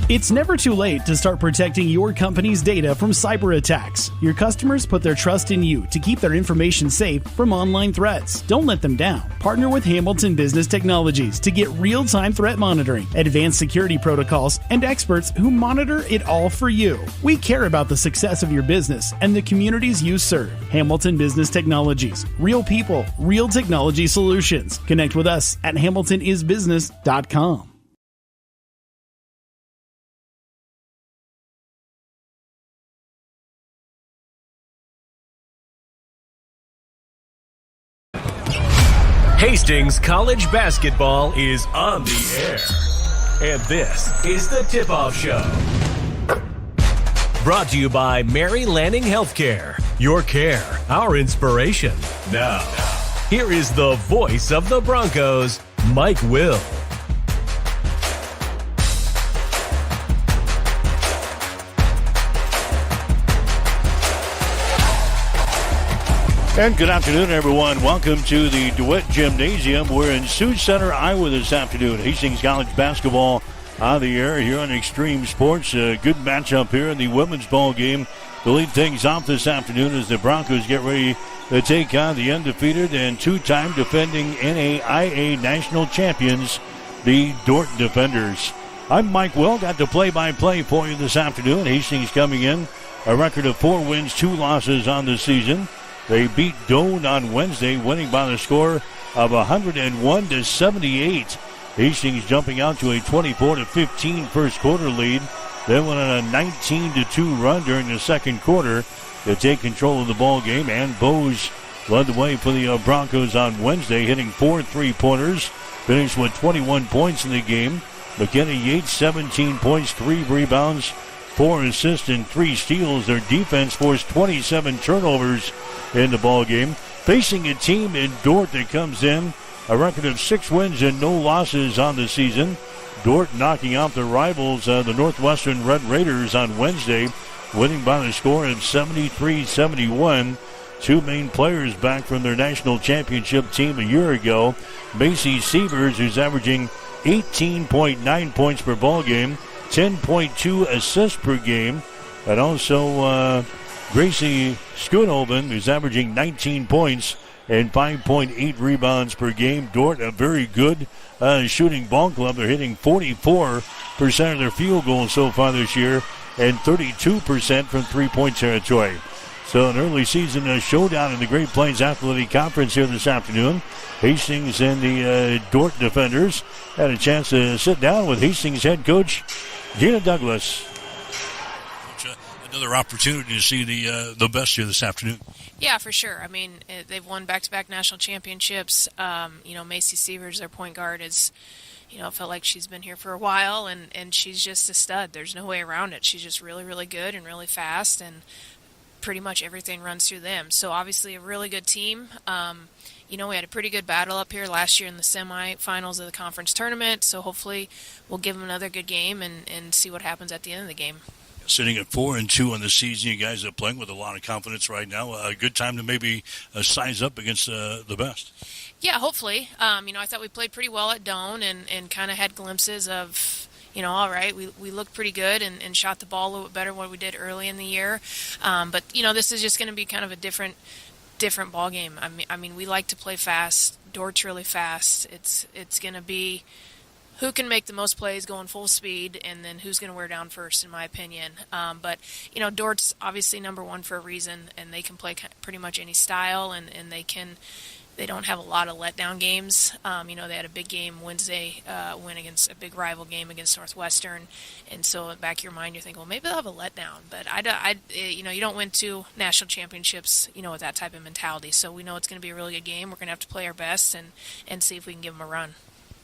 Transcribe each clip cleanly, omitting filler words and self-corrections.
It's never too late to start protecting your company's data from cyber attacks. Your customers put their trust in you to keep their information safe from online threats. Don't let them down. Partner with Hamilton Business Technologies to get real-time threat monitoring, advanced security protocols, and experts who monitor it all for you. We care about the success of your business and the communities you serve. Hamilton Business Technologies. Real people, real technology solutions. Connect with us at hamiltonisbusiness.com. Hastings College basketball is on the air. And this is the Tip-Off Show. Brought to you by Mary Lanning Healthcare. Your care, our inspiration. Now, here is the voice of the Broncos, Mike Will. And good afternoon, everyone. Welcome to the DeWitt Gymnasium. We're in Sioux Center, Iowa this afternoon. Hastings College basketball on the air here on Extreme Sports. A good matchup here in the women's ball game. To lead things off this afternoon as the Broncos get ready to take on the undefeated and two-time defending NAIA national champions, the Dordt Defenders. I'm Mike Will. Got the play-by-play for you this afternoon. Hastings coming in a record of 4 wins, 2 losses on the season. They beat Doane on Wednesday, winning by the score of 101-78. Hastings jumping out to a 24-15 first quarter lead. Then went on a 19-2 run during the second quarter to take control of the ball game. And Bose led the way for the Broncos on Wednesday, hitting 4 3-pointers. Finished with 21 points in the game. McKenna Yates, 17 points, 3 rebounds, 4 assists, and 3 steals. Their defense forced 27 turnovers in the ball game. Facing a team in Dordt that comes in a record of 6 wins and no losses on the season. Dordt knocking out their rivals, the Northwestern Red Raiders, on Wednesday, winning by the score of 73-71. 2 main players back from their national championship team a year ago. Macy Sievers, who's averaging 18.9 points per ball game, 10.2 assists per game, and also Gracie Schoonhoven, who's averaging 19 points and 5.8 rebounds per game. Dordt, a very good shooting ball club. They're hitting 44% of their field goals so far this year and 32% from three-point territory. So an early season showdown in the Great Plains Athletic Conference here this afternoon. Hastings and the Dordt Defenders had a chance to sit down with Hastings head coach Gina Douglas. Another opportunity to see the best here this afternoon. Yeah, for sure. I mean, they've won back-to-back national championships. Macy Sievers, their point guard, is, felt like she's been here for a while, and she's just a stud. There's no way around it. She's just really, really good and really fast, and pretty much everything runs through them. So obviously a really good team. We had a pretty good battle up here last year in the semifinals of the conference tournament, so hopefully we'll give them another good game and see what happens at the end of the game. Sitting at 4-2 on the season, you guys are playing with a lot of confidence right now. A good time to maybe size up against the best. Yeah, hopefully. I thought we played pretty well at Doane and kind of had glimpses of, all right, we looked pretty good and shot the ball a little bit better than what we did early in the year. But this is just going to be kind of a different ball game. I mean, we like to play fast. Dordt's really fast. It's going to be who can make the most plays going full speed, and then who's going to wear down first, in my opinion. But Dordt's obviously number one for a reason, and they can play pretty much any style, and they don't have a lot of letdown games. They had a big game Wednesday, win against a big rival game against Northwestern, and so back of your mind you're thinking, well, maybe they'll have a letdown. But you don't win 2 national championships, with that type of mentality. So we know it's going to be a really good game. We're going to have to play our best and see if we can give them a run.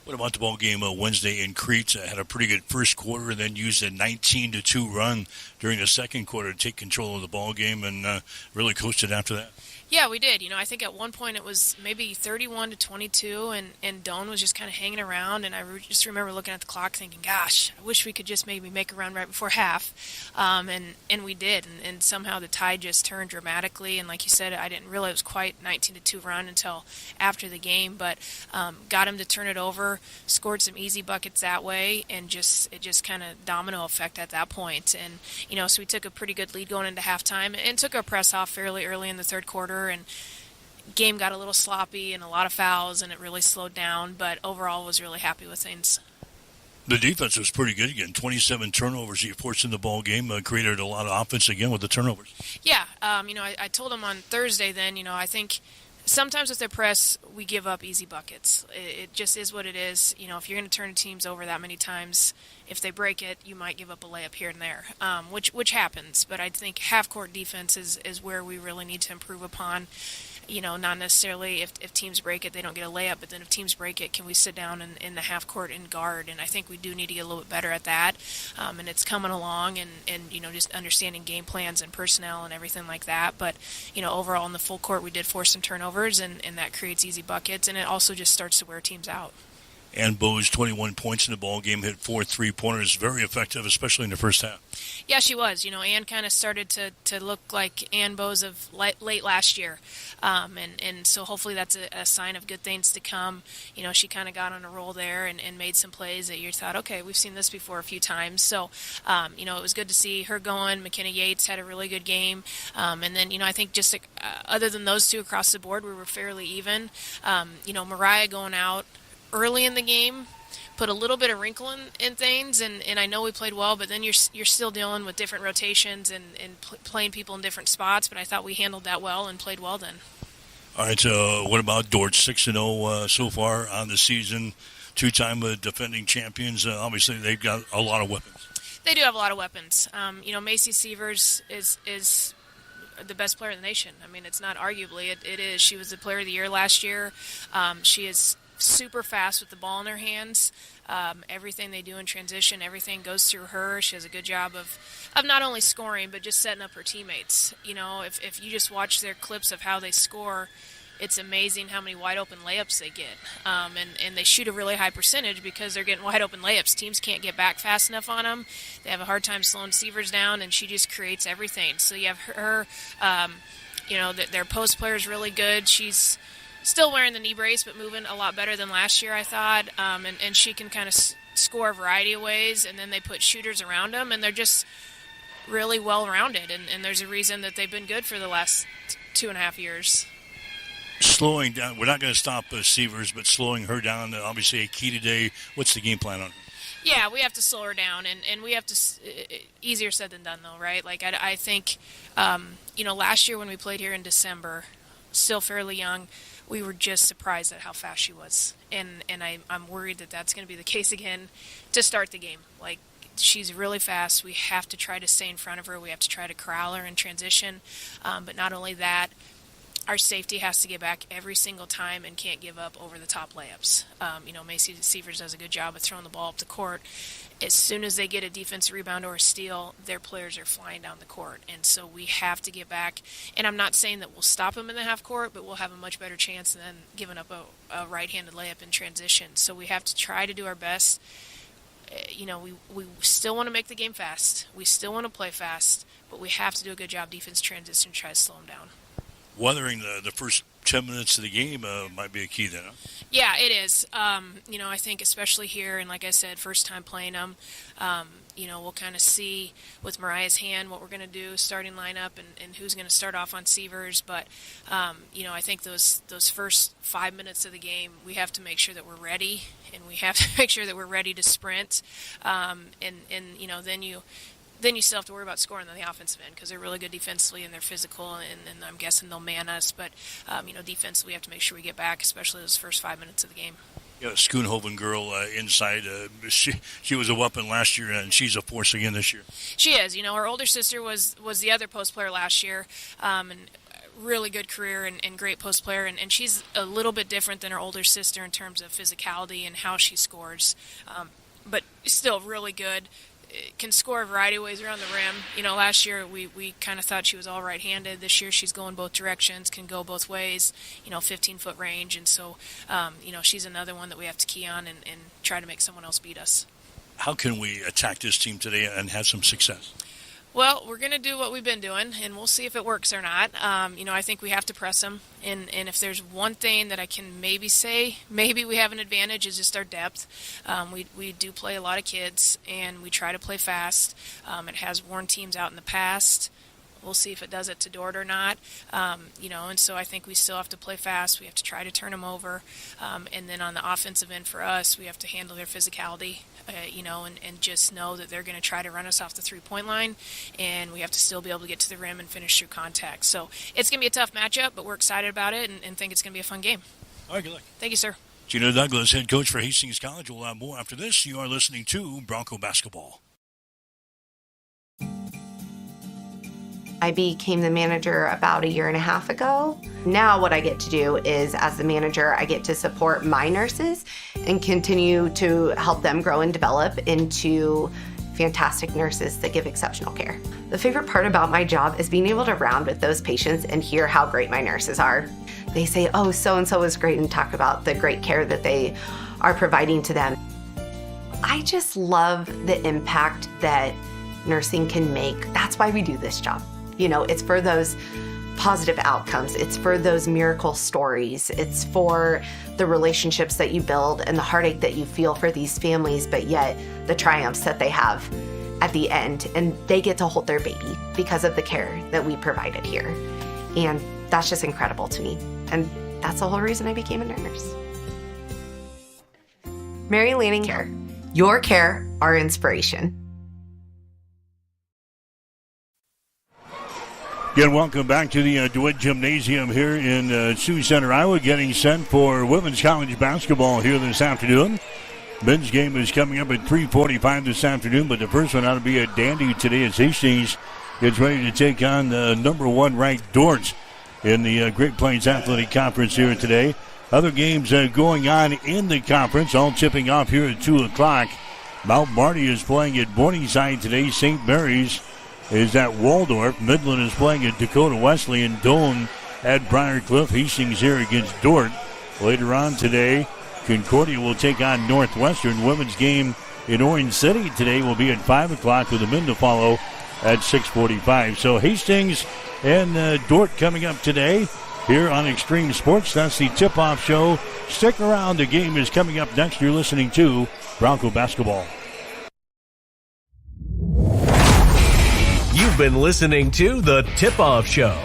What about the ball game Wednesday in Crete? Had a pretty good first quarter and then used a 19-2 run during the second quarter to take control of the ball game and really coasted after that. Yeah, we did. I think at one point it was maybe 31-22, and Doan was just kind of hanging around. And I just remember looking at the clock, thinking, "Gosh, I wish we could just maybe make a run right before half." And we did, and somehow the tide just turned dramatically. And like you said, I didn't realize it was quite 19-2 run until after the game, but got him to turn it over, scored some easy buckets that way, and it just kind of domino effect at that point. And so we took a pretty good lead going into halftime, and took our press off fairly early in the third quarter. And game got a little sloppy and a lot of fouls, and it really slowed down, but overall was really happy with things. The defense was pretty good again. 27 turnovers you forced in the ball game, created a lot of offense again with the turnovers. Yeah, I told them on Thursday then, I think sometimes with their press, we give up easy buckets. It just is what it is. If you're going to turn teams over that many times, if they break it, you might give up a layup here and there, which happens. But I think half-court defense is where we really need to improve upon. Not necessarily if teams break it, they don't get a layup, but then if teams break it, can we sit down in the half court and guard? And I think we do need to get a little bit better at that, and it's coming along, and just understanding game plans and personnel and everything like that. But, overall in the full court, we did force some turnovers, and that creates easy buckets, and it also just starts to wear teams out. Ann Bowes, 21 points in the ball game, hit 4 3-pointers, very effective, especially in the first half. Yeah, she was. Ann kind of started to look like Ann Bowes of late last year, and so hopefully that's a sign of good things to come. She kind of got on a roll there and made some plays that you thought, okay, we've seen this before a few times. So, it was good to see her going. McKenna Yates had a really good game, and then I think just other than those two across the board, we were fairly even. Mariah going out early in the game put a little bit of wrinkle in things, and I know we played well, but then you're still dealing with different rotations and playing people in different spots, but I thought we handled that well and played well then. All right, what about Dordt? 6-0 so far on the season, two-time defending champions. Obviously, they've got a lot of weapons. They do have a lot of weapons. Macy Sievers is the best player in the nation. I mean, it's not arguably. It is. She was the player of the year last year. She is super fast with the ball in her hands. Everything they do in transition, everything goes through her. She has a good job of not only scoring, but just setting up her teammates. If you just watch their clips of how they score, it's amazing how many wide open layups they get. And they shoot a really high percentage because they're getting wide open layups. Teams can't get back fast enough on them. They have a hard time slowing Sievers down, and she just creates everything. So you have her, their post player is really good. She's still wearing the knee brace, but moving a lot better than last year, I thought. And she can kind of score a variety of ways, and then they put shooters around them, and they're just really well-rounded. And there's a reason that they've been good for the last 2.5 years. Slowing down, we're not going to stop Sievers, but slowing her down, obviously a key today. What's the game plan on her? Yeah, we have to slow her down, and we have to easier said than done, though, right? Like, I think, last year when we played here in December, still fairly young, we were just surprised at how fast she was. And I'm worried that that's going to be the case again to start the game. Like, she's really fast. We have to try to stay in front of her. We have to try to corral her in transition. But not only that, our safety has to get back every single time and can't give up over-the-top layups. Macy Sievers does a good job of throwing the ball up the court. As soon as they get a defensive rebound or a steal, their players are flying down the court. And so we have to get back. And I'm not saying that we'll stop them in the half court, but we'll have a much better chance than giving up a right-handed layup in transition. So we have to try to do our best. We still want to make the game fast. We still want to play fast, but we have to do a good job defense transition to try to slow them down. Weathering the first 10 minutes of the game might be a key then, huh? Yeah, it is. I think especially here, and like I said, first time playing them, we'll kind of see with Mariah's hand what we're going to do, starting lineup, and who's going to start off on Sievers. But, I think those first 5 minutes of the game, we have to make sure that we're ready, and we have to make sure that we're ready to sprint. Then you still have to worry about scoring on the offensive end because they're really good defensively and they're physical, and I'm guessing they'll man us. But, defensively, we have to make sure we get back, especially those first 5 minutes of the game. Yeah, Schoonhoven girl inside. She was a weapon last year, and she's a force again this year. She is. Her older sister was the other post player last year, and really good career and great post player. And she's a little bit different than her older sister in terms of physicality and how she scores, but still really good. can score a variety of ways around the rim. Last year we kind of thought she was all right-handed. This year she's going both directions, can go both ways, 15-foot range. And so, she's another one that we have to key on and try to make someone else beat us. How can we attack this team today and have some success? Well, we're going to do what we've been doing, and we'll see if it works or not. I think we have to press them, and if there's one thing that I can maybe say, maybe we have an advantage, is just our depth. We do play a lot of kids, and we try to play fast. It has worn teams out in the past. We'll see if it does it to Dort or not. And so I think we still have to play fast. We have to try to turn them over. And then on the offensive end for us, we have to handle their physicality, and just know that they're going to try to run us off the three-point line, and we have to still be able to get to the rim and finish through contact. So it's going to be a tough matchup, but we're excited about it and think it's going to be a fun game. All right, good luck. Thank you, sir. Gino Douglas, head coach for Hastings College. We'll have more after this. You are listening to Bronco Basketball. I became the manager about 1.5 years ago. Now what I get to do is, as the manager, I get to support my nurses and continue to help them grow and develop into fantastic nurses that give exceptional care. The favorite part about my job is being able to round with those patients and hear how great my nurses are. They say, oh, so-and-so was great, and talk about the great care that they are providing to them. I just love the impact that nursing can make. That's why we do this job. It's for those positive outcomes. It's for those miracle stories. It's for the relationships that you build and the heartache that you feel for these families, but yet the triumphs that they have at the end. And they get to hold their baby because of the care that we provided here. And that's just incredible to me. And that's the whole reason I became a nurse. Mary Lanning Care. Your care, our inspiration. Again, welcome back to the DeWitt Gymnasium here in Sioux Center, Iowa, getting set for women's college basketball here this afternoon. Men's game is coming up at 3:45 this afternoon, but the first one ought to be a dandy today as Hastings gets ready to take on the number 1 ranked Dort in the Great Plains Athletic Conference here today. Other games going on in the conference, all tipping off here at 2 o'clock. Mount Marty is playing at Morningside today. St. Mary's is at Waldorf. Midland is playing at Dakota Wesley, and Doane at Briar Cliff. Hastings here against Dort. Later on today, Concordia will take on Northwestern. Women's game in Orange City today will be at 5 o'clock with the men to follow at 6:45. So Hastings and Dort coming up today here on Extreme Sports. That's the tip-off show. Stick around. The game is coming up next. You're listening to Bronco Basketball. You've been listening to The Tip-Off Show,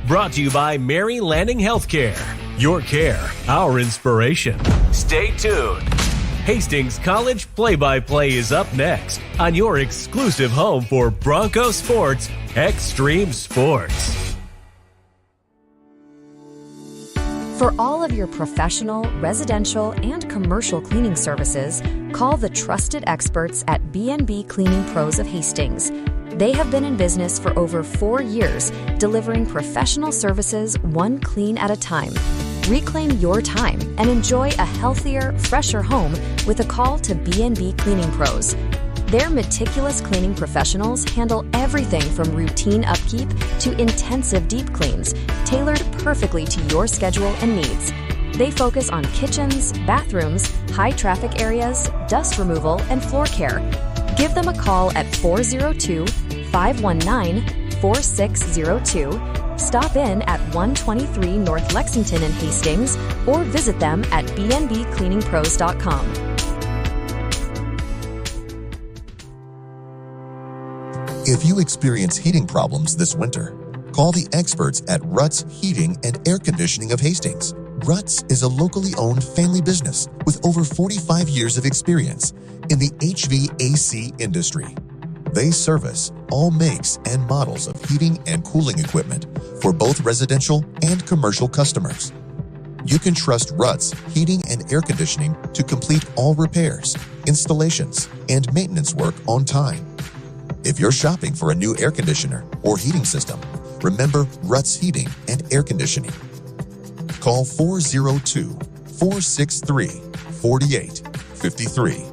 brought to you by Mary Lanning Healthcare. Your care, our inspiration. Stay tuned. Hastings College Play-by-Play is up next on your exclusive home for Bronco Sports, Extreme Sports. For all of your professional, residential, and commercial cleaning services, call the trusted experts at B&B Cleaning Pros of Hastings. They have been in business for over 4 years, delivering professional services one clean at a time. Reclaim your time and enjoy a healthier, fresher home with a call to B&B Cleaning Pros. Their meticulous cleaning professionals handle everything from routine upkeep to intensive deep cleans, tailored perfectly to your schedule and needs. They focus on kitchens, bathrooms, high traffic areas, dust removal, and floor care. Give them a call at 402-519-4602. Stop in at 123 North Lexington in Hastings or visit them at bnbcleaningpros.com. If you experience heating problems this winter, call the experts at Ruts Heating and Air Conditioning of Hastings. Ruts is a locally owned family business with over 45 years of experience in the HVAC industry. They service all makes and models of heating and cooling equipment for both residential and commercial customers. You can trust Ruts Heating and Air Conditioning to complete all repairs, installations, and maintenance work on time. If you're shopping for a new air conditioner or heating system, remember Ruts Heating and Air Conditioning. Call 402-463-4853.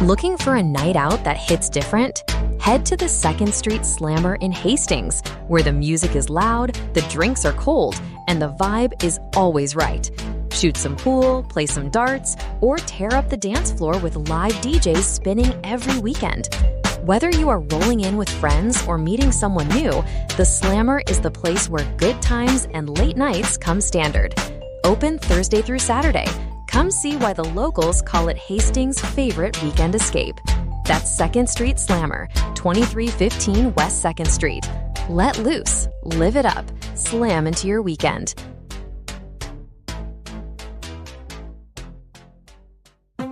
Looking for a night out that hits different? Head to the 2nd Street Slammer in Hastings, where the music is loud, the drinks are cold, and the vibe is always right. Shoot some pool, play some darts, or tear up the dance floor with live DJs spinning every weekend. Whether you are rolling in with friends or meeting someone new, the Slammer is the place where good times and late nights come standard. Open Thursday through Saturday. Come see why the locals call it Hastings' favorite weekend escape. That's 2nd Street Slammer, 2315 West 2nd Street. Let loose, live it up, slam into your weekend.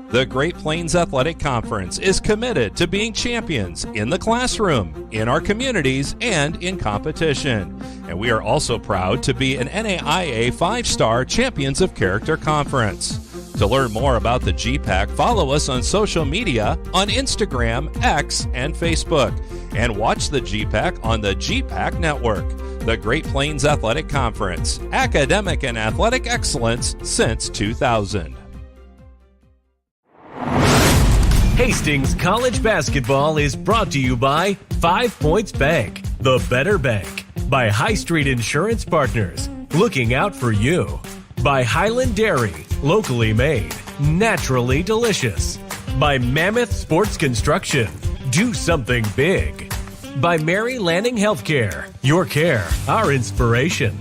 The Great Plains Athletic Conference is committed to being champions in the classroom, in our communities, and in competition. And we are also proud to be an NAIA 5-star Champions of Character Conference. To learn more about the GPAC, follow us on social media on Instagram, X, and Facebook. And watch the GPAC on the GPAC Network. The Great Plains Athletic Conference, academic and athletic excellence since 2000. Hastings College Basketball is brought to you by 5 Points Bank, the better bank. By High Street Insurance Partners, looking out for you. By Highland Dairy, locally made, naturally delicious. By Mammoth Sports Construction, do something big. By Mary Lanning Healthcare, your care, our inspiration.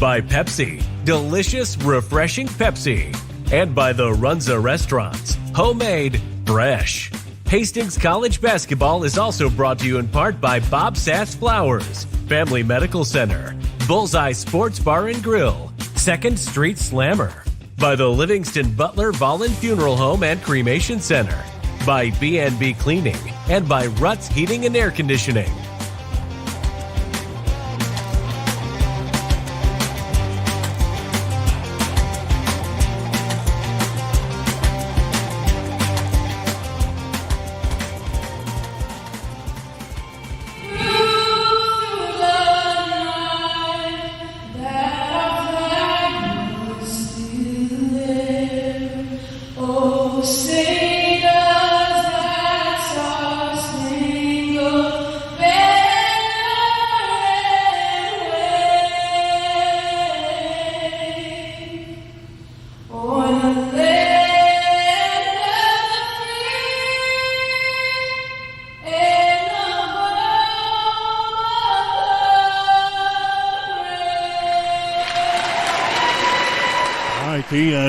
By Pepsi, delicious, refreshing Pepsi. And by the Runza Restaurants, homemade, fresh. Hastings College Basketball is also brought to you in part by Bob Sass Flowers, Family Medical Center, Bullseye Sports Bar and Grill, 2nd Street Slammer, by the Livingston Butler Vollen Funeral Home and Cremation Center, by B&B Cleaning, and by Ruts Heating and Air Conditioning.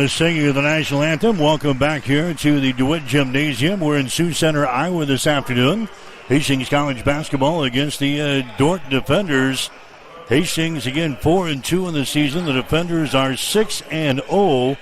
Singing of the national anthem. Welcome back here to the DeWitt Gymnasium. We're in Sioux Center, Iowa this afternoon. Hastings College basketball against the Dordt Defenders. Hastings again 4-2 in the season. The Defenders are 6-0.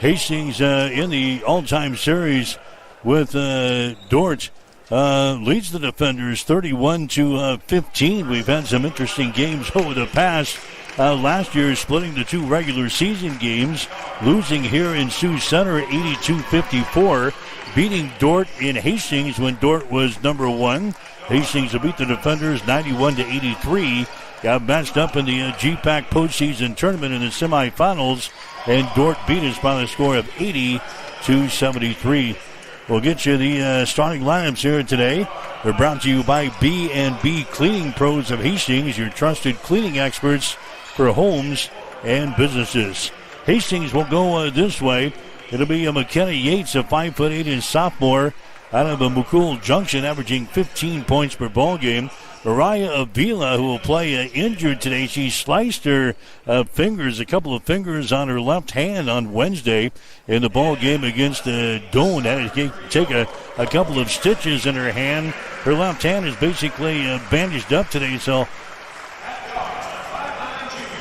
Hastings in the all-time series with Dordt leads the Defenders 31-15. We've had some interesting games over the past. Last year, splitting the 2 regular season games, losing here in Sioux Center 82-54, beating Dordt in Hastings when Dordt was number 1. Hastings will beat the Defenders 91-83. Got matched up in the GPAC postseason tournament in the semifinals, and Dordt beat us by the score of 80-73. We'll get you the starting lineups here today. They're brought to you by B&B Cleaning Pros of Hastings, your trusted cleaning experts for homes and businesses. Hastings will go this way. It'll be McKenna Yates, a 5'8" and sophomore out of McCool Junction, averaging 15 points per ball game. Mariah Avila, who will play injured today. She sliced her fingers, a couple of fingers on her left hand on Wednesday in the ball game against Doane. Had to take a couple of stitches in her hand. Her left hand is basically bandaged up today, so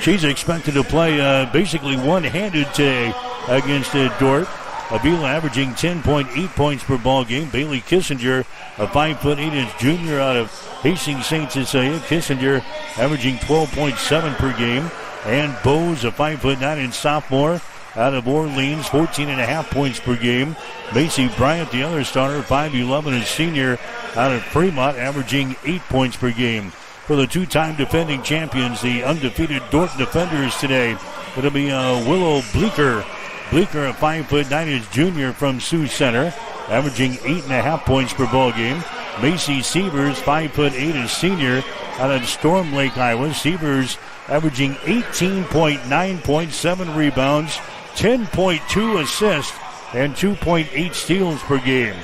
she's expected to play basically one-handed today against Dordt. Avila averaging 10.8 points per ball game. Bailey Kissinger, a 5'8" junior out of Hastings St. Cecilia. Kissinger averaging 12.7 per game. And Bose, a 5'9" sophomore out of Orleans, 14.5 points per game. Macy Bryant, the other starter, 5'11" and senior out of Fremont, averaging 8 points per game. For the 2-time defending champions, the undefeated Dordt Defenders today, it'll be Willow Bleeker. Bleeker, a 5'9" junior from Sioux Center. averaging 8.5 points per ball game. Macy Sievers, 5'8", a senior out of Storm Lake, Iowa. Sievers averaging 18.9 points, 7 rebounds, 10.2 assists, and 2.8 steals per game.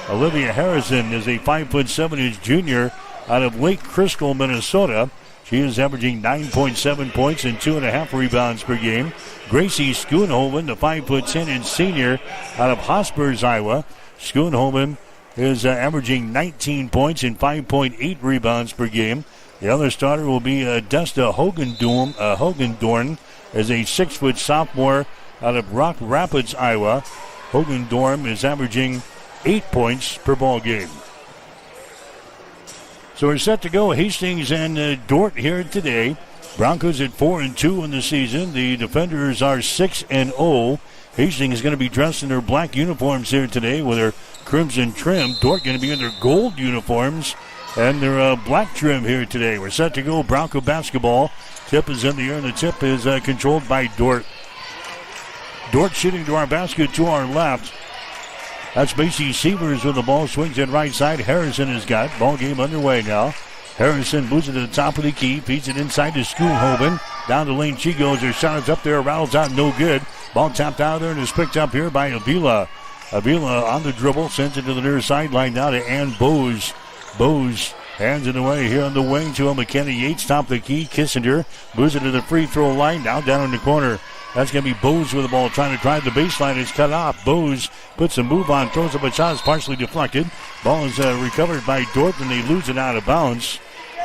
Olivia Harrison is a 5'7" junior out of Lake Crystal, Minnesota. She is averaging 9.7 points and 2.5 rebounds per game. Gracie Schoonhoven, the 5'10" senior out of Hospers, Iowa. Schoonhoven is averaging 19 points and 5.8 rebounds per game. The other starter will be Desta Hogendorn, as a 6' sophomore out of Rock Rapids, Iowa. Hogendorn is averaging 8 points per ball game. So we're set to go. Hastings and Dordt here today. Broncos at 4-2 in the season. The defenders are 6-0. Hastings is going to be dressed in their black uniforms here today with their crimson trim. Dordt going to be in their gold uniforms and their black trim here today. We're set to go. Bronco basketball. Tip is in the air, and the tip is controlled by Dordt. Dordt shooting to our basket to our left. That's Macy Sievers with the ball. Swings it right side. Harrison has got. Ball game underway now. Harrison moves it to the top of the key. Feeds it inside to Schoonhoven. Down the lane she goes. Her shot is up there. Rattles out. No good. Ball tapped out of there and is picked up here by Avila. Avila on the dribble. Sends it to the near sideline now to Ann Bose. Bose hands it away here on the wing to McKenna Yates. Top of the key. Kissinger moves it to the free throw line. Now down in the corner. That's going to be Bose with the ball trying to drive the baseline. It's cut off. Bose puts a move on, throws up a shot. It's partially deflected. Ball is recovered by Dordt, and they lose it out of bounds.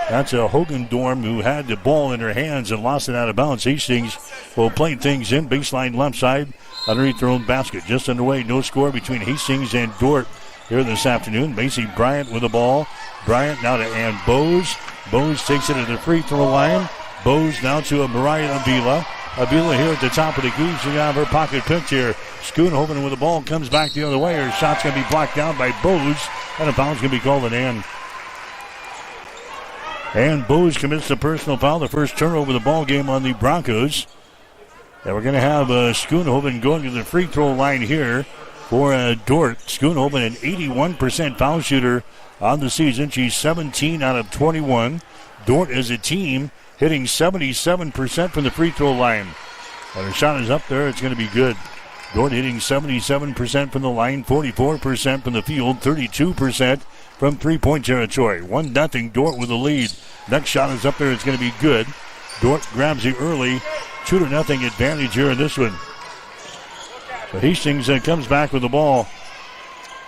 That's a Hogendorm who had the ball in her hands and lost it out of bounds. Hastings will play things in. Baseline left side underneath their own basket. Just underway. No score between Hastings and Dordt here this afternoon. Macy Bryant with the ball. Bryant now to Ann Bose. Bose takes it to the free throw line. Bose now to Mariah Avila. Avila here at the top of the key. She's got her pocket picked here. Schoonhoven with the ball comes back the other way. Her shot's going to be blocked down by Bose, and a foul's going to be called on Ann. And Bose commits the personal foul, the first turnover of the ball game on the Broncos. And we're going to have Schoonhoven going to the free throw line here for Dordt. Schoonhoven, an 81% foul shooter on the season. She's 17 out of 21. Dordt as a team hitting 77% from the free throw line. And her shot is up there. It's going to be good. Dordt hitting 77% from the line, 44% from the field, 32% from three-point territory. 1-0 Dordt with the lead. Next shot is up there. It's going to be good. Dordt grabs it early. 2-0 advantage here in this one. But Hastings comes back with the ball.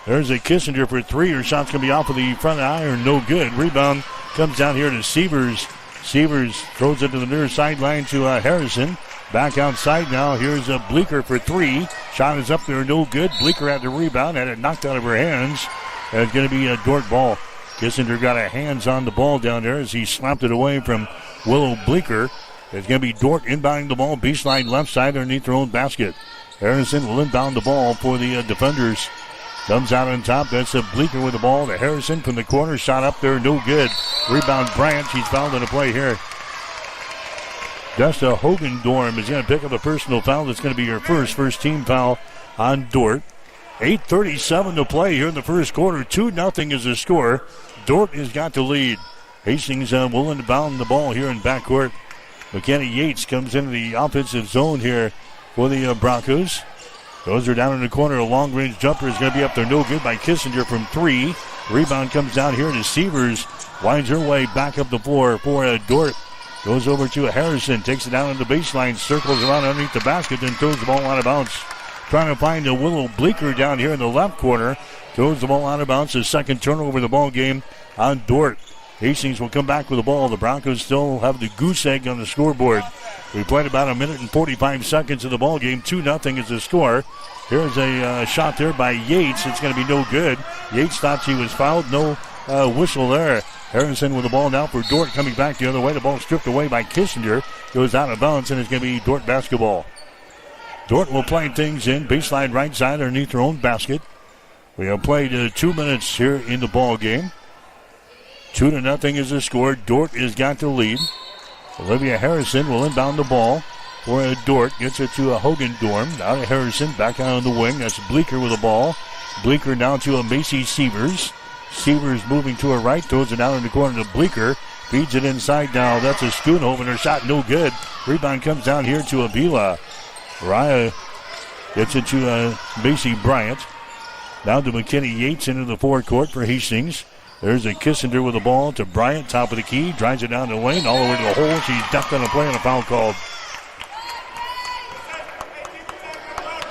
There's a Kissinger for three. Her shot's going to be off of the front iron. No good. Rebound comes down here to Sievers. Sievers throws it to the near sideline to Harrison. Back outside now. Here's a Bleeker for three. Shot is up there. No good. Bleeker had the rebound. Had it knocked out of her hands. And it's going to be a Dordt ball. Kissinger got a hands on the ball down there as he slapped it away from Willow Bleeker. It's going to be Dordt inbounding the ball. Baseline left side underneath their own basket. Harrison will inbound the ball for the defenders. Comes out on top. That's a Bleeker with the ball to Harrison from the corner. Shot up there. No good. Rebound Bryant. She's fouled in a play here. Desta Hogendorm is going to pick up a personal foul. That's going to be her first team foul on Dordt. 8:37 to play here in the first quarter. 2-0 is the score. Dordt has got the lead. Hastings will inbound the ball here in backcourt. McKenna Yates comes into the offensive zone here for the Broncos. Those are down in the corner. A long-range jumper is going to be up there. No good by Kissinger from three. Rebound comes down here to Sievers. Winds her way back up the floor for Dordt. Goes over to Harrison. Takes it down on the baseline. Circles around underneath the basket. Then throws the ball out of bounds. Trying to find a Willow Bleeker down here in the left corner. Throws the ball out of bounds. His second turnover of the ball game on Dordt. Hastings will come back with the ball. The Broncos still have the goose egg on the scoreboard. We played about 1 minute and 45 seconds of the ball game. 2-0 is the score. Here's a shot there by Yates. It's going to be no good. Yates thought she was fouled. No whistle there. Harrison with the ball now for Dordt coming back the other way. The ball stripped away by Kissinger. Goes out of bounds, and it's going to be Dordt basketball. Dordt will play things in. Baseline right side underneath their own basket. We have played 2 minutes here in the ball game. 2-0 is the score. Dordt has got the lead. Olivia Harrison will inbound the ball for Dordt. Gets it to Hogendorm. Now to Harrison. Back out on the wing. That's Bleeker with the ball. Bleeker down to a Macy Severs. Severs moving to her right, throws it down in the corner to Bleeker. Feeds it inside now. That's a Schoonhoven. Her shot no good. Rebound comes down here to Avila. Raya gets it to Macy Bryant. Down to McKinney Yates into the forecourt for Hastings. There's a Kissinger with the ball to Bryant, top of the key. Drives it down the lane, all the way to the hole. She's ducked on a play and a foul called.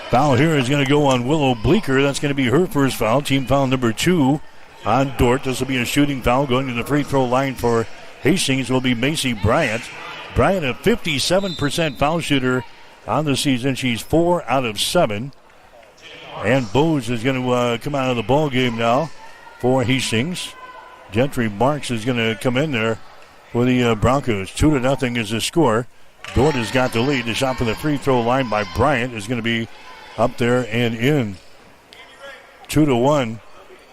Foul here is going to go on Willow Bleeker. That's going to be her first foul. Team foul number 2 on Dort. This will be a shooting foul. Going to the free throw line for Hastings will be Macy Bryant. Bryant, a 57% foul shooter on the season. She's 4 out of 7. And Bose is going to come out of the ball game now for Hastings. Gentry Marks is going to come in there for the Broncos. 2-0 is the score. Dort has got the lead. The shot from the free throw line by Bryant is going to be up there and in. 2-1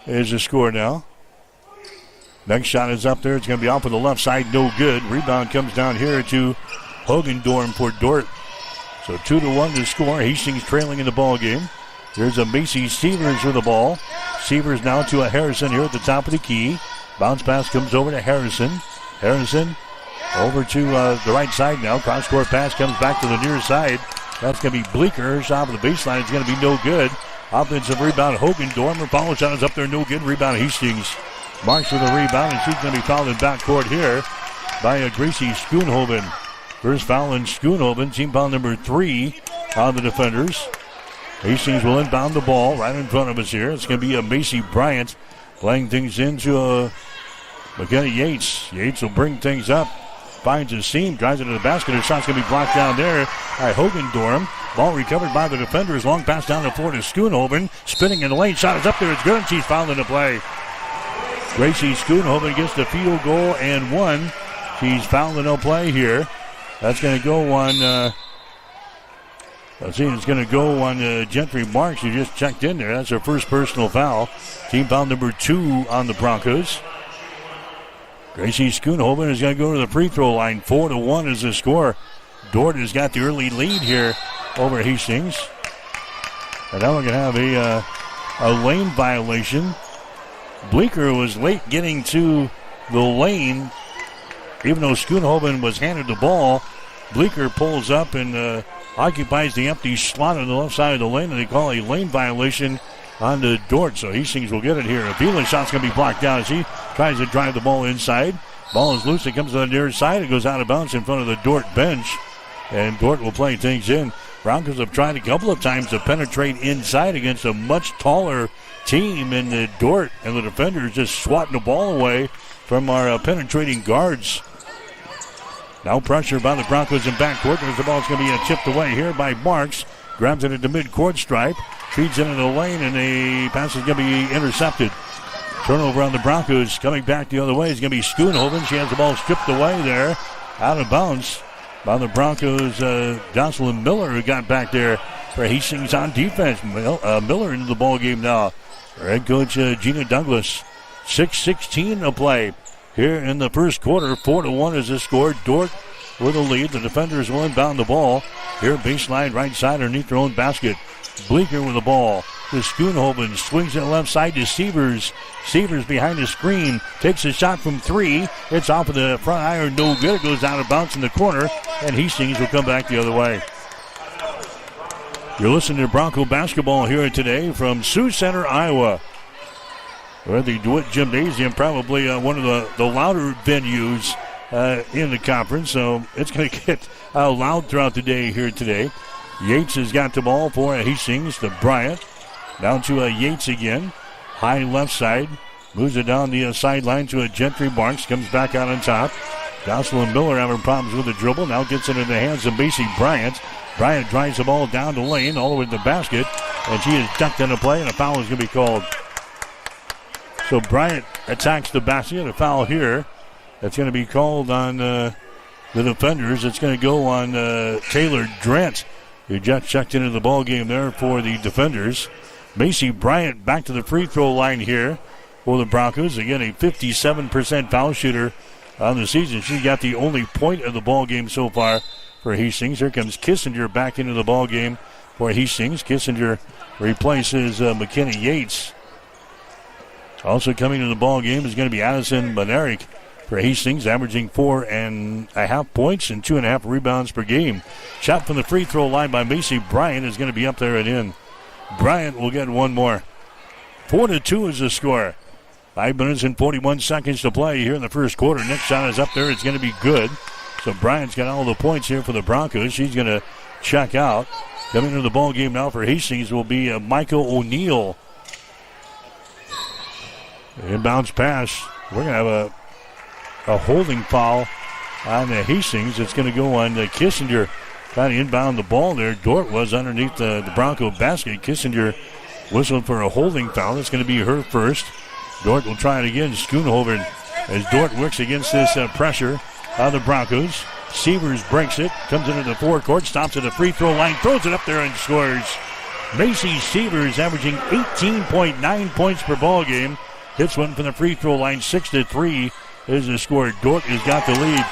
is the score now. Next shot is up there. It's going to be off of the left side. No good. Rebound comes down here to Hogendorm for Dort. So 2-1 to score. Hastings trailing in the ball game. There's a Macy Severs with the ball. Severs now to a Harrison here at the top of the key. Bounce pass comes over to Harrison. Harrison over to the right side now. Cross-court pass comes back to the near side. That's going to be Bleeker. Her shot of the baseline is going to be no good. Offensive rebound, Hogendorm. Her follow shot is up there, no good. Rebound, Hastings. Marks with a rebound, and she's going to be fouled in backcourt here by Gracie Schoonhoven. First foul in Schoonhoven. Team foul number 3 on the defenders. Hastings will inbound the ball right in front of us here. It's going to be a Macy Bryant playing things into McKenna Yates. Yates will bring things up. Finds a seam, drives it to the basket. Her shot's going to be blocked down there by Hogendorm. Ball recovered by the defenders. Long pass down the floor to Schoonhoven. Spinning in the lane. Shot is up there. It's good, and she's fouled in the play. Gracie Schoonhoven gets the field goal and 1. She's fouled in no play here. That's going to go on... Let's see, it's going to go on Gentry Marks, who just checked in there. That's her first personal foul. Team foul number 2 on the Broncos. Gracie Schoonhoven is going to go to the free throw line. 4-1 is the score. Dort has got the early lead here over Hastings. And now we're going to have a lane violation. Bleeker was late getting to the lane. Even though Schoonhoven was handed the ball, Bleeker pulls up and occupies the empty slot on the left side of the lane, and they call a lane violation on the Dort. So Hastings will get it here. Avila's shot's going to be blocked down as he tries to drive the ball inside. Ball is loose. It comes to the near side. It goes out of bounds in front of the Dort bench, and Dort will play things in. Broncos have tried a couple of times to penetrate inside against a much taller team, and the Dort and the defenders just swatting the ball away from our penetrating guards. Now pressure by the Broncos in backcourt. There's the ball's going to be chipped away here by Marks. Grabs it at the midcourt stripe. Feeds it into the lane, and the pass is going to be intercepted. Turnover on the Broncos. Coming back the other way is going to be Schoonhoven. She has the ball stripped away there. Out of bounds by the Broncos. Jocelyn Miller, who got back there for Hastings on defense. Miller into the ball game now. Head coach Gina Douglas. 6:16 to play here in the first quarter. 4-1 is the score. Dort with a lead. The defenders will inbound the ball. Here baseline right side underneath their own basket. Bleeker with the ball. The Schoonhoven swings it left side to Severs. Severs behind the screen. Takes a shot from 3. It's off of the front iron. No good. It goes out of bounds in the corner. And Hastings will come back the other way. You're listening to Bronco basketball here today from Sioux Center, Iowa. We're at the DeWitt Gymnasium, probably one of the louder venues in the conference. So it's going to get loud throughout the day here today. Yates has got the ball for Hastings to Bryant. Down to Yates again. High left side. Moves it down the sideline to a Gentry Marks. Comes back out on top. Jocelyn Miller having problems with the dribble. Now gets it in the hands of Macy Bryant. Bryant drives the ball down the lane all the way to the basket. And she is ducked in the play, and a foul is going to be called. So Bryant attacks the basket. A foul here. That's going to be called on the defenders. It's going to go on Taylor Drent, who just checked into the ball game there for the defenders. Macy Bryant back to the free throw line here for the Broncos. Again, a 57% foul shooter on the season. She got the only point of the ball game so far for Hastings. Here comes Kissinger back into the ball game for Hastings. Kissinger replaces McKenna Yates. Also coming to the ball game is going to be Addison Monerick for Hastings, averaging 4.5 points and 2.5 rebounds per game. Shot from the free throw line by Macy Bryant is going to be up there and in. Bryant will get one more. 4-2 is the score. 5 minutes and 41 seconds to play here in the first quarter. Next shot is up there. It's going to be good. So Bryant's got all the points here for the Broncos. She's going to check out. Coming into the ball game now for Hastings will be Michael O'Neill. Inbounds pass. We're going to have a holding foul on the Hastings. It's going to go on Kissinger. Trying to inbound the ball there. Dort was underneath the Bronco basket. Kissinger whistled for a holding foul. It's going to be her first. Dort will try it again. Schoonhoven as Dort works against this pressure of the Broncos. Sievers breaks it. Comes into the forecourt. Stops at the free throw line. Throws it up there and scores. Macy Sievers averaging 18.9 points per ball game. Hits one from the free throw line. 6-3 is the score. Dort has got the lead.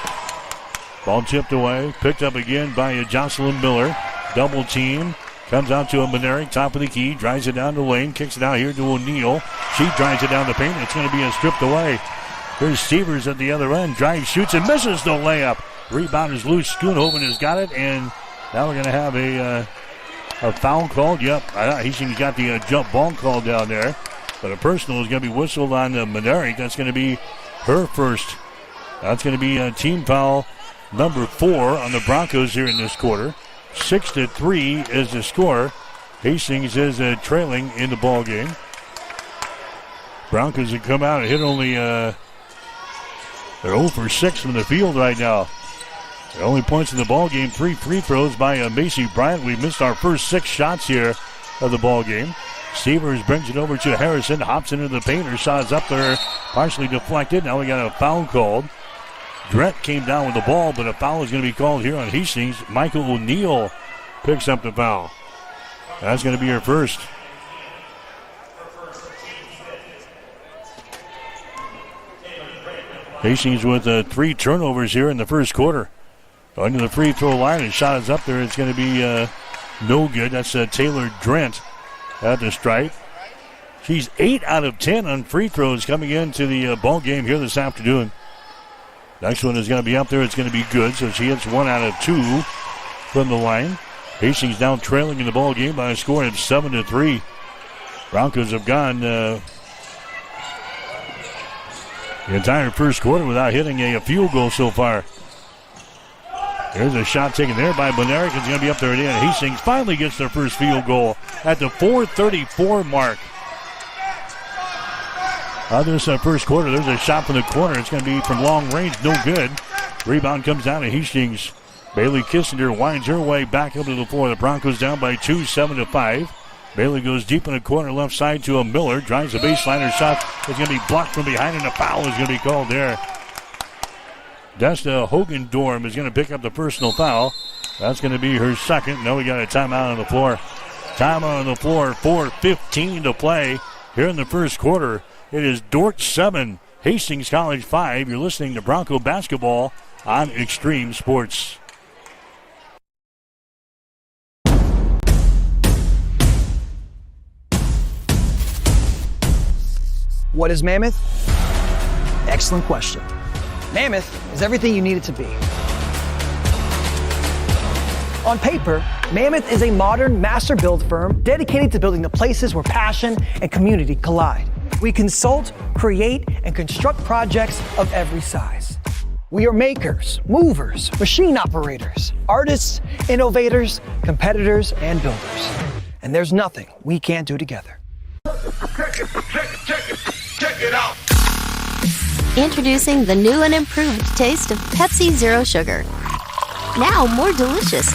Ball tipped away. Picked up again by Jocelyn Miller. Double team. Comes out to a Monerick, top of the key. Drives it down the lane. Kicks it out here to O'Neill. She drives it down the paint. It's going to be stripped away. Here's Sievers at the other end. Drives, shoots, and misses the layup. Rebound is loose. Schoonhoven has got it. And now we're going to have a foul called. Yep, he's got the jump ball called down there. But a personal is going to be whistled on Monerick. That's going to be her first. That's going to be team foul number 4 on the Broncos here in this quarter. 6-3 is the score. Hastings is trailing in the ball game. Broncos have come out and hit only they're 0 for 6 from the field right now. The only points in the ball game, 3 free throws by Macy Bryant. We missed our first 6 shots here of the ball game. Sievers brings it over to Harrison, hops into the paint. Her shot is up there, partially deflected. Now we got a foul called. Drent came down with the ball, but a foul is going to be called here on Hastings. Michael O'Neill picks up the foul. That's going to be her first. Hastings with 3 turnovers here in the first quarter. Under the free throw line, and shot is up there. It's going to be no good. That's Taylor Drent at the stripe. She's 8 out of 10 on free throws coming into the ball game here this afternoon. Next one is going to be up there. It's going to be good. So she hits 1 out of 2 from the line. Hastings now trailing in the ball game by a score of 7-3. Broncos have gone the entire first quarter without hitting a field goal so far. There's a shot taken there by Monerick. It's going to be up there at the end. Hastings finally gets their first field goal at the 4:34 mark. This first quarter, there's a shot from the corner. It's going to be from long range, no good. Rebound comes down to Hastings. Bailey Kissinger winds her way back up to the floor. The Broncos down by 2, 7-5. Bailey goes deep in the corner left side to a Miller. Drives the baseline. Her shot is going to be blocked from behind, and a foul is going to be called there. Desta Hogendorm is going to pick up the personal foul. That's going to be her second. Now we got a timeout on the floor. Timeout on the floor, 4:15 to play here in the first quarter. It is Dort 7, Hastings College 5. You're listening to Bronco Basketball on Extreme Sports. What is Mammoth? Excellent question. Mammoth is everything you need it to be. On paper, Mammoth is a modern master build firm dedicated to building the places where passion and community collide. We consult, create, and construct projects of every size. We are makers, movers, machine operators, artists, innovators, competitors, and builders. And there's nothing we can't do together. Check it out. Introducing the new and improved taste of Pepsi Zero Sugar. Now more delicious.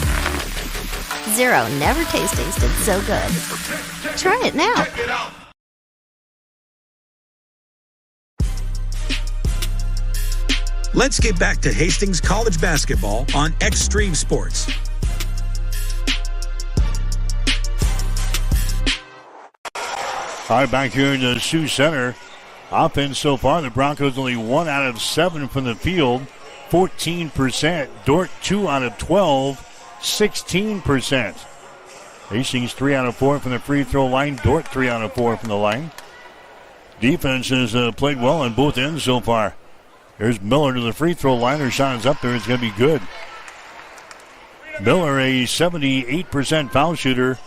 Zero never tasted so good. Try it now. Let's get back to Hastings College basketball on Extreme Sports. All right, back here in the Sioux Center. Offense so far, the Broncos only 1 out of 7 from the field, 14%. Dort 2 out of 12, 16%. Hastings 3 out of 4 from the free throw line. Dort 3 out of 4 from the line. Defense has played well on both ends so far. There's Miller to the free throw line. Her shot is up there. It's going to be good. Miller, a 78% foul shooter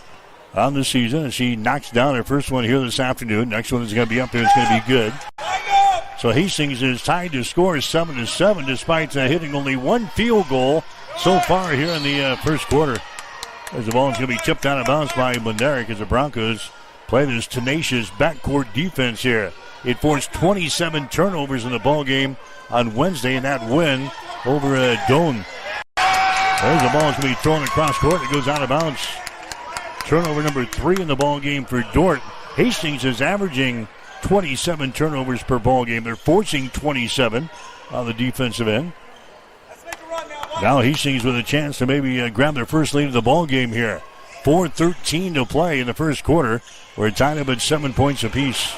on the season, and she knocks down her first one here this afternoon. Next one is going to be up there. It's going to be good. So Hastings is tied to score 7-7 despite hitting only one field goal so far here in the first quarter. As the ball is going to be tipped out of bounds by Monerick as the Broncos play this tenacious backcourt defense here. It forced 27 turnovers in the ball game on Wednesday in that win over Doane. There's the ball is going to be thrown across court. It goes out of bounds. Turnover number 3 in the ball game for Dort. Hastings is averaging 27 turnovers per ball game. They're forcing 27 on the defensive end. Now Hastings with a chance to maybe grab their first lead of the ball game here. 4:13 to play in the first quarter. We're tied up at 7 points apiece.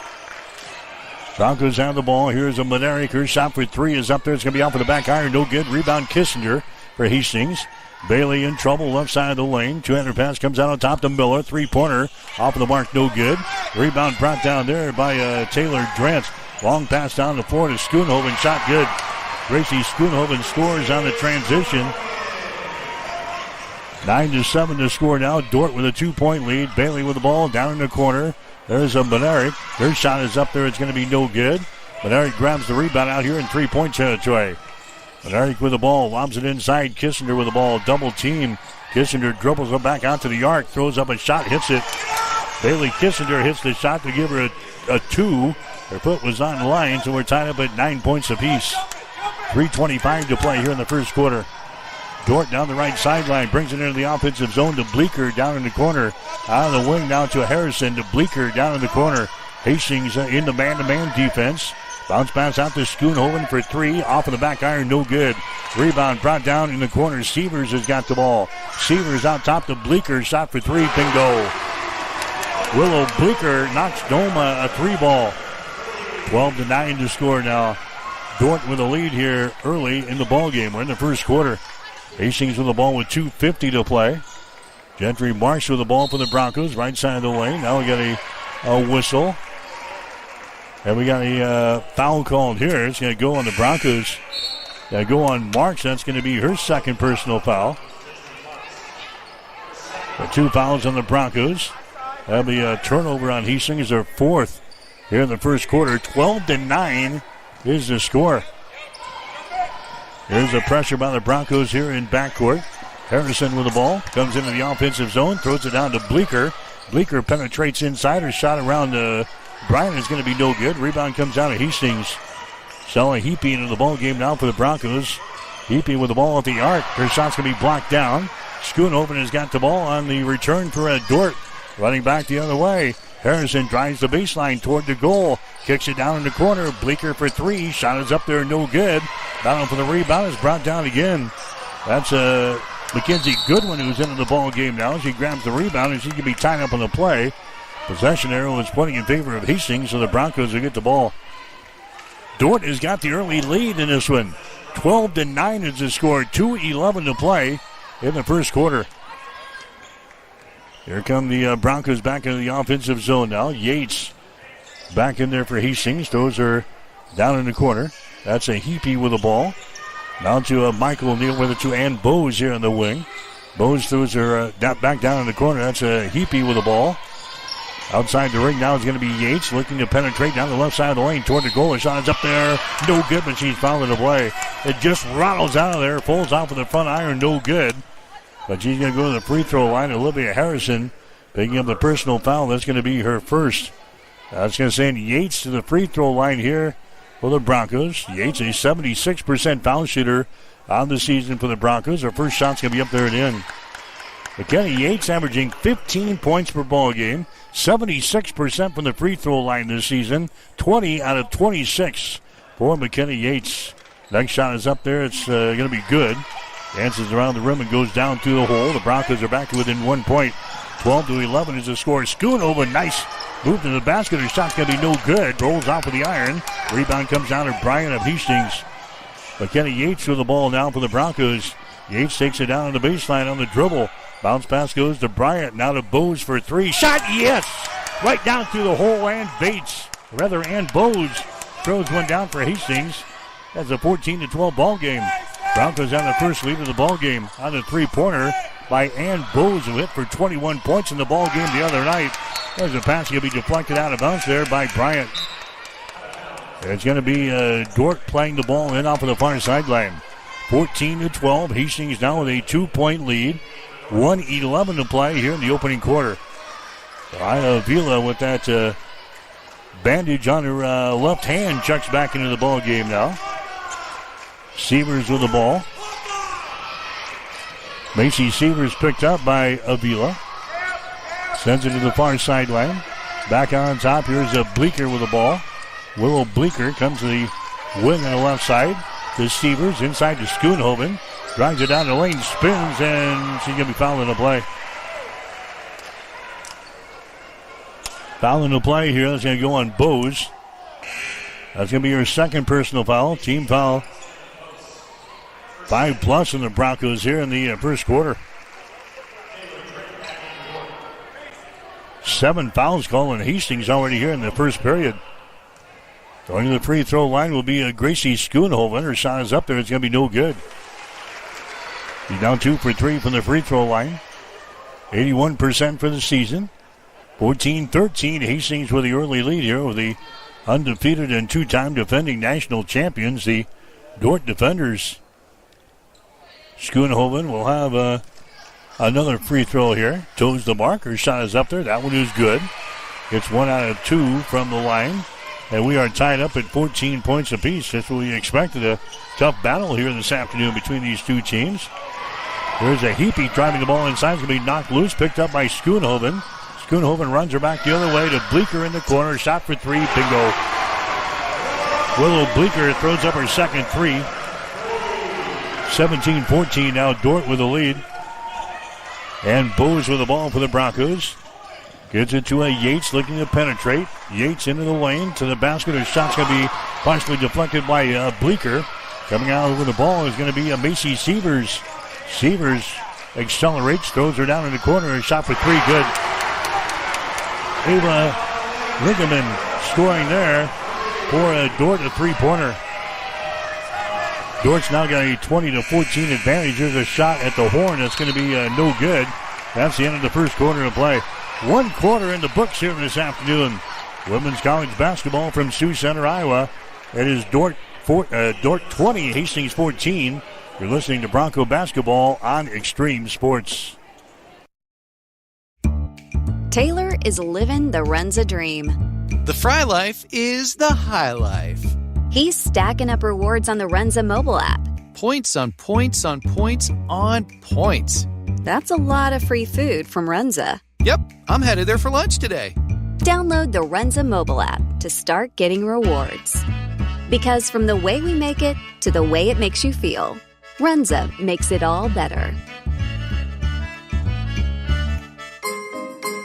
Broncos have the ball. Here's a Monerick. Her shot for 3 is up there. It's going to be off of the back iron. No good. Rebound Kissinger for Hastings. Bailey in trouble left side of the lane. Two-hander pass comes out on top to Miller. Three-pointer off of the mark. No good. Rebound brought down there by Taylor Drance. Long pass down the floor to Schoonhoven. Shot good. Gracie Schoonhoven scores on the transition. 9-7 to score now. Dort with a 2-point lead. Bailey with the ball down in the corner. There's a Monerick. Her shot is up there. It's going to be no good. Monerick grabs the rebound out here in 3-point territory. Monerick with the ball. Lobs it inside. Kissinger with the ball. Double team. Kissinger dribbles it back out to the arc. Throws up a shot. Hits it. Bailey Kissinger hits the shot to give her a 2. Her foot was on the line, so we're tied up at 9 points apiece. 3:25 to play here in the first quarter. Dort down the right sideline, brings it into the offensive zone to Bleeker down in the corner. Out of the wing now to Harrison, to Bleeker down in the corner. Hastings in the man-to-man defense. Bounce pass out to Schoonhoven for 3. Off of the back iron, no good. Rebound brought down in the corner. Severs has got the ball. Severs out top to Bleeker. Shot for 3. Bingo. Willow Bleeker knocks Doma a 3 ball. 12-9 to score now. Dort with a lead here early in the ball game. We're in the first quarter. Hastings with the ball with 2:50 to play. Gentry Marsh with the ball for the Broncos, right side of the lane. Now we got a whistle. And we got a foul called here. It's going to go on the Broncos. Going to go on Marsh. That's going to be her second personal foul. The 2 fouls on the Broncos. That'll be a turnover on Hastings, their 4th here in the first quarter. 12-9 is the score. Here's the pressure by the Broncos here in backcourt. Harrison with the ball. Comes into the offensive zone. Throws it down to Bleeker. Bleeker penetrates inside. Her shot around Bryant is going to be no good. Rebound comes out of Hastings. Stella Heapy into the ball game now for the Broncos. Heapy with the ball at the arc. Her shot's going to be blocked down. Schoonhoven has got the ball on the return for Dort. Running back the other way. Harrison drives the baseline toward the goal. Kicks it down in the corner. Bleeker for 3. Shot is up there, no good. Battle for the rebound is brought down again. That's Mackenzie Goodwin who's into the ball game now. She grabs the rebound and she can be tied up on the play. Possession arrow is pointing in favor of Hastings, so the Broncos will get the ball. Dort has got the early lead in this one. 12-9 is the score. 2:11 to play in the first quarter. Here come the Broncos back into the offensive zone now. Yates back in there for Hastings. Those are down in the corner. That's a Heapy with the ball. Now to Michael O'Neill with it to Ann Bowes here on the wing. Bowes throws her back down in the corner. That's a Heapy with the ball. Outside the ring now is going to be Yates looking to penetrate down the left side of the lane toward the goal. The shot is up there. No good, but she's fouling the play. It just rattles out of there. Falls off of the front iron. No good. But she's going to go to the free throw line. Olivia Harrison picking up the personal foul. That's going to be her first. That's going to send Yates to the free throw line here for the Broncos. Yates, a 76% foul shooter on the season for the Broncos. Her first shot's going to be up there and in. McKenna Yates averaging 15 points per ball game. 76% from the free throw line this season. 20 out of 26 for McKenna Yates. Next shot is up there. It's going to be good. Dances around the rim and goes down through the hole. The Broncos are back to within 1 point. 12-11 is the score. Schoonhoven, nice move to the basket. Her shot's going to be no good. Rolls off of the iron. Rebound comes down to Bryant of Hastings. McKenna Yates with the ball now for the Broncos. Yates takes it down on the baseline on the dribble. Bounce pass goes to Bryant. Now to Bowes for three. Shot, yes! Right down through the hole, and Bates, and Bowes throws one down for Hastings. That's a 14-12 ball game. Broncos on the first lead of the ball game on the three-pointer by Ann Bowes, who hit for 21 points in the ball game the other night. There's a pass going to be deflected out of bounds there by Bryant. It's going to be Dort playing the ball in off of the far sideline. 14-12. Hastings now with a 2-point lead. 1:11 to play here in the opening quarter. Vila with that bandage on her left hand checks back into the ball game now. Severs with the ball. Macy Severs picked up by Avila. Sends it to the far sideline. Back on top, here's a Bleeker with the ball. Willow Bleeker comes to the wing on the left side. To Severs, inside to Schoonhoven. Drives it down the lane, spins, and she's going to be fouled in the play. Foul in the play here. That's going to go on Bowes. That's going to be her second personal foul. Team foul 5+ in the Broncos here in the first quarter. 7 fouls called in Hastings already here in the first period. Going to the free throw line will be Gracie Schoonhoven. Her shot is up there. It's going to be no good. She's down 2 for 3 from the free throw line. 81% for the season. 14-13. Hastings with the early lead here with the undefeated and 2-time defending national champions, the Dort Defenders. Schoonhoven will have another free throw here. Toes the mark. Her shot is up there. That one is good. It's 1 out of 2 from the line. And we are tied up at 14 points apiece. That's what we expected. A tough battle here this afternoon between these two teams. There's a Heapy driving the ball inside. It's going to be knocked loose. Picked up by Schoonhoven. Schoonhoven runs her back the other way to Bleeker in the corner. Shot for 3. Bingo. Willow Bleeker throws up her second 3. 17-14 now. Dort with the lead. And Bowes with the ball for the Broncos. Gets it to a Yates looking to penetrate. Yates into the lane to the basket. Her shot's going to be partially deflected by Bleeker. Coming out with the ball is going to be Macy Severs. Severs accelerates, throws her down in the corner. Her shot for 3, good. Ava Lingeman scoring there for Dort, a 3-pointer. Dort's now got a 20-14 advantage. There's a shot at the horn that's going to be no good. That's the end of the first quarter of play. 1 quarter in the books here this afternoon. Women's college basketball from Sioux Center, Iowa. It is Dort 20, Hastings 14. You're listening to Bronco Basketball on Extreme Sports. Taylor is living the Renza dream. The Fry Life is the high life. He's stacking up rewards on the Renza mobile app. Points on points on points on points. That's a lot of free food from Renza. Yep, I'm headed there for lunch today. Download the Renza mobile app to start getting rewards. Because from the way we make it to the way it makes you feel, Renza makes it all better.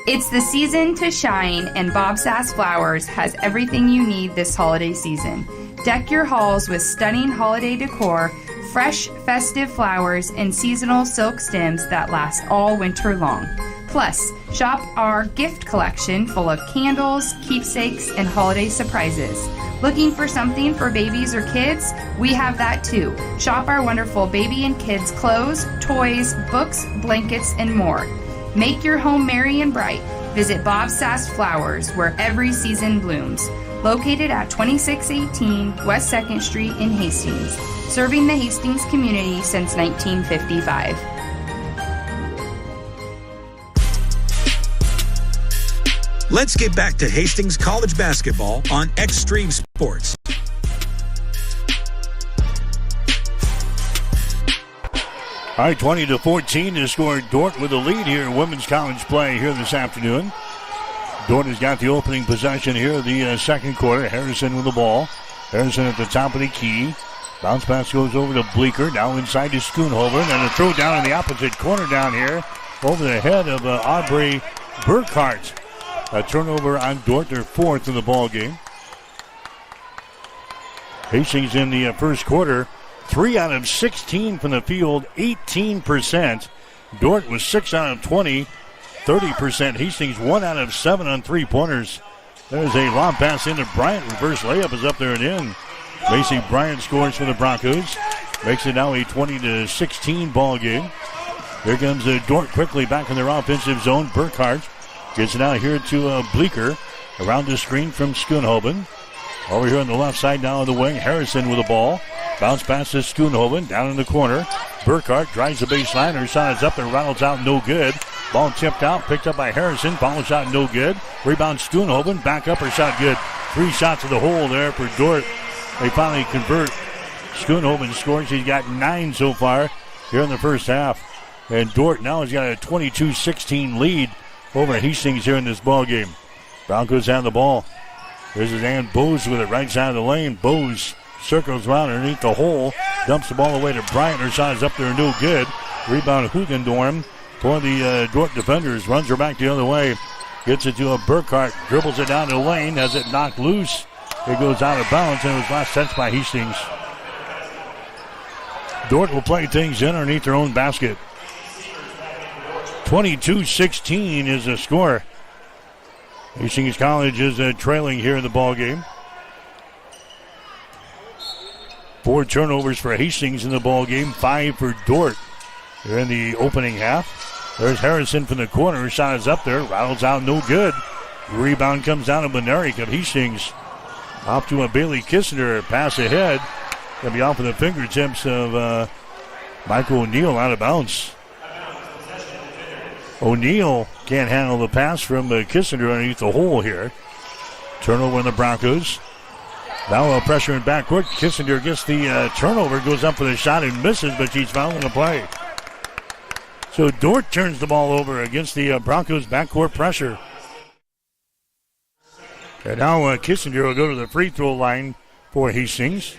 It's the season to shine, and Bob Sass Flowers has everything you need this holiday season. Deck your halls with stunning holiday decor, fresh festive flowers, and seasonal silk stems that last all winter long. Plus, shop our gift collection full of candles, keepsakes, and holiday surprises. Looking for something for babies or kids? We have that too. Shop our wonderful baby and kids clothes, toys, books, blankets, and more. Make your home merry and bright. Visit Bob Sass Flowers, where every season blooms. Located at 2618 West 2nd Street in Hastings. Serving the Hastings community since 1955. Let's get back to Hastings College basketball on Extreme Sports. All right, 20-14 to score. Dort with the lead here in women's college play here this afternoon. Dort has got the opening possession here the second quarter. Harrison with the ball. Harrison at the top of the key. Bounce pass goes over to Bleeker. Now inside to Schoonhoven. And a throw down in the opposite corner down here over the head of Aubrey Burkhart. A turnover on Dort, their 4th in the ball game. Hastings in the first quarter, 3 out of 16 from the field, 18%. Dort was 6 out of 20, 30%. Hastings 1 out of 7 on 3-pointers. There's a lob pass into Bryant. Reverse layup is up there and in. Macy Bryant scores for the Broncos. Makes it now a 20-16 ball game. Here comes Dort quickly back in their offensive zone. Burkhart gets it out here to Bleeker. Around the screen from Schoonhoven. Over here on the left side now on the wing. Harrison with the ball. Bounce pass to Schoonhoven down in the corner. Burkhart drives the baseline. Her shot is up and rattles out, no good. Ball tipped out, picked up by Harrison. Follow shot, no good. Rebound Schoonhoven. Back up, her shot good. 3 shots to the hole there for Dort. They finally convert. Schoonhoven scores. He's got 9 so far here in the first half. And Dort now has got a 22-16 lead over Hastings here in this ball game. Broncos have the ball. There's his Ann Bose with it right side of the lane. Bose circles around underneath the hole. Dumps the ball away to Bryant. Her shot is up there, no good. Rebound Hugendorm for the Dort defenders. Runs her back the other way. Gets it to a Burkhart. Dribbles it down the lane. Has it knocked loose. It goes out of bounds and it was last touched by Hastings. Dort will play things in underneath their own basket. 22-16 is the score. Hastings College is trailing here in the ball game. 4 turnovers for Hastings in the ball game, 5 for Dort. They're in the opening half. There's Harrison from the corner. Shot is up there. Rattles out, no good. Rebound comes down to Benerick of Hastings. Off to a Bailey Kissinger. Pass ahead. Going to be off of the fingertips of Michael O'Neill, out of bounds. O'Neill can't handle the pass from Kissinger underneath the hole here. Turnover in the Broncos. Now pressure in backcourt. Kissinger gets the turnover, goes up for the shot and misses, but she's fouling the play. So Dort turns the ball over against the Broncos backcourt pressure. And now Kissinger will go to the free throw line for Hastings.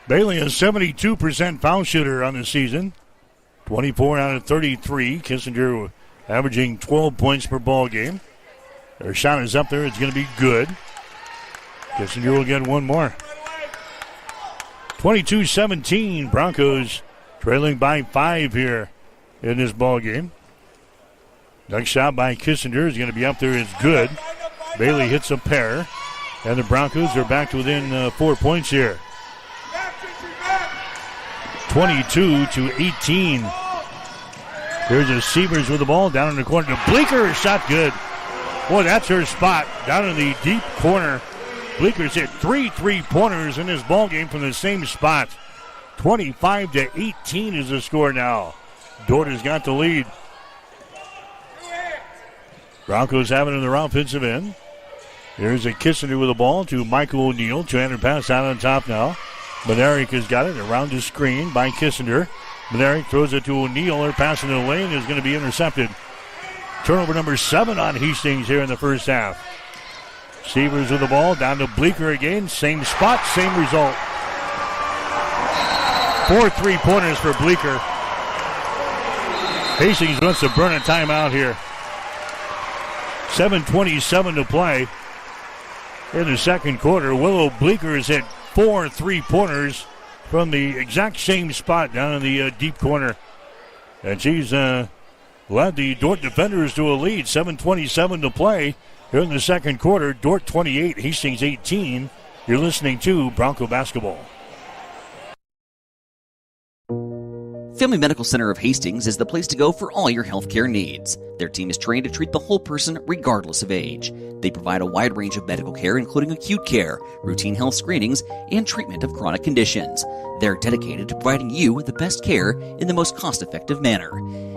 Bailey is 72% foul shooter on the season. 24 out of 33. Kissinger averaging 12 points per ball game. Their shot is up there. It's going to be good. Kissinger will get one more. 22-17. Broncos trailing by 5 here in this ball game. Next shot by Kissinger is going to be up there. It's good. Bailey hits a pair. And the Broncos are back to within 4 points here. 22-18. Here's a Sievers with the ball down in the corner to Bleeker. Shot good. Boy, that's her spot down in the deep corner. Bleeker's hit 3 3-pointers in this ball game from the same spot. 25-18 is the score now. Dort has got the lead. Broncos have it in their offensive end. Here's a Kissinger with the ball to Michael O'Neill. 200 pass out on top now. Benerick has got it around the screen by Kissinger. Benerick throws it to O'Neill. Her pass in the lane is going to be intercepted. Turnover number 7 on Hastings here in the first half. Sievers with the ball down to Bleeker again. Same spot, same result. 4 3-pointers for Bleeker. Hastings wants to burn a timeout here. 7:27 to play in the second quarter. Willow Bleeker has hit 4 3-pointers from the exact same spot down in the deep corner. And she's led the Dort defenders to a lead. 7:27 to play here in the second quarter. Dort 28, Hastings 18. You're listening to Bronco Basketball. Family Medical Center of Hastings is the place to go for all your healthcare needs. Their team is trained to treat the whole person regardless of age. They provide a wide range of medical care, including acute care, routine health screenings, and treatment of chronic conditions. They're dedicated to providing you the best care in the most cost-effective manner.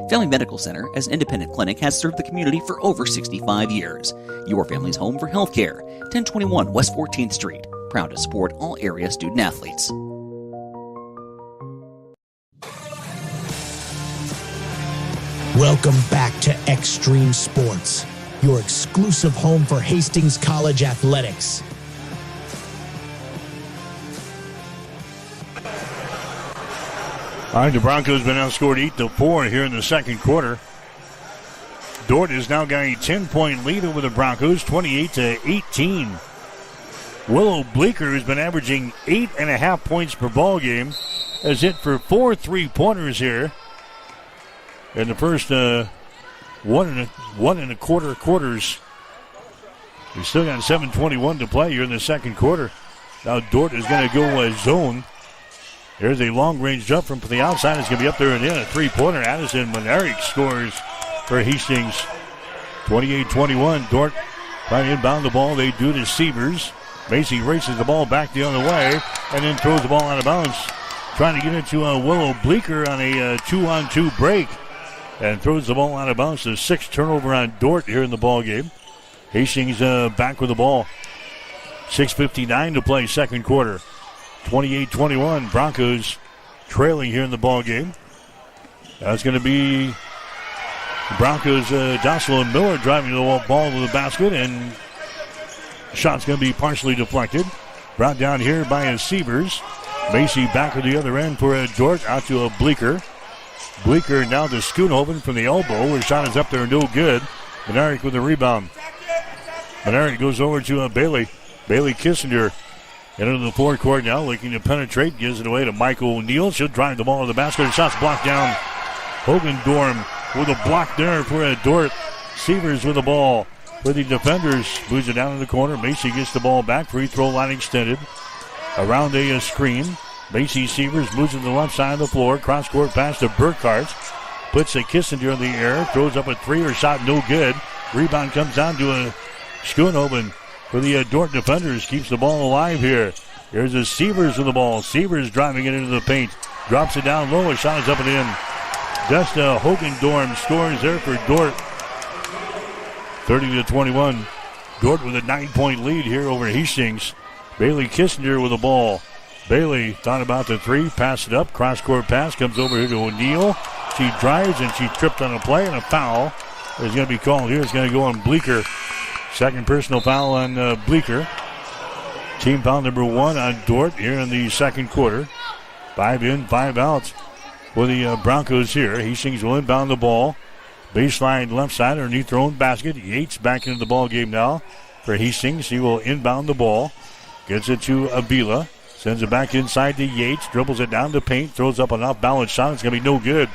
Family Medical Center, as an independent clinic, has served the community for over 65 years. Your family's home for healthcare. 1021 West 14th Street. Proud to support all area student-athletes. Welcome back to Extreme Sports, your exclusive home for Hastings College athletics. All right, the Broncos have been outscored 8-4 here in the second quarter. Dort has now got a 10-point lead over the Broncos, 28-18. Willow Bleeker, who's been averaging 8.5 points per ball game, has hit for 4 3-pointers here in the first one and a quarter quarters. We still got 7:21 to play here in the second quarter. Now Dort is going to go zone. There's a long-range jump from the outside. It's going to be up there and in. A three-pointer. Addison Monerick scores for Hastings. 28-21. Dort trying to inbound the ball. They do to Sievers. Macy races the ball back the other way and then throws the ball out of bounds. Trying to get it to Willow Bleeker on a 2-on-2 break and throws the ball out of bounds. The sixth turnover on Dort here in the ball game. Hastings back with the ball. 6:59 to play, second quarter. 28-21. Broncos trailing here in the ball game. That's going to be Broncos. Jocelyn Miller driving the ball to the basket, and shot's going to be partially deflected. Brought down here by Sievers. Macy back at the other end for Dort, out to Bleeker. Bleeker now to Schoonhoven from the elbow. Her shot is up there, no good. Monerick with the rebound. Monerick goes over to Bailey. Bailey Kissinger into the forecourt now, looking to penetrate. Gives it away to Michael O'Neal. She'll drive the ball to the basket. Her shot's blocked down. Hogan Dorm with a block there for Dort. Sievers with the ball for the defenders. Moves it down in the corner. Macy gets the ball back. Free throw line extended. Around a screen. Macy Sievers moves to the left side of the floor. Cross-court pass to Burkhart. Puts a Kissinger in the air. Throws up a three. Her shot no good. Rebound comes down to a Schoonhoven for the Dort defenders. Keeps the ball alive here. Here's a Sievers with the ball. Sievers driving it into the paint. Drops it down low. Her shot is up and in. Desta Hogendorm scores there for Dort. 30-21. Dort with a 9-point lead here over Hastings. Bailey Kissinger with the ball. Bailey thought about the three. Passed it up. Cross-court pass comes over here to O'Neal. She drives and she tripped on a play, and a foul is going to be called here. It's going to go on Bleeker. Second personal foul on Bleeker. Team foul number 1 on Dort here in the second quarter. 5 in, 5 out for the Broncos here. Hastings will inbound the ball. Baseline left side underneath their own basket. Yates back into the ball game now for Hastings. He will inbound the ball. Gets it to Avila. Sends it back inside to Yates. Dribbles it down to paint. Throws up an off-balance shot. It's going to be no good.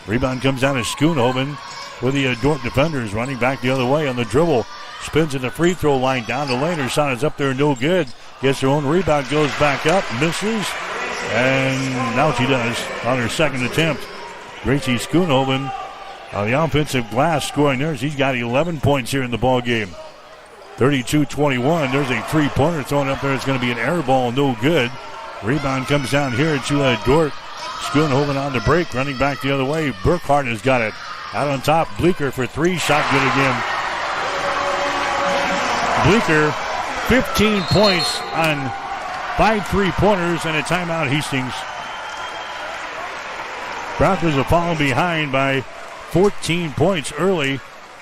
Rebound comes down to Schoonhoven with the Dort defenders running back the other way on the dribble. Spins at the free throw line down the lane. Her shot is up there, no good. Gets her own rebound, goes back up, misses. And now she does on her second attempt. Gracie Schoonhoven on the offensive glass scoring there. She's got 11 points here in the ball game. 32-21. There's a three-pointer thrown up there. It's going to be an air ball, no good. Rebound comes down here to Dort. Schoonhoven on the break, running back the other way. Burkhart has got it. Out on top, Bleeker for three. Shot good again. Bleeker, 15 points on 5 3-pointers and a timeout, Hastings. Broncos are falling behind by 14 points early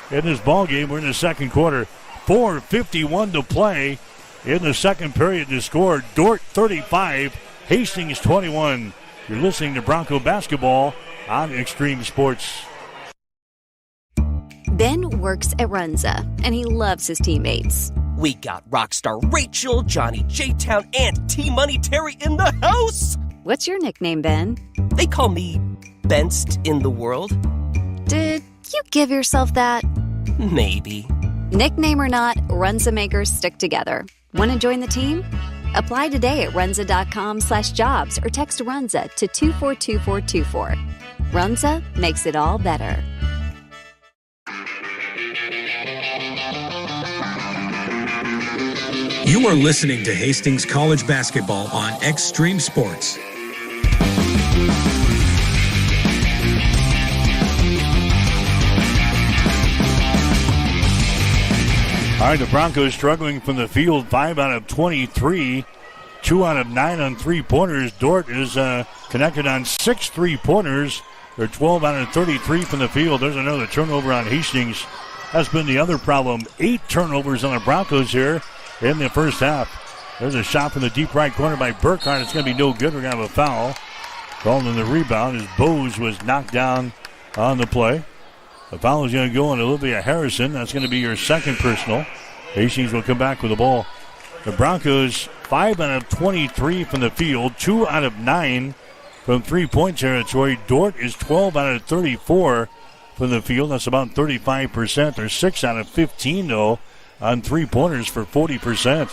in this ball game. We're in the second quarter. 4:51 to play in the second period to score. Dort 35, Hastings 21. You're listening to Bronco Basketball on Extreme Sports. Ben works at Runza, and he loves his teammates. We got Rockstar Rachel, Johnny J-Town, and T-Money Terry in the house! What's your nickname, Ben? They call me Benst in the world. Did you give yourself that? Maybe. Nickname or not, Runza makers stick together. Want to join the team? Apply today at runza.com/jobs or text Runza to 242424. Runza makes it all better. You are listening to Hastings College Basketball on Extreme Sports. All right, the Broncos struggling from the field. 5 out of 23. 2 out of 9 on 3-pointers. Dort is connected on 6 3-pointers. They're 12 out of 33 from the field. There's another turnover on Hastings. That's been the other problem. 8 turnovers on the Broncos here in the first half. There's a shot from the deep right corner by Burkhart. It's going to be no good. We're going to have a foul. Called in the rebound as Bose was knocked down on the play. The foul is going to go on Olivia Harrison. That's going to be your second personal. Hastings will come back with the ball. The Broncos 5 out of 23 from the field. 2 out of 9 from 3-point territory. Dort is 12 out of 34 from the field. That's about 35%. They're 6 out of 15, though, on three-pointers for 40%.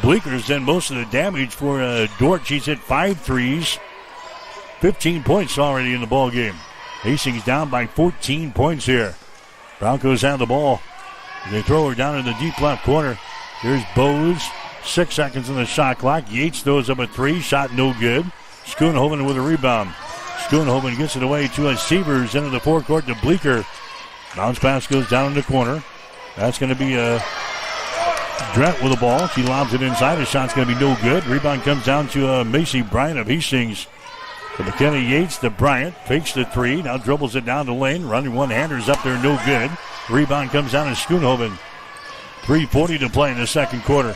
Bleeker's done most of the damage for Dort. She's hit 5 threes. 15 points already in the ball game. Hastings down by 14 points here. Broncos have the ball. They throw her down in the deep left corner. Here's Bowes. 6 seconds on the shot clock. Yates throws up a 3. Shot no good. Schoonhoven with a rebound. Schoonhoven gets it away to Sievers into the forecourt to Bleeker. Bounce pass goes down in the corner. That's going to be Drent with the ball. She lobs it inside. The shot's going to be no good. Rebound comes down to Macy Bryant of Hastings. To McKenna Yates to Bryant. Fakes the 3. Now dribbles it down the lane. Running one-handers up there. No good. Rebound comes down to Schoonhoven. 3:40 to play in the second quarter.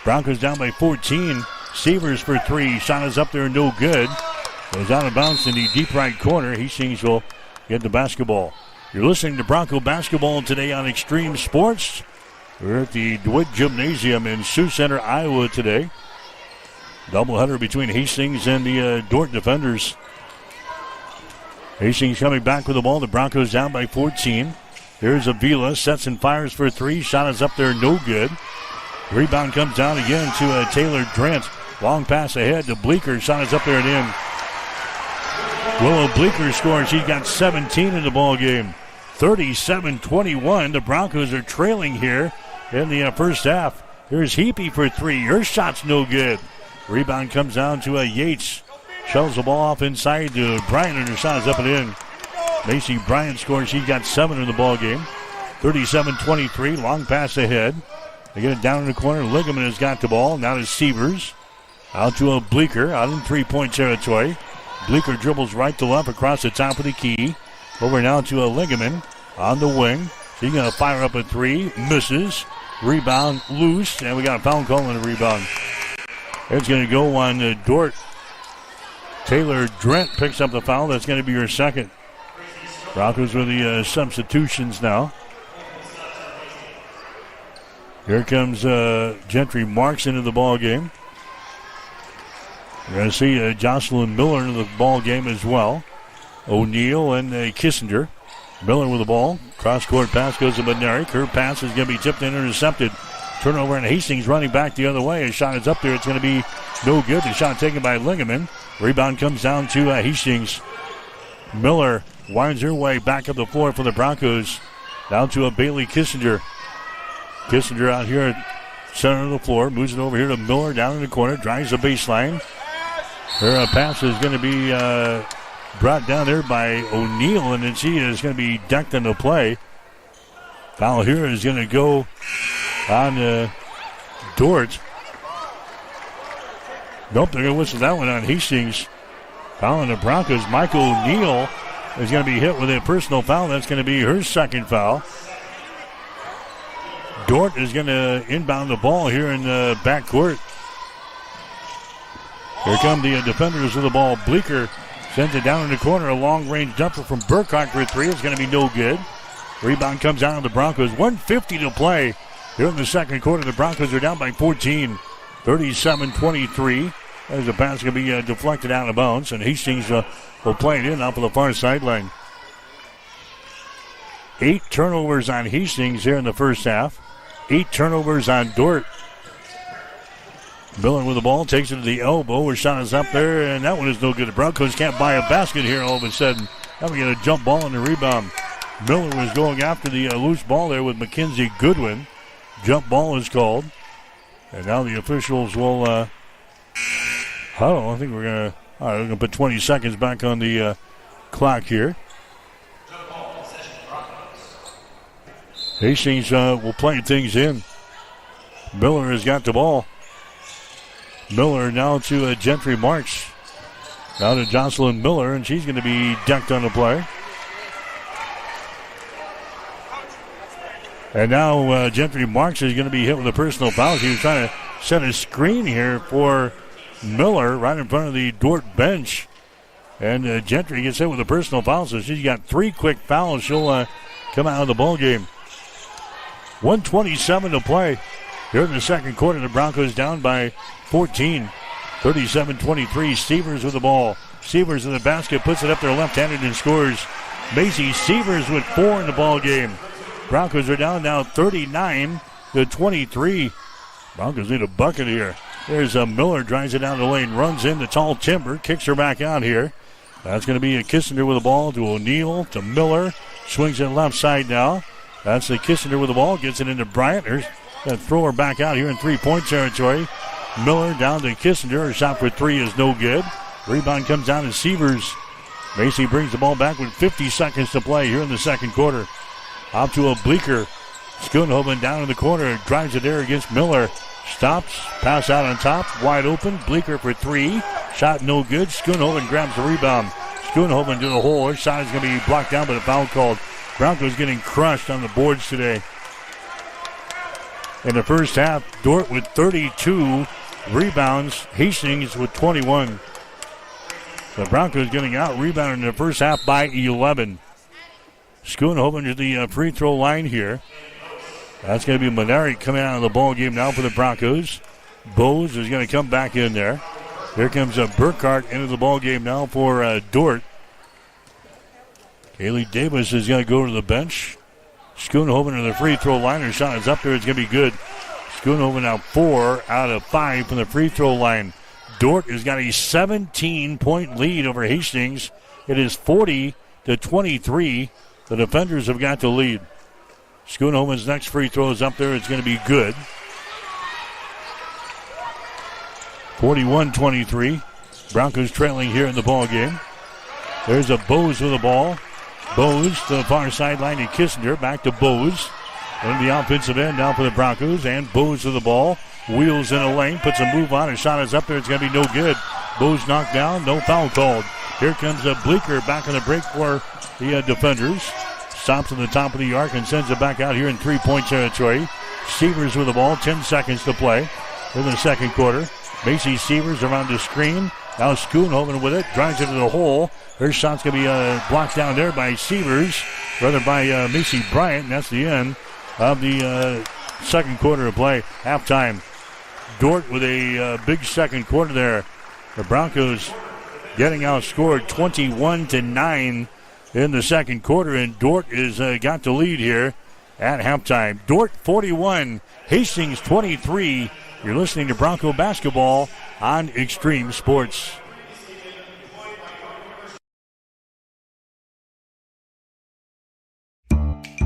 Broncos down by 14. Sievers for 3. Shot is up there. No good. Goes out of bounds in the deep right corner. Hastings will get the basketball. You're listening to Bronco basketball today on Extreme Sports. We're at the DeWitt Gymnasium in Sioux Center, Iowa today. Doubleheader between Hastings and the Dort defenders. Hastings coming back with the ball. The Broncos down by 14. Here's Avila. Sets and fires for 3. Shot is up there. No good. Rebound comes down again to Taylor Drent. Long pass ahead to Bleeker. Shot is up there and in. Willow Bleeker scores. She's got 17 in the ball game. 37-21. The Broncos are trailing here in the first half. Here's Heapy for 3. Her shot's no good. Rebound comes down to Yates. Shells the ball off inside to Bryant, and her shot is up and in. Macy Bryant scores. She's got 7 in the ball game. 37-23. Long pass ahead. They get it down in the corner. Ligament has got the ball. Now to Sievers. Out to a Bleeker. Out in three-point territory. Bleeker dribbles right to left across the top of the key. Over now to a Ligament on the wing. She's going to fire up a 3. Misses. Rebound loose. And we got a foul call on the rebound. It's going to go on Dort. Taylor Drent picks up the foul. That's going to be her second. Broncos with the substitutions now. Here comes Gentry Marks into the ball game. We're going to see Jocelyn Miller into the ball game as well. O'Neal and Kissinger. Miller with the ball. Cross-court pass goes to Bednarik. Her pass is going to be tipped and intercepted. Turnover, and Hastings running back the other way. His shot is up there. It's going to be no good. The shot taken by Ligament. Rebound comes down to Hastings. Miller winds her way back up the floor for the Broncos. Down to a Bailey Kissinger. Kissinger out here at center of the floor. Moves it over here to Miller down in the corner. Drives the baseline. Her pass is going to be brought down there by O'Neal, and then she is going to be decked into play. Foul here is going to go on Dort. Nope, they're going to whistle that one on Hastings. Foul on the Broncos. Michael O'Neal is going to be hit with a personal foul. That's going to be her second foul. Dort is going to inbound the ball here in the backcourt. Here come the defenders of the ball. Bleeker sends it down in the corner. A long-range jumper from Burkhart for 3. It's going to be no good. Rebound comes down to the Broncos. 1:50 to play here in the second quarter. The Broncos are down by 14. 37-23. As the pass going to be deflected out of bounds, and Hastings will play it in off of the far sideline. 8 turnovers on Hastings here in the first half. 8 turnovers on Dort. Miller with the ball, takes it to the elbow. Her shot is up there, and that one is no good. The Broncos can't buy a basket here all of a sudden. Now we get a jump ball on the rebound. Miller was going after the loose ball there with Mackenzie Goodwin. Jump ball is called. And now the officials will, I think we're going to put 20 seconds back on the clock here. Hastings will play things in. Miller has got the ball. Miller now to Gentry Marks. Now to Jocelyn Miller, and she's going to be decked on the play. And now Gentry Marks is going to be hit with a personal foul. He was trying to set a screen here for Miller right in front of the Dort bench. And Gentry gets hit with a personal foul, so she's got 3 quick fouls. She'll come out of the ball game. 1:27 to play. Here in the second quarter, the Broncos down by 14. 37-23. Sievers with the ball. Sievers in the basket, puts it up there left-handed and scores. Macy Severs with 4 in the ball game. Broncos are down now 39-23. Broncos need a bucket here. There's Miller, drives it down the lane, runs in the tall timber, kicks her back out here. That's going to be a Kissinger with the ball to O'Neal, to Miller. Swings it left side now. That's the Kissinger with the ball, gets it into Bryant. There's going to throw her back out here in 3-point territory. Miller down to Kissinger. Her shot for 3 is no good. Rebound comes down to Severs. Macy brings the ball back with 50 seconds to play here in the second quarter. Out to a Bleeker. Schoonhoven down in the corner. Drives it there against Miller. Stops. Pass out on top. Wide open. Bleeker for 3. Shot no good. Schoonhoven grabs the rebound. Schoonhoven to the hole. Her shot is going to be blocked down, but a foul called. Broncos getting crushed on the boards today. In the first half, Dort with 32 rebounds. Hastings with 21. The Broncos getting out-rebounded in the first half by 11. Schoonhoven to the free throw line here. That's going to be Maneri coming out of the ball game now for the Broncos. Bowes is going to come back in there. Here comes Burkhart into the ball game now for Dort. Kaylee Davis is going to go to the bench. Schoonhoven to the free throw line. Her shot is up there. It's going to be good. Schoonhoven now 4 out of 5 from the free throw line. Dort has got a 17-point lead over Hastings. It is 40-23. The defenders have got the lead. Schoonhoven's next free throw is up there. It's going to be good. 41-23. Broncos trailing here in the ball game. There's a Bowes with the ball. Bowes to the far sideline to Kissinger. Back to Bowes. On the offensive end now for the Broncos. And Bowes with the ball. Wheels in a lane. Puts a move on. His shot is up there. It's going to be no good. Bowes knocked down. No foul called. Here comes a Bleeker back on the break for the defenders. Stops at the top of the arc and sends it back out here in 3-point territory. Severs with the ball. 10 seconds to play in the second quarter. Macy Severs around the screen. Now Schoonhoven with it. Drives it to the hole. Her shot's going to be blocked down there by Severs. Rather by Macy Bryant. And that's the end of the second quarter of play. Halftime. Dort with a big second quarter there. The Broncos getting outscored 21-9 in the second quarter. And Dort is got the lead here at halftime. Dort 41. Hastings 23. You're listening to Bronco Basketball on Extreme Sports.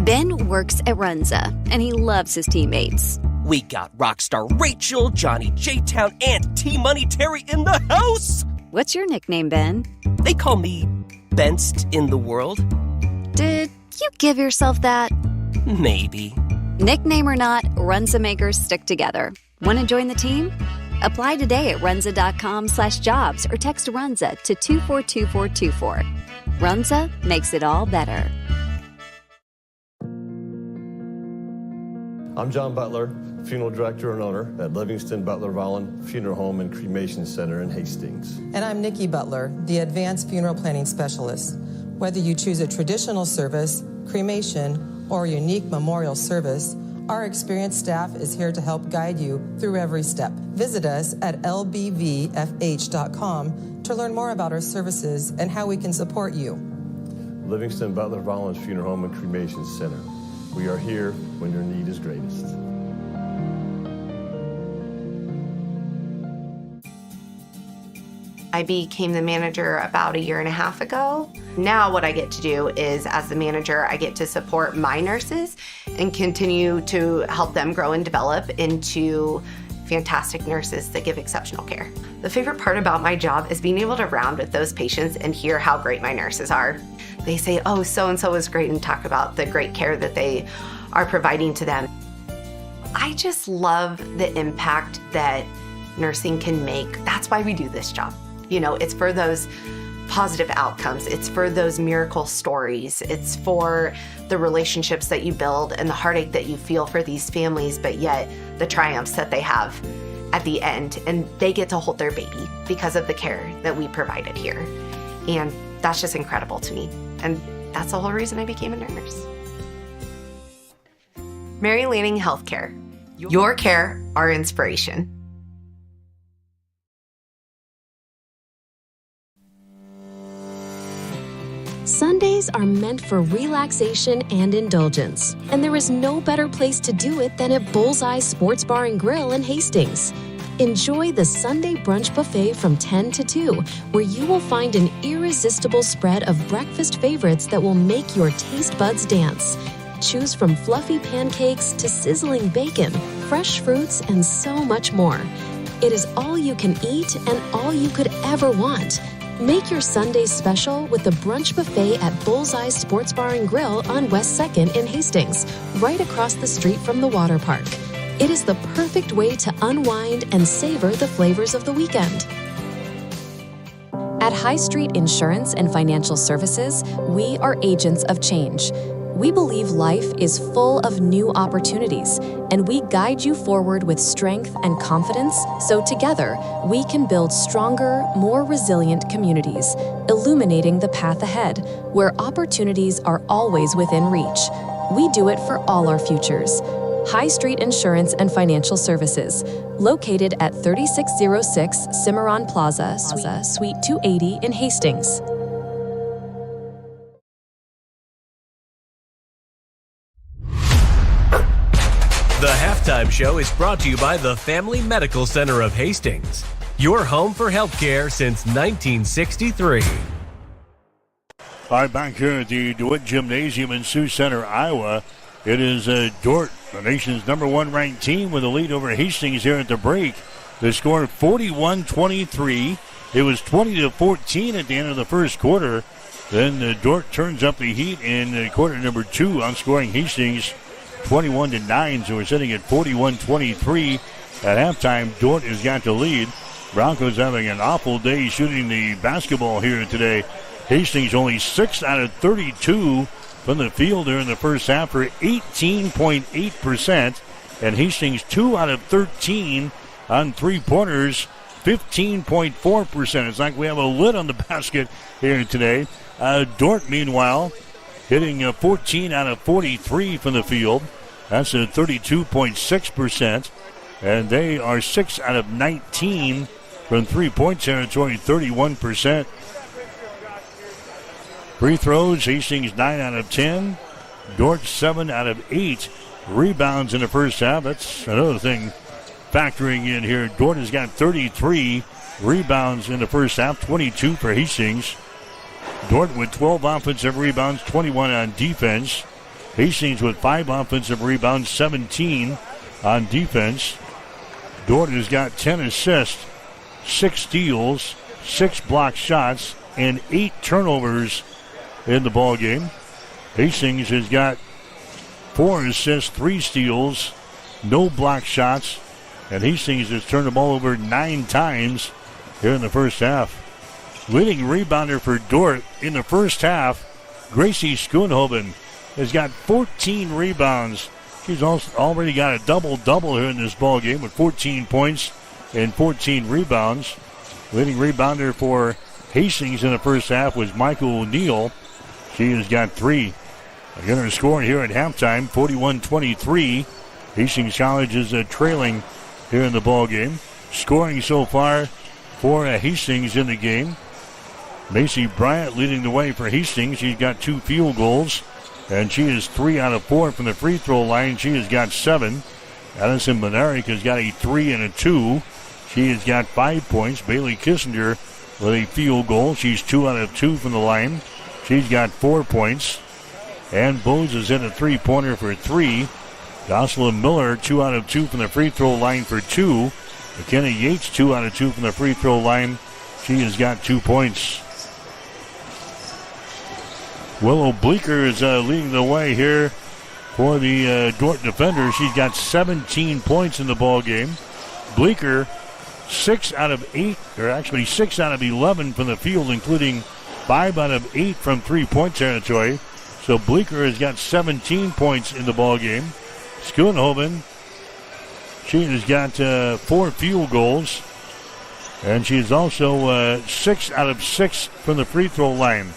Ben works at Runza, and he loves his teammates. We got Rockstar Rachel, Johnny J-Town, and T-Money Terry in the house! What's your nickname, Ben? They call me Benst in the world. Did you give yourself that? Maybe. Nickname or not, Runza makers stick together. Want to join the team? Apply today at runza.com/jobs or text Runza to 242424. Runza makes it all better. I'm John Butler, funeral director and owner at Livingston Butler Volland Funeral Home and Cremation Center in Hastings. And I'm Nikki Butler, the advanced funeral planning specialist. Whether you choose a traditional service, cremation, or a unique memorial service, our experienced staff is here to help guide you through every step. Visit us at lbvfh.com to learn more about our services and how we can support you. Livingston Butler Volland Funeral Home and Cremation Center. We are here when your need is greatest. I became the manager about 1.5 years ago. Now what I get to do is, as the manager, I get to support my nurses and continue to help them grow and develop into fantastic nurses that give exceptional care. The favorite part about my job is being able to round with those patients and hear how great my nurses are. They say, oh, so-and-so is great, and talk about the great care that they are providing to them. I just love the impact that nursing can make. That's why we do this job. You know, it's for those positive outcomes. It's for those miracle stories. It's for the relationships that you build and the heartache that you feel for these families, but yet the triumphs that they have at the end. And they get to hold their baby because of the care that we provided here. And that's just incredible to me. And that's the whole reason I became a nurse. Mary Lanning Healthcare. Your care, our inspiration. Sundays Days are meant for relaxation and indulgence, and there is no better place to do it than at Bullseye Sports Bar and Grill in Hastings. Enjoy the Sunday brunch buffet from 10 to 2, where you will find an irresistible spread of breakfast favorites that will make your taste buds dance. Choose from fluffy pancakes to sizzling bacon, fresh fruits, and so much more. It is all you can eat and all you could ever want. Make your Sundays special with the brunch buffet at Bullseye Sports Bar and Grill on West 2nd in Hastings, right across the street from the water park. It is the perfect way to unwind and savor the flavors of the weekend. At High Street Insurance and Financial Services, we are agents of change. We believe life is full of new opportunities, and we guide you forward with strength and confidence so together we can build stronger, more resilient communities, illuminating the path ahead, where opportunities are always within reach. We do it for all our futures. High Street Insurance and Financial Services, located at 3606 Cimarron Plaza, Suite 280 in Hastings. The Halftime Show is brought to you by the Family Medical Center of Hastings, your home for healthcare since 1963. All right, back here at the DeWitt Gymnasium in Sioux Center, Iowa. It is Dordt, the nation's #1 ranked team, with a lead over Hastings here at the break. The score 41-23. It was 20-14 at the end of the first quarter. Then Dordt turns up the heat in quarter number 2, outscoring Hastings 21-9. So we're sitting at 41-23 at halftime. Dordt has got the lead. Broncos having an awful day shooting the basketball here today. Hastings only 6 out of 32 from the field there in the first half for 18.8%. And Hastings 2 out of 13 on three-pointers, 15.4%. It's like we have a lid on the basket here today. Dordt, meanwhile, hitting 14 out of 43 from the field. That's a 32.6%. And they are 6 out of 19 from three-point territory, 31%. Free throws, Hastings 9 out of 10. Dordt 7 out of 8. Rebounds in the first half. That's another thing factoring in here. Dordt has got 33 rebounds in the first half, 22 for Hastings. Dordt with 12 offensive rebounds, 21 on defense. Hastings with 5 offensive rebounds, 17 on defense. Dordt has got 10 assists, 6 steals, 6 block shots, and 8 turnovers in the ball game. Hastings has got 4 assists, 3 steals, no block shots, and Hastings has turned the ball over 9 times here in the first half. Leading rebounder for Dordt in the first half, Gracie Schoonhoven, has got 14 rebounds. She's also already got a double-double here in this ball game with 14 points and 14 rebounds. Leading rebounder for Hastings in the first half was Michael O'Neill. She has got 3. Again, her score here at halftime, 41-23. Hastings College is trailing here in the ball game. Scoring so far for Hastings in the game. Macy Bryant leading the way for Hastings. She's got 2 field goals, and she is 3 out of 4 from the free throw line. She has got 7. Addison Monaric has got a 3 and a 2. She has got 5 points. Bailey Kissinger with a field goal. She's 2 out of 2 from the line. She's got 4 points. And Bowes is in a 3-pointer for 3. Jocelyn Miller, 2 out of 2 from the free throw line for 2. McKenna Yates, 2 out of 2 from the free throw line. She has got 2 points. Willow Bleeker is leading the way here for the Dordt defenders. She's got 17 points in the ball game. Bleeker, 6 out of 8, or actually 6 out of 11 from the field, including 5 out of 8 from three-point territory. So Bleeker has got 17 points in the ball game. Schoonhoven, she has got 4 field goals, and she's also 6 out of 6 from the free throw line.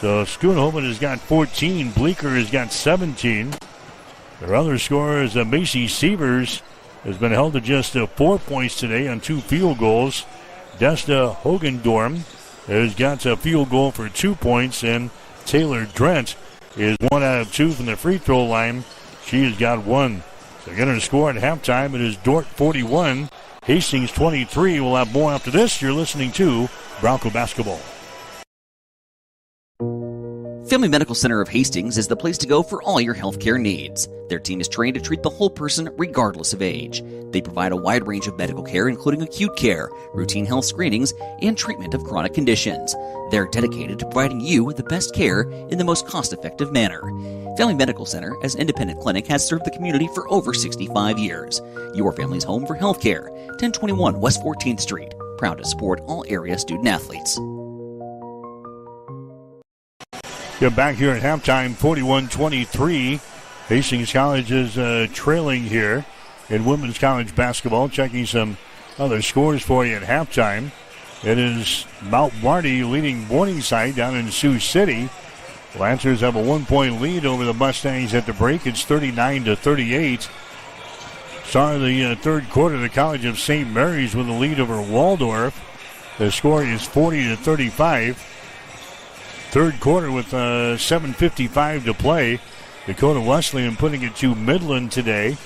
So Schoonhoven has got 14. Bleeker has got 17. Their other scorers, Macy Sievers, has been held to just 4 points today on 2 field goals. Desta Hogendorm has got a field goal for 2 points, and Taylor Drent is 1 out of 2 from the free throw line. She has got 1. So getting her score at halftime, it is Dordt 41, Hastings 23. We'll have more after this. You're listening to Bronco Basketball. Family Medical Center of Hastings is the place to go for all your healthcare needs. Their team is trained to treat the whole person regardless of age. They provide a wide range of medical care, including acute care, routine health screenings, and treatment of chronic conditions. They're dedicated to providing you with the best care in the most cost-effective manner. Family Medical Center, as an independent clinic, has served the community for over 65 years. Your family's home for healthcare. 1021 West 14th Street. Proud to support all area student-athletes. Get back here at halftime, 41-23. Hastings College is trailing here in women's college basketball. Checking some other scores for you at halftime. It is Mount Marty leading Morningside down in Sioux City. Lancers have a 1-point lead over the Mustangs at the break. It's 39-38. Start of the third quarter, the College of St. Mary's with a lead over Waldorf. The score is 40-35. Third quarter with 7:55 to play. Dakota Wesleyan putting it to Midland today.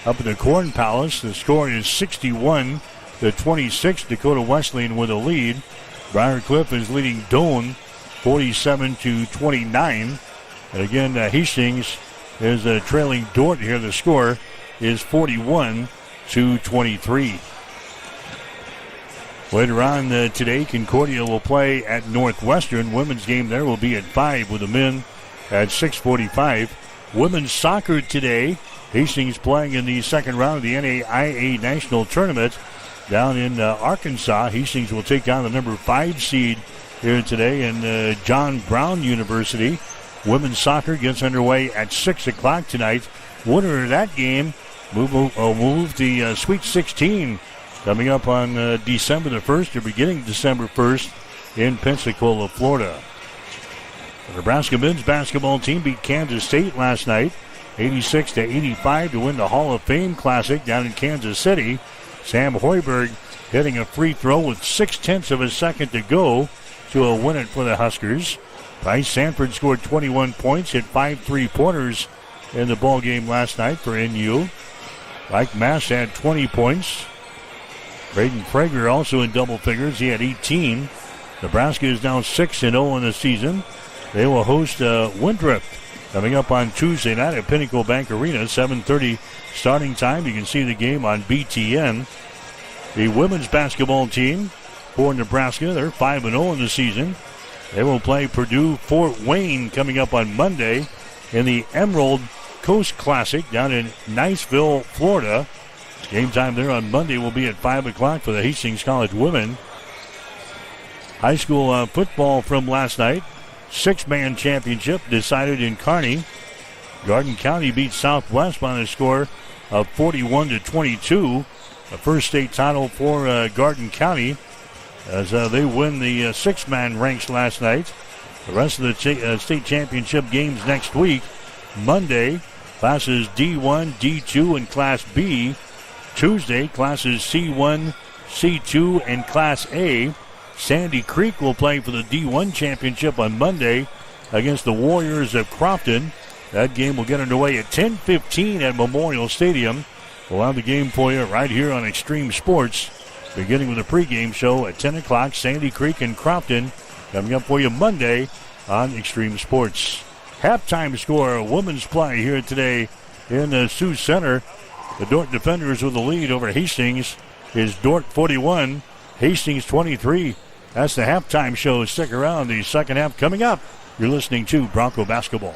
Up at the Corn Palace, the score is 61-26. Dakota Wesleyan with a lead. Briar Cliff is leading Doane 47-29. And again, Hastings is trailing Dordt here. The score is 41-23. Later on today, Concordia will play at Northwestern. Women's game there will be at 5 with the men at 6:45. Women's soccer today. Hastings playing in the second round of the NAIA National Tournament down in Arkansas. Hastings will take on the number 5 seed here today in John Brown University. Women's soccer gets underway at 6 o'clock tonight. Winner of that game will move the Sweet 16 coming up on December the 1st or beginning December 1st in Pensacola, Florida. The Nebraska men's basketball team beat Kansas State last night 86-85 to win the Hall of Fame Classic down in Kansas City. Sam Hoiberg hitting a free throw with 0.6 of a second to go to win it for the Huskers. Bryce Sanford scored 21 points, hit 5 3-pointers in the ball game last night for NU. Mike Mass had 20 points. Braden Prager also in double figures. He had 18. Nebraska is now 6-0 in the season. They will host Winthrop coming up on Tuesday night at Pinnacle Bank Arena, 7:30 starting time. You can see the game on BTN. The women's basketball team for Nebraska, they're 5-0 in the season. They will play Purdue Fort Wayne coming up on Monday in the Emerald Coast Classic down in Niceville, Florida. Game time there on Monday will be at 5 o'clock for the Hastings College women. High school football from last night. 6-man championship decided in Kearney. Garden County beat Southwest by a score of 41-22. The first state title for Garden County as they win the 6-man ranks last night. The rest of the state championship games next week. Monday, classes D1, D2, and Class B. Tuesday, classes C1, C2, and Class A. Sandy Creek will play for the D1 championship on Monday against the Warriors of Crofton. That game will get underway at 10:15 at Memorial Stadium. We'll have the game for you right here on Extreme Sports, beginning with a pregame show at 10 o'clock. Sandy Creek and Crofton coming up for you Monday on Extreme Sports. Halftime score, women's play here today in Sioux Center. The Dordt Defenders with the lead over Hastings is Dordt 41, Hastings 23. That's the halftime show. Stick around. The second half coming up. You're listening to Bronco Basketball.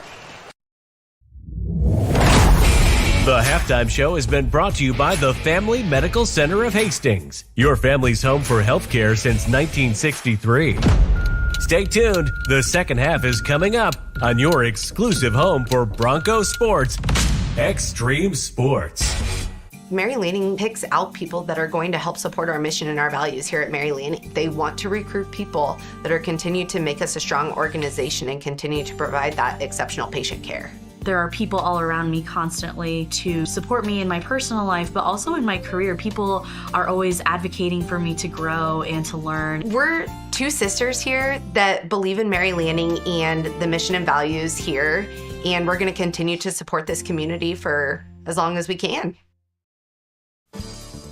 The halftime show has been brought to you by the Family Medical Center of Hastings, your family's home for healthcare since 1963. Stay tuned. The second half is coming up on your exclusive home for Bronco Sports, Extreme Sports. Mary Lanning picks out people that are going to help support our mission and our values here at Mary Lanning. They want to recruit people that are continue to make us a strong organization and continue to provide that exceptional patient care. There are people all around me constantly to support me in my personal life, but also in my career. People are always advocating for me to grow and to learn. We're two sisters here that believe in Mary Lanning and the mission and values here, and we're going to continue to support this community for as long as we can.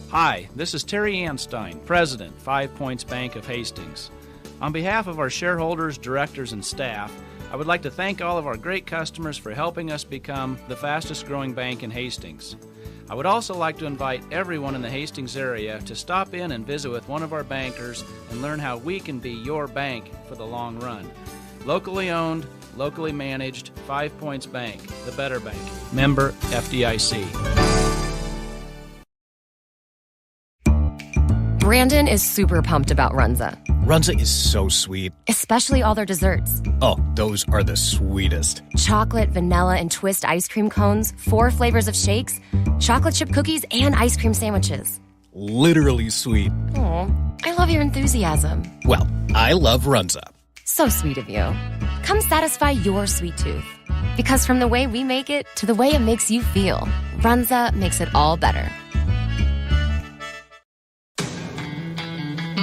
Hi, this is Terry Anstein, President, 5 Points Bank of Hastings. On behalf of our shareholders, directors, and staff, I would like to thank all of our great customers for helping us become the fastest growing bank in Hastings. I would also like to invite everyone in the Hastings area to stop in and visit with one of our bankers and learn how we can be your bank for the long run. Locally owned, locally managed, 5 Points Bank, the better bank. Member FDIC. Brandon is super pumped about Runza. Runza is so sweet. Especially all their desserts. Oh, those are the sweetest. Chocolate, vanilla, and twist ice cream cones, 4 flavors of shakes, chocolate chip cookies, and ice cream sandwiches. Literally sweet. Aw, I love your enthusiasm. Well, I love Runza. So sweet of you. Come satisfy your sweet tooth. Because from the way we make it to the way it makes you feel, Runza makes it all better.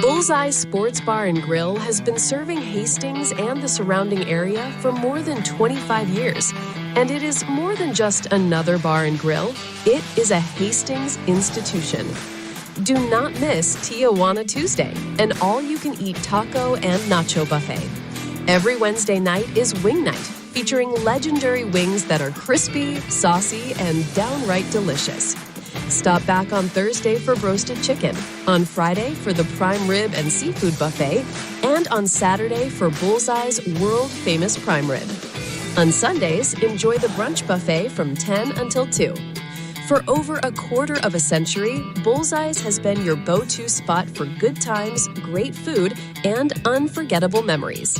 Bullseye Sports Bar and Grill has been serving Hastings and the surrounding area for more than 25 years. And it is more than just another bar and grill. It is a Hastings institution. Do not miss Tijuana Tuesday, an all-you-can-eat taco and nacho buffet. Every Wednesday night is Wing Night, featuring legendary wings that are crispy, saucy, and downright delicious. Stop back on Thursday for roasted chicken, on Friday for the prime rib and seafood buffet, and on Saturday for Bullseye's world-famous prime rib. On Sundays, enjoy the brunch buffet from 10 until 2. For over a quarter of a century, Bullseye's has been your go-to spot for good times, great food, and unforgettable memories.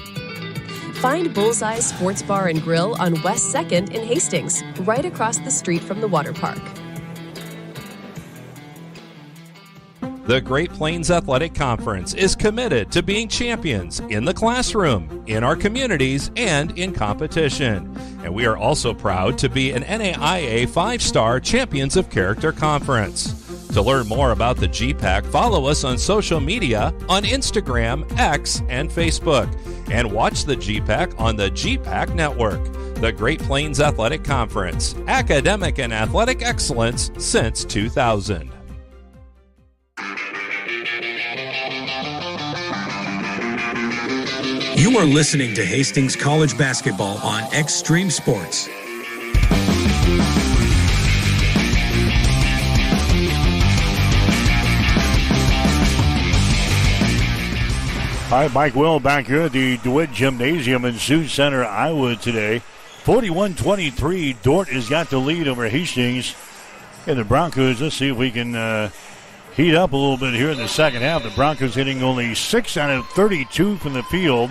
Find Bullseye's Sports Bar and Grill on West 2nd in Hastings, right across the street from the water park. The Great Plains Athletic Conference is committed to being champions in the classroom, in our communities, and in competition. And we are also proud to be an NAIA 5-star Champions of Character Conference. To learn more about the GPAC, follow us on social media on Instagram, X, and Facebook. And watch the GPAC on the GPAC Network. The Great Plains Athletic Conference, academic and athletic excellence since 2000. You are listening to Hastings College Basketball on Extreme Sports. All right, Mike Will back here at the DeWitt Gymnasium in Sioux Center, Iowa today. 41-23, Dordt has got the lead over Hastings. And the Broncos, let's see if we can heat up a little bit here in the second half. The Broncos hitting only 6 out of 32 from the field,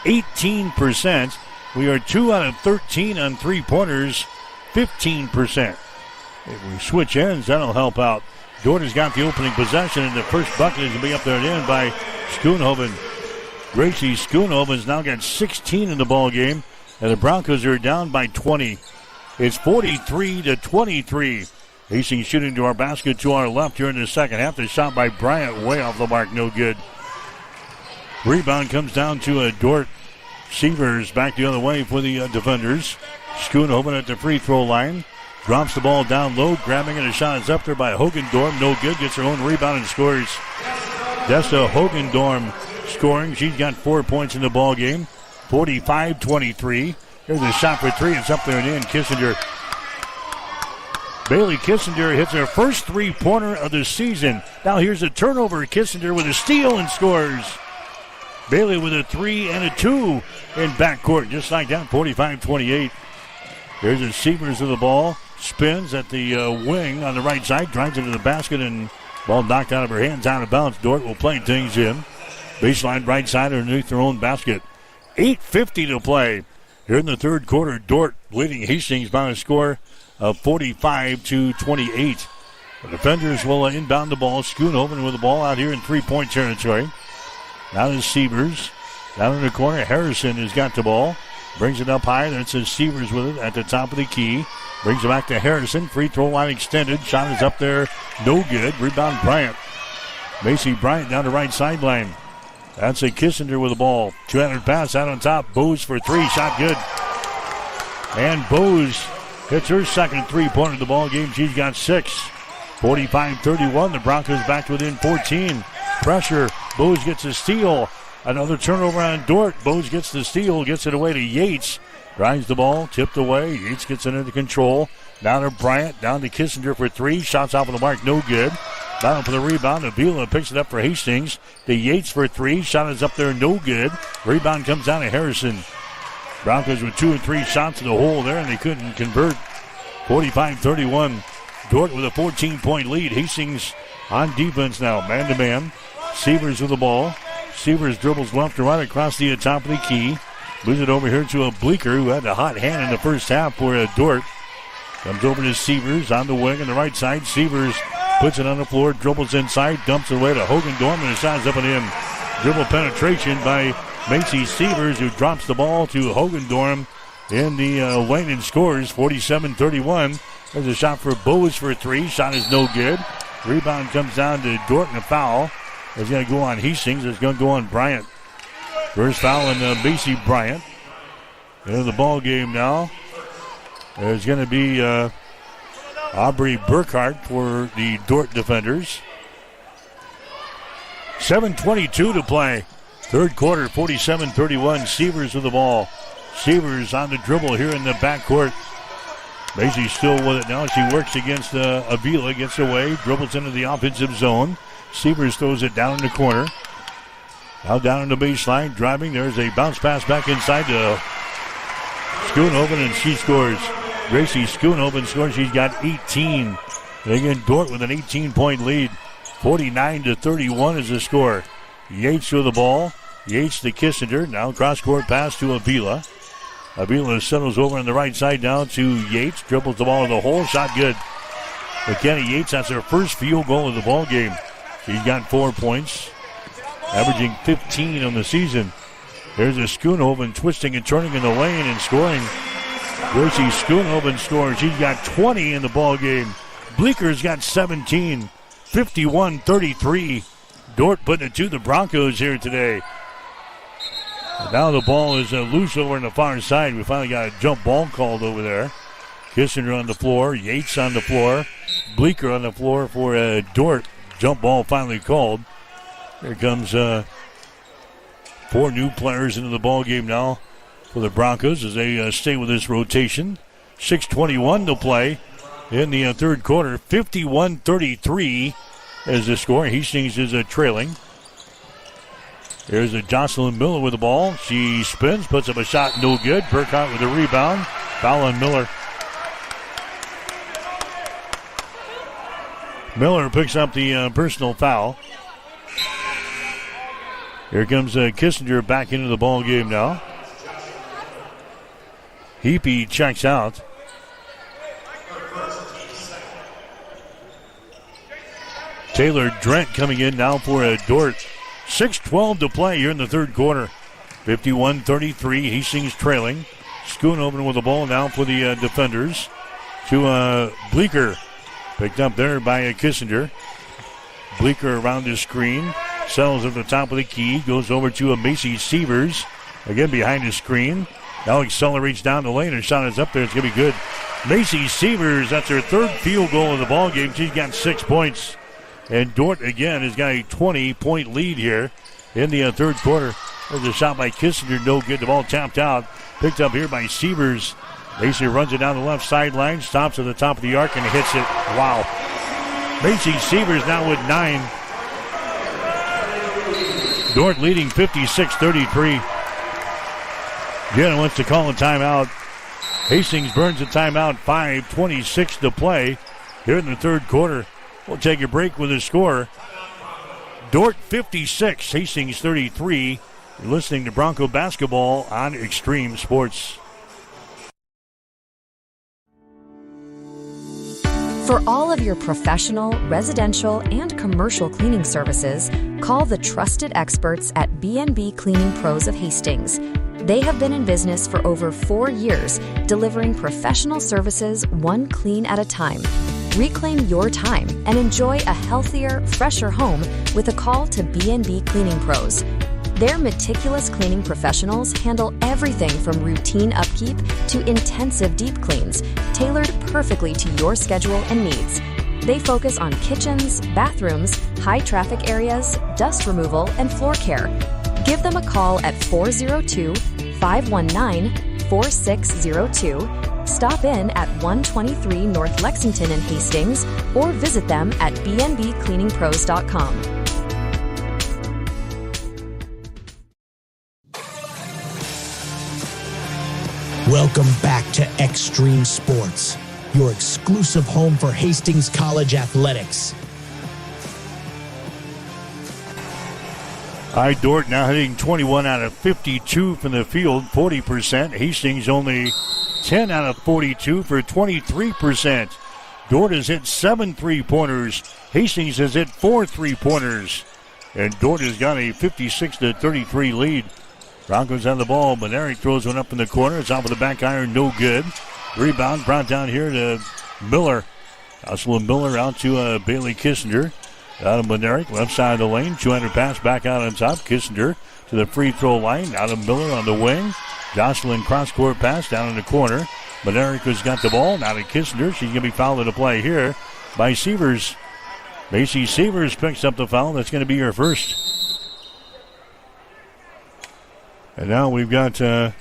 18%. We are 2 out of 13 on three-pointers, 15%. If we switch ends, that'll help out. Dordt has got the opening possession, and the first bucket is going to be up there at the end by Schoonhoven. Gracie Schoonhoven's now got 16 in the ball game, and the Broncos are down by 20. It's 43-23. Hastings shooting to our basket to our left here in the second half. The shot by Bryant way off the mark, no good. Rebound comes down to a Dordt. Sievers back the other way for the defenders. Schoonhoven at the free throw line. Drops the ball down low, grabbing it. A shot is up there by Hogendorm. No good. Gets her own rebound and scores. Desta Hogendorm scoring. She's got 4 points in the ball game. 45-23. Here's a shot for three. It's up there and in. Kissinger. Bailey Kissinger hits her first three-pointer of the season. Now here's a turnover. Kissinger with a steal and scores. Bailey with a 3 and a 2 in backcourt. Just like that, 45-28. Here's a Sievers with the ball. Spins at the wing on the right side. Drives into the basket and ball knocked out of her hands, out of bounds. Dordt will play things in. Baseline right side underneath their own basket. 8:50 to play. Here in the third quarter, Dordt leading Hastings by a score of 45-28. The defenders will inbound the ball. Schoonhoven with the ball out here in three-point territory. Now to Sievers. Down in the corner, Harrison has got the ball. Brings it up high. Then it's Severs with it at the top of the key. Brings it back to Harrison. Free throw line extended. Shot is up there. No good. Rebound Bryant. Macy Bryant down the right sideline. That's a Kissinger with the ball. 200 pass out on top. Bose for three. Shot good. And Bose hits her second three-pointer of the ball game. She's got 6. 45-31. The Broncos back to within 14. Pressure. Bose gets a steal. Another turnover on Dort. Bose gets the steal. Gets it away to Yates. Drives the ball. Tipped away. Yates gets it under control. Down to Bryant. Down to Kissinger for three. Shots off of the mark. No good. Down for the rebound. Avila picks it up for Hastings. To Yates for three. Shot is up there. No good. Rebound comes down to Harrison. Broncos with 2 and 3 shots to the hole there, and they couldn't convert. 45-31. Dort with a 14-point lead. Hastings on defense now. Man-to-man. Severs with the ball. Severs dribbles left to right across the top of the key. Moves it over here to a Bleeker, who had a hot hand in the first half for a Dort. Comes over to Severs on the wing on the right side. Severs puts it on the floor, dribbles inside, dumps it away to Hogan Dorman, and shot's up and in. Dribble penetration by Macy Severs, who drops the ball to Hogan Dorm in the lane and scores 47-31. There's a shot for Bose for three. Shot is no good. Rebound comes down to Dort, and a foul. It's going to go on Hastings. It's going to go on Bryant. First foul on Macy Bryant. In the ball game now. There's going to be Aubrey Burkhart for the Dort defenders. 7:22 to play. Third quarter, 47-31. Severs with the ball. Severs on the dribble here in the backcourt. Macy still with it now. She works against Avila, gets away, dribbles into the offensive zone. Severs throws it down in the corner. Now down in the baseline, driving. There's a bounce pass back inside to Schoonhoven, and she scores. Gracie Schoonhoven scores. She's got 18. And again, Dort with an 18-point lead. 49-31 is the score. Yates with the ball. Yates to Kissinger. Now cross-court pass to Avila. Avila settles over on the right side down to Yates. Dribbles the ball in the hole. Shot good. McKenna Yates, that's her first field goal of the ball game. She's got 4 points, averaging 15 on the season. There's a Schoonhoven twisting and turning in the lane and scoring. Gracie Schoonhoven scores. She's got 20 in the ball game. Bleeker's got 17. 51-33. Dort putting it to the Broncos here today. And now the ball is loose over on the far side. We finally got a jump ball called over there. Kissinger on the floor. Yates on the floor. Bleeker on the floor for Dort. Jump ball finally called. Here comes 4 new players into the ball game now for the Broncos as they stay with this rotation. 6:21 to play in the third quarter. 51-33 is the score. Hastings is trailing. There's a Jocelyn Miller with the ball. She spins, puts up a shot, no good. Burkhart with a rebound. Foul on Miller. Miller picks up the personal foul. Here comes Kissinger back into the ball game now. Heapy checks out. Taylor Drent coming in now for a Dort. 6:12 to play here in the third quarter. 51-33. Hastings trailing. Schoonhoven with the ball now for the defenders. To Bleeker. Picked up there by Kissinger. Bleeker around his screen. Settles at the top of the key. Goes over to Macy Severs. Again behind his screen. Now accelerates down the lane. Her shot is up there. It's going to be good. Macy Severs, that's her third field goal of the ball game. She's got 6 points. And Dort, again, has got a 20-point lead here in the third quarter. There's a shot by Kissinger. No good. The ball tapped out. Picked up here by Severs. Macy runs it down the left sideline. Stops at the top of the arc and hits it. Wow. Macy Severs now with 9. Dort leading 56-33. Jenna wants to call a timeout. Hastings burns a timeout. 5:26 to play here in the third quarter. We'll take a break with the score. Dort 56, Hastings 33. You're listening to Bronco basketball on Extreme Sports. For all of your professional, residential, and commercial cleaning services, call the trusted experts at B&B Cleaning Pros of Hastings. They have been in business for over 4 years, delivering professional services one clean at a time. Reclaim your time and enjoy a healthier, fresher home with a call to B&B Cleaning Pros. Their meticulous cleaning professionals handle everything from routine upkeep to intensive deep cleans, tailored perfectly to your schedule and needs. They focus on kitchens, bathrooms, high traffic areas, dust removal, and floor care. Give them a call at 402-519-4602. Stop in at 123 North Lexington in Hastings or visit them at bnbcleaningpros.com. Welcome back to Extreme Sports, your exclusive home for Hastings College athletics. All right, Dort now hitting 21 out of 52 from the field, 40%. Hastings only 10 out of 42 for 23%. Dort has hit 7 3-pointers. Hastings has hit 4 3-pointers. And Dort has got a 56-33 lead. Broncos have the ball. Manerick throws one up in the corner. It's off of the back iron, no good. Rebound brought down here to Miller. Jocelyn Miller out to Bailey Kissinger. Out of Manerick, left side of the lane. 200 pass back out on top. Kissinger to the free throw line. Out of Miller on the wing. Jocelyn cross-court pass down in the corner. Manerick has got the ball. Now to Kissinger. She's going to be fouled in the play here by Sievers. Macy Sievers picks up the foul. That's going to be her first. And now we've got a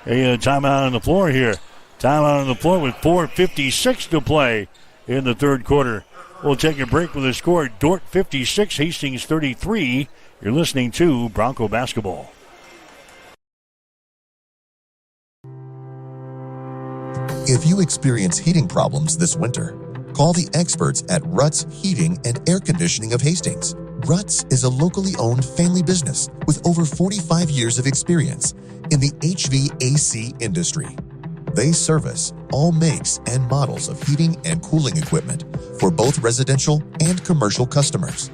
timeout on the floor here. Timeout on the floor with 4:56 to play in the third quarter. We'll take a break with a score. Dort 56, Hastings 33. You're listening to Bronco Basketball. If you experience heating problems this winter, call the experts at Ruts Heating and Air Conditioning of Hastings. Ruts is a locally owned family business with over 45 years of experience in the HVAC industry. They service all makes and models of heating and cooling equipment for both residential and commercial customers.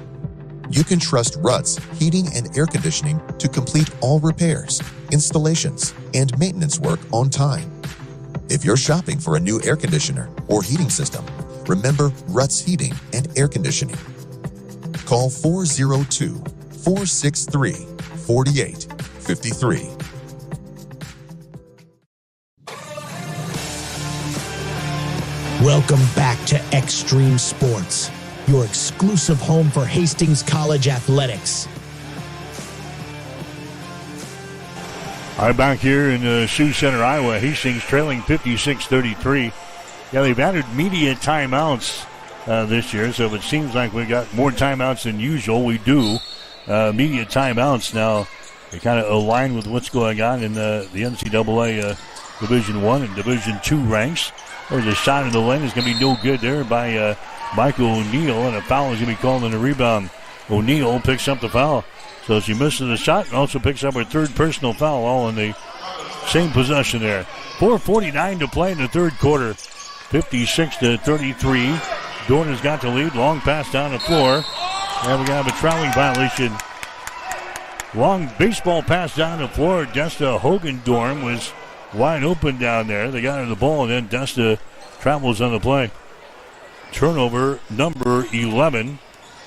You can trust Ruts Heating and Air Conditioning to complete all repairs, installations, and maintenance work on time. If you're shopping for a new air conditioner or heating system, remember Ruts Heating and Air Conditioning. Call 402-463-4853. Welcome back to Extreme Sports, your exclusive home for Hastings College athletics. All right, back here in Sioux Center, Iowa, Hastings trailing 56-33. Yeah, they've added media timeouts this year, so it seems like we've got more timeouts than usual. We do. Media timeouts now, they kind of align with what's going on in the NCAA Division I and Division II ranks. There's a shot in the lane. It's going to be no good there by Michael O'Neill, and a foul is going to be called in the rebound. O'Neill picks up the foul. So she misses the shot and also picks up her third personal foul, all in the same possession there. 4:49 to play in the third quarter. 56-33. Dorn has got the lead. Long pass down the floor. And we have a traveling violation. Long baseball pass down the floor. Desta Hogan-Dorn was wide open down there. They got her the ball, and then Desta travels on the play. Turnover number 11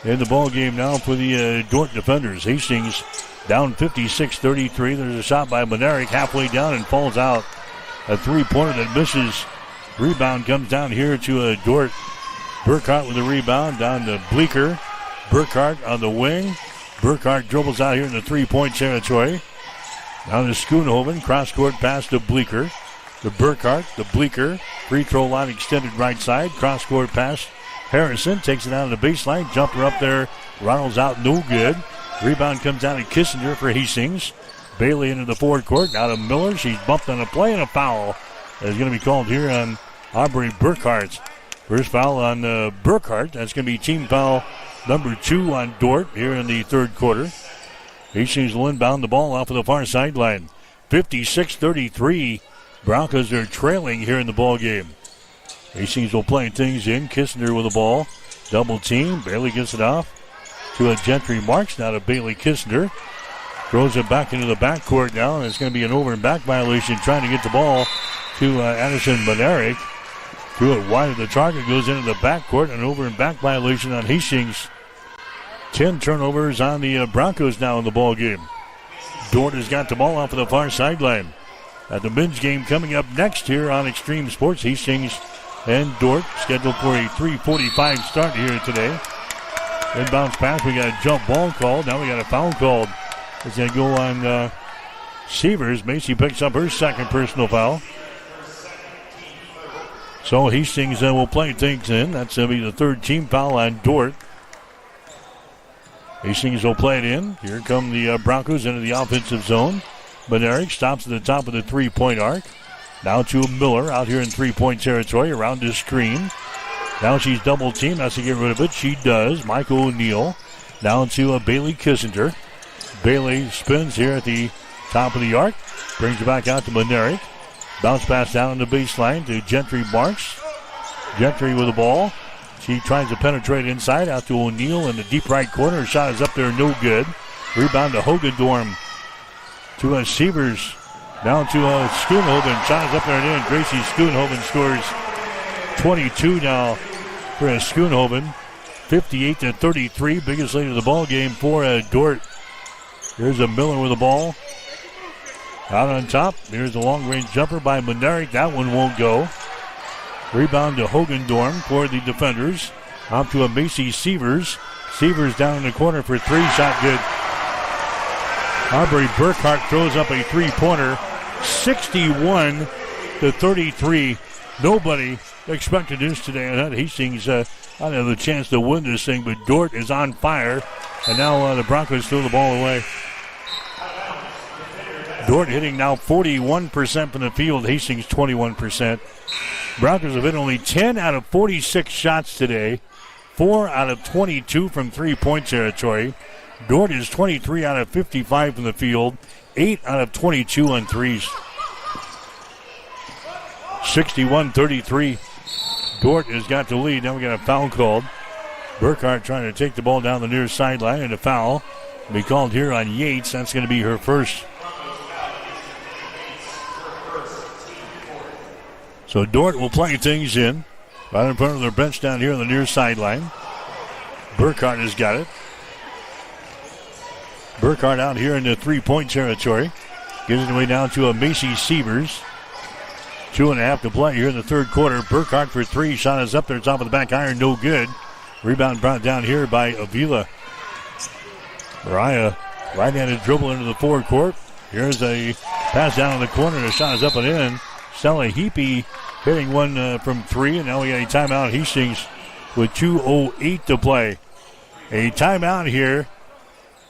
in the ball game now for the Dordt defenders. Hastings down 56-33. There's a shot by Manerick halfway down and falls out. A three-pointer that misses. Rebound comes down here to Dordt. Burkhart with the rebound down to Bleeker. Burkhart on the wing. Burkhart dribbles out here in the three-point territory. Down to Schoonhoven. Cross-court pass to Bleeker. To Burkhart, to Bleeker. Free throw line extended right side. Cross-court pass. Harrison takes it out of the baseline. Jumper up there. Ronald's out, no good. Rebound comes down to Kissinger for Hastings. Bailey into the forward court. Now to Miller. She's bumped on a play, and a foul is going to be called here on Aubrey Burkhart. First foul on Burkhart. That's going to be team foul number 2 on Dordt here in the third quarter. Hastings will inbound the ball off of the far sideline. 56-33. Broncos are trailing here in the ball game. Hastings will play things in. Kissinger with the ball. Double team. Bailey gets it off to a Gentry Marks. Now to Bailey Kissinger. Throws it back into the backcourt now, and it's going to be an over and back violation trying to get the ball to Addison Monerick. Threw it wide of the target, goes into the backcourt, an over and back violation on Hastings. 10 turnovers on the Broncos now in the ball game. Dort has got the ball off of the far sideline. At the men's game coming up next here on Extreme Sports, Hastings and Dort scheduled for a 3:45 start here today. Inbounds pass, we got a jump ball called. Now we got a foul called. It's going to go on Severs. Macy picks up her second personal foul. So Hastings will play things in. That's going to be the third team foul on Dort. Hastings will play it in. Here come the Broncos into the offensive zone. Monerick stops at the top of the three-point arc. Now to Miller out here in three-point territory around his screen. Now she's double-teamed. Has to get rid of it. She does. Michael O'Neal down to Bailey Kissinger. Bailey spins here at the top of the arc. Brings it back out to Monerick. Bounce pass down the baseline to Gentry Marks. Gentry with the ball. She tries to penetrate inside out to O'Neal in the deep right corner. Her shot is up there, no good. Rebound to Hogendorm. To Severs. Down to Schoonhoven. Shot is up there and in. Gracie Schoonhoven scores 22 now for Schoonhoven. 58-33. Biggest lead of the ball game for Dort. Here's a Miller with the ball. Out on top. Here's a long-range jumper by Monerick. That one won't go. Rebound to Hogendorm for the defenders. Out to Macy Severs. Severs down in the corner for three. Shot good. Aubrey Burkhart throws up a three-pointer. 61-33. Nobody expected this today. I thought Hastings I have the chance to win this thing, but Dort is on fire. And now the Broncos throw the ball away. Dort hitting now 41% from the field. Hastings 21%. Broncos have hit only 10 out of 46 shots today. 4 out of 22 from three-point territory. Dort is 23 out of 55 from the field. 8 out of 22 on threes. 61-33. Dort has got the lead. Now we got a foul called. Burkhart trying to take the ball down the near sideline, and a foul will be called here on Yates. That's going to be her first. So Dort will play things in right in front of their bench down here on the near sideline. Burkhart has got it. Burkhart out here in the three-point territory. Gives it away down to Macy Severs. 2.5 to play here in the third quarter. Burkhart for three. Shot is up there, top of the back iron, no good. Rebound brought down here by Avila. Mariah right-handed dribble into the forecourt. Here's a pass down in the corner. The shot is up and in. Stella Heapy hitting one from three, and now we got a timeout. Hastings with 2:08 to play. A timeout here.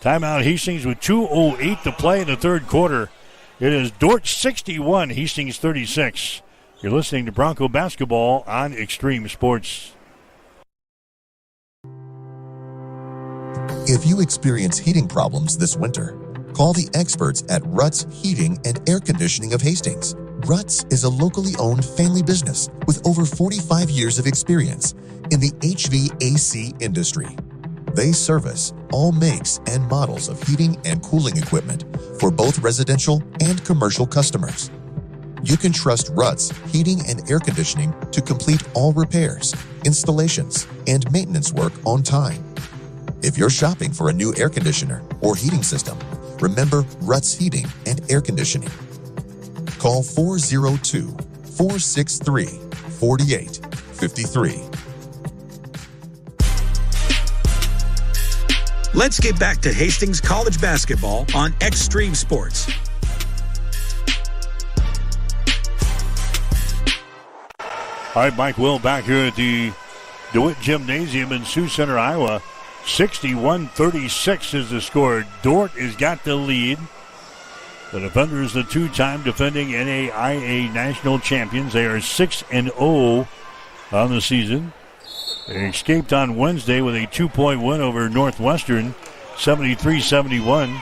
Timeout Hastings with 2:08 to play in the third quarter. It is Dort 61, Hastings 36. You're listening to Bronco Basketball on Extreme Sports. If you experience heating problems this winter, call the experts at Ruts Heating and Air Conditioning of Hastings. Ruts is a locally owned family business with over 45 years of experience in the HVAC industry. They service all makes and models of heating and cooling equipment for both residential and commercial customers. You can trust Ruts Heating and Air Conditioning to complete all repairs, installations, and maintenance work on time. If you're shopping for a new air conditioner or heating system, remember Ruts Heating and Air Conditioning. Call 402-463-4853. Let's get back to Hastings College basketball on Extreme Sports. All right, Mike Will back here at the DeWitt Gymnasium in Sioux Center, Iowa. 61-36 is the score. Dort has got the lead. The defenders, the two-time defending NAIA national champions. They are 6-0 on the season. They escaped on Wednesday with a 2-point win over Northwestern, 73-71.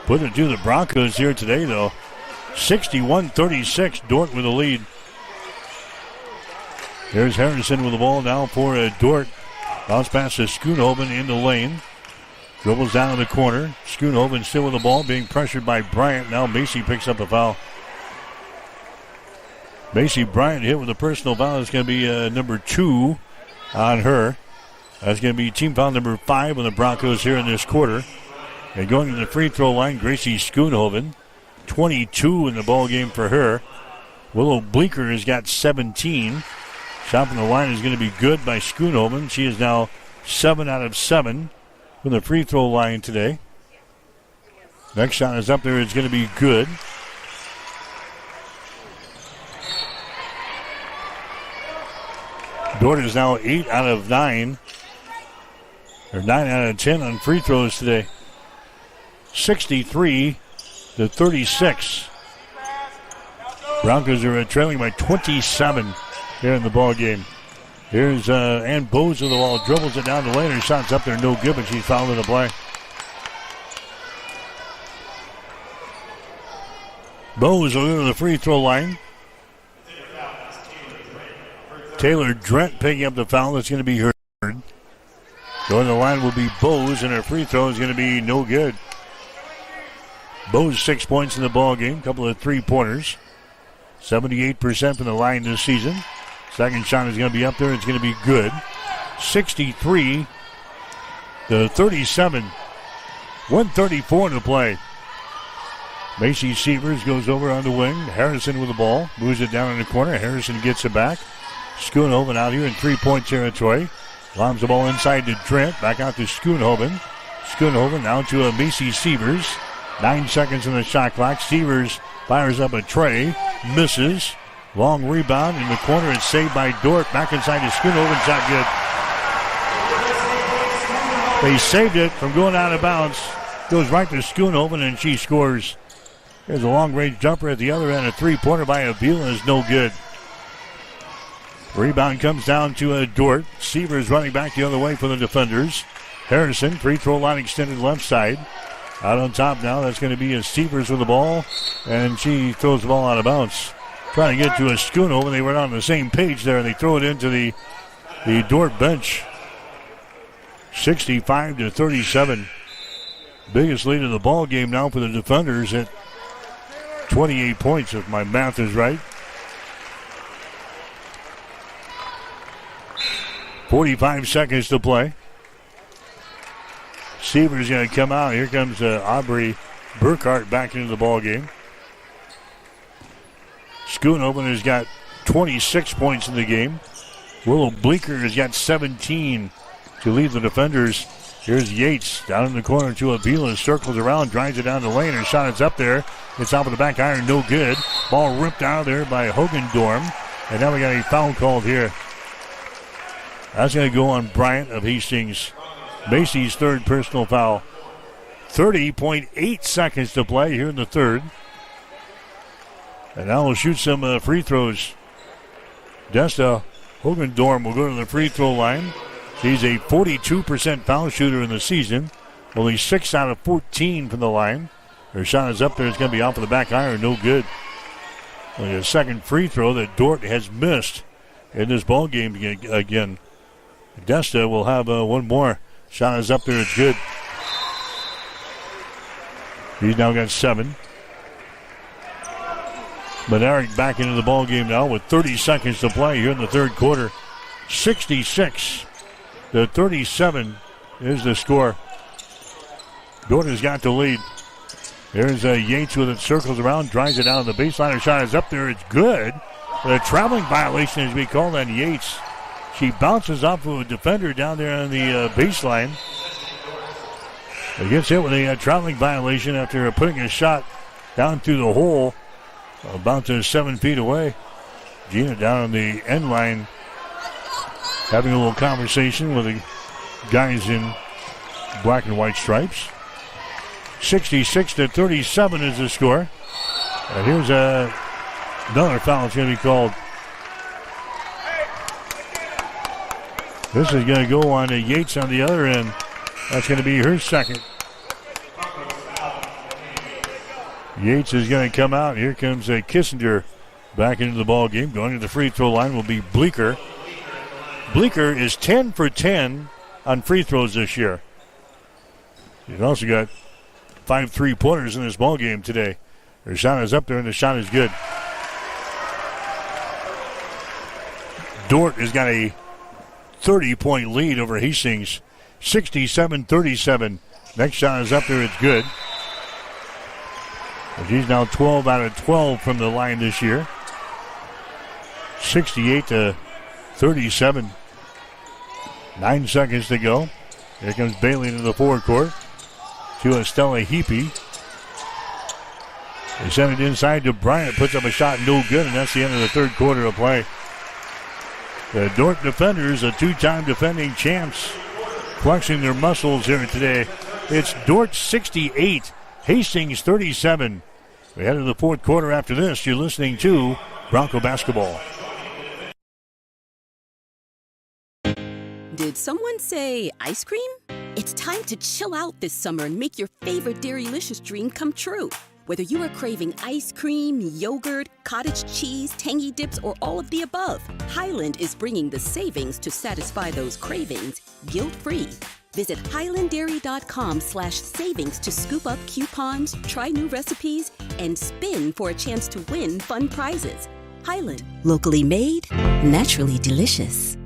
Put it to the Broncos here today, though. 61-36, Dort with the lead. There's Harrison with the ball now for Dort. Bounce pass to Schoonhoven in the lane. Dribbles down in the corner. Schoonhoven still with the ball, being pressured by Bryant. Now Macy picks up the foul. Macy Bryant hit with a personal foul. It's going to be number 2 on her. That's going to be team foul number 5 on the Broncos here in this quarter. And going to the free throw line, Gracie Schoonhoven. 22 in the ball game for her. Willow Bleeker has got 17. Shot from the line is going to be good by Schoonhoven. She is now 7 out of 7 from the free throw line today. Next shot is up there. It's going to be good. Dort is now 8 out of 9. Or 9 out of 10 on free throws today. 63-36. Broncos are trailing by 27 here in the ball game. Here's Ann Bowes with the ball. Dribbles it down the lane. Her shot's up there. No good, but she's fouled in the play. Bowes will go to the free throw line. Taylor Drent picking up the foul. That's going to be her. Going to the line will be Bowes, and her free throw is going to be no good. Bowes 6 points in the ball game. Couple of 3-pointers. 78% from the line this season. Second shot is going to be up there. It's going to be good. 63-37. 1:34 to play. Macy Sievers goes over on the wing. Harrison with the ball. Moves it down in the corner. Harrison gets it back. Schoonhoven out here in 3-point territory. Lobs the ball inside to Trent. Back out to Schoonhoven. Schoonhoven now to Macy Sievers. 9 seconds in the shot clock. Sievers fires up a tray. Misses. Long rebound in the corner. It's saved by Dort. Back inside to Schoonhoven. Shot good. They saved it from going out of bounds. Goes right to Schoonhoven, and she scores. There's a long-range jumper at the other end. A 3-pointer by Avila is no good. Rebound comes down to Dort. Sievers running back the other way for the defenders. Harrison, free throw line extended left side. Out on top now, that's going to be Sievers with the ball, and she throws the ball out of bounds. Trying to get to a Schoonhoven. They were on the same page there, and they throw it into the Dort bench. 65-37. Biggest lead in the ball game now for the defenders at 28 points, if my math is right. 45 seconds to play. Sievers going to come out. Here comes Aubrey Burkhart back into the ball game. Schoonhoven has got 26 points in the game. Willow Bleeker has got 17 to lead the defenders. Here's Yates down in the corner to Avila. Circles around, drives it down the lane. Her shot is up there. It's off of the back iron, no good. Ball ripped out of there by Hogendorm. And now we got a foul called here. That's going to go on Bryant of Hastings. Macy's third personal foul. 30.8 seconds to play here in the third. And now we'll shoot some free throws. Desta Hogendorm will go to the free throw line. She's a 42% foul shooter in the season. Only 6 out of 14 from the line. Her shot is up there. It's going to be off of the back iron. No good. Only a second free throw that Dort has missed in this ball game again. Desta will have one more. Shot is up there. It's good. He's now got 7. Bednarik back into the ball game now with 30 seconds to play here in the third quarter. 66-37 is the score. Dort has got the lead. There's Yates with it, circles around, drives it down the baseline. Her shot is up there. It's good. The traveling violation has been called on Yates. She bounces off of a defender down there on the baseline. It gets hit with a traveling violation after putting a shot down through the hole about 7 feet away. Gina down on the end line having a little conversation with the guys in black and white stripes. 66-37 is the score. And here's another foul that's going to be called. This is going to go on to Yates on the other end. That's going to be her second. Yates is going to come out. Here comes Kissinger back into the ball game. Going to the free throw line will be Bleeker. Bleeker is 10 for 10 on free throws this year. He's also got 5 3-pointers in this ball game today. Her shot is up there, and the shot is good. Dordt has got a 30-point lead over Hastings, 67-37. Next shot is up there, it's good. And she's now 12 out of 12 from the line this year. 68-37. 9 seconds to go. Here comes Bailey into the forecourt to Estella Heapy. They send it inside to Bryant. Puts up a shot, no good, and that's the end of the third quarter of play. The Dordt defenders, the 2-time defending champs, flexing their muscles here today. It's Dordt 68, Hastings 37. We head to the fourth quarter after this. You're listening to Bronco Basketball. Did someone say ice cream? It's time to chill out this summer and make your favorite Dairylicious dream come true. Whether you are craving ice cream, yogurt, cottage cheese, tangy dips, or all of the above, Highland is bringing the savings to satisfy those cravings guilt-free. Visit highlanddairy.com/savings to scoop up coupons, try new recipes, and spin for a chance to win fun prizes. Highland, locally made, naturally delicious.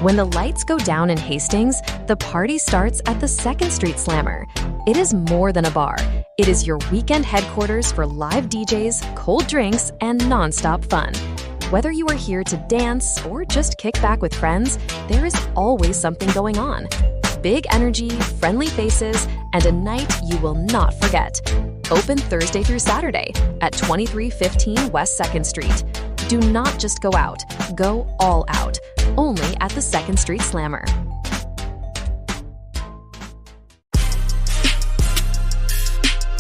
When the lights go down in Hastings, the party starts at the 2nd Street Slammer. It is more than a bar. It is your weekend headquarters for live DJs, cold drinks, and nonstop fun. Whether you are here to dance or just kick back with friends, there is always something going on. Big energy, friendly faces, and a night you will not forget. Open Thursday through Saturday at 2315 West 2nd Street. Do not just go out, go all out. Only at the 2nd Street Slammer.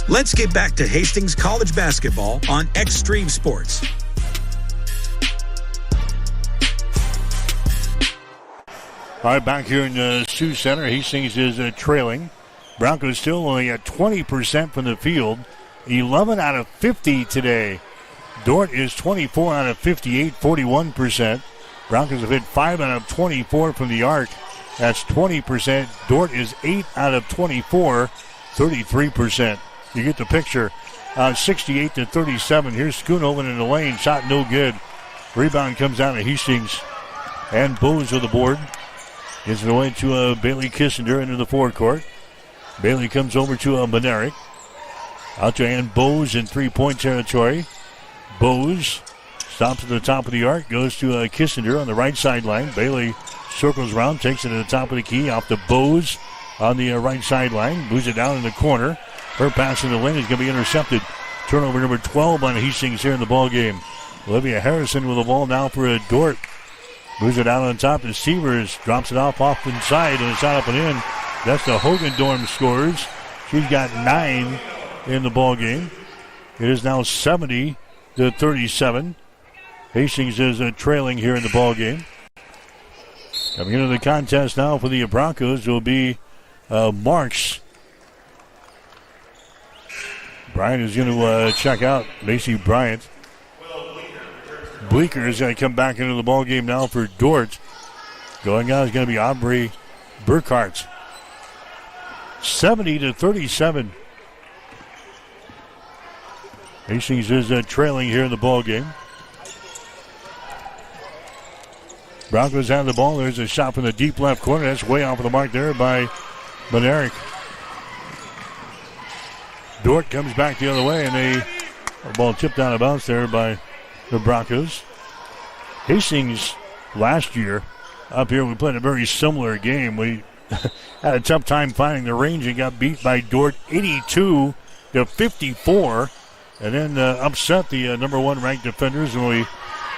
Let's get back to Hastings College basketball on Extreme Sports. All right, back here in the Sioux Center, Hastings is trailing. Broncos still only at 20% from the field. 11 out of 50 today. Dordt is 24 out of 58, 41%. Broncos have hit 5 out of 24 from the arc. That's 20%. Dordt is 8 out of 24, 33%. You get the picture. 68-37. Here's Schoonoven in the lane. Shot no good. Rebound comes out of Hastings. And Bowes with the board. Gets it away to Bailey Kissinger into the forecourt. Bailey comes over to Monerick. Out to Ann Bowes in 3-point territory. Bowes stops at the top of the arc, goes to Kissinger on the right sideline. Bailey circles around, takes it to the top of the key, off to Bowes on the right sideline, moves it down in the corner. Her pass in the lane is going to be intercepted. Turnover number 12 on Hastings here in the ball game. Olivia Harrison with the ball now for Dordt. Moves it out on top to Severs, drops it off inside, and it's out up and in. That's the Hogendorm scores. She's got 9 in the ball game. It is now 70-37. Hastings is trailing here in the ball game. Coming into the contest now for the Broncos will be Marks. Bryant is going to check out Macy Bryant. Bleeker is going to come back into the ball game now for Dordt. Going out is going to be Aubrey Burkhart. 70-37. Hastings is trailing here in the ball game. Broncos have the ball. There's a shot from the deep left corner. That's way off of the mark there by Monerick. Dordt comes back the other way, and the ball tipped out of bounds there by the Broncos. Hastings last year up here, we played a very similar game. We had a tough time finding the range and got beat by Dordt 82-54, and then upset the number 1 ranked defenders when we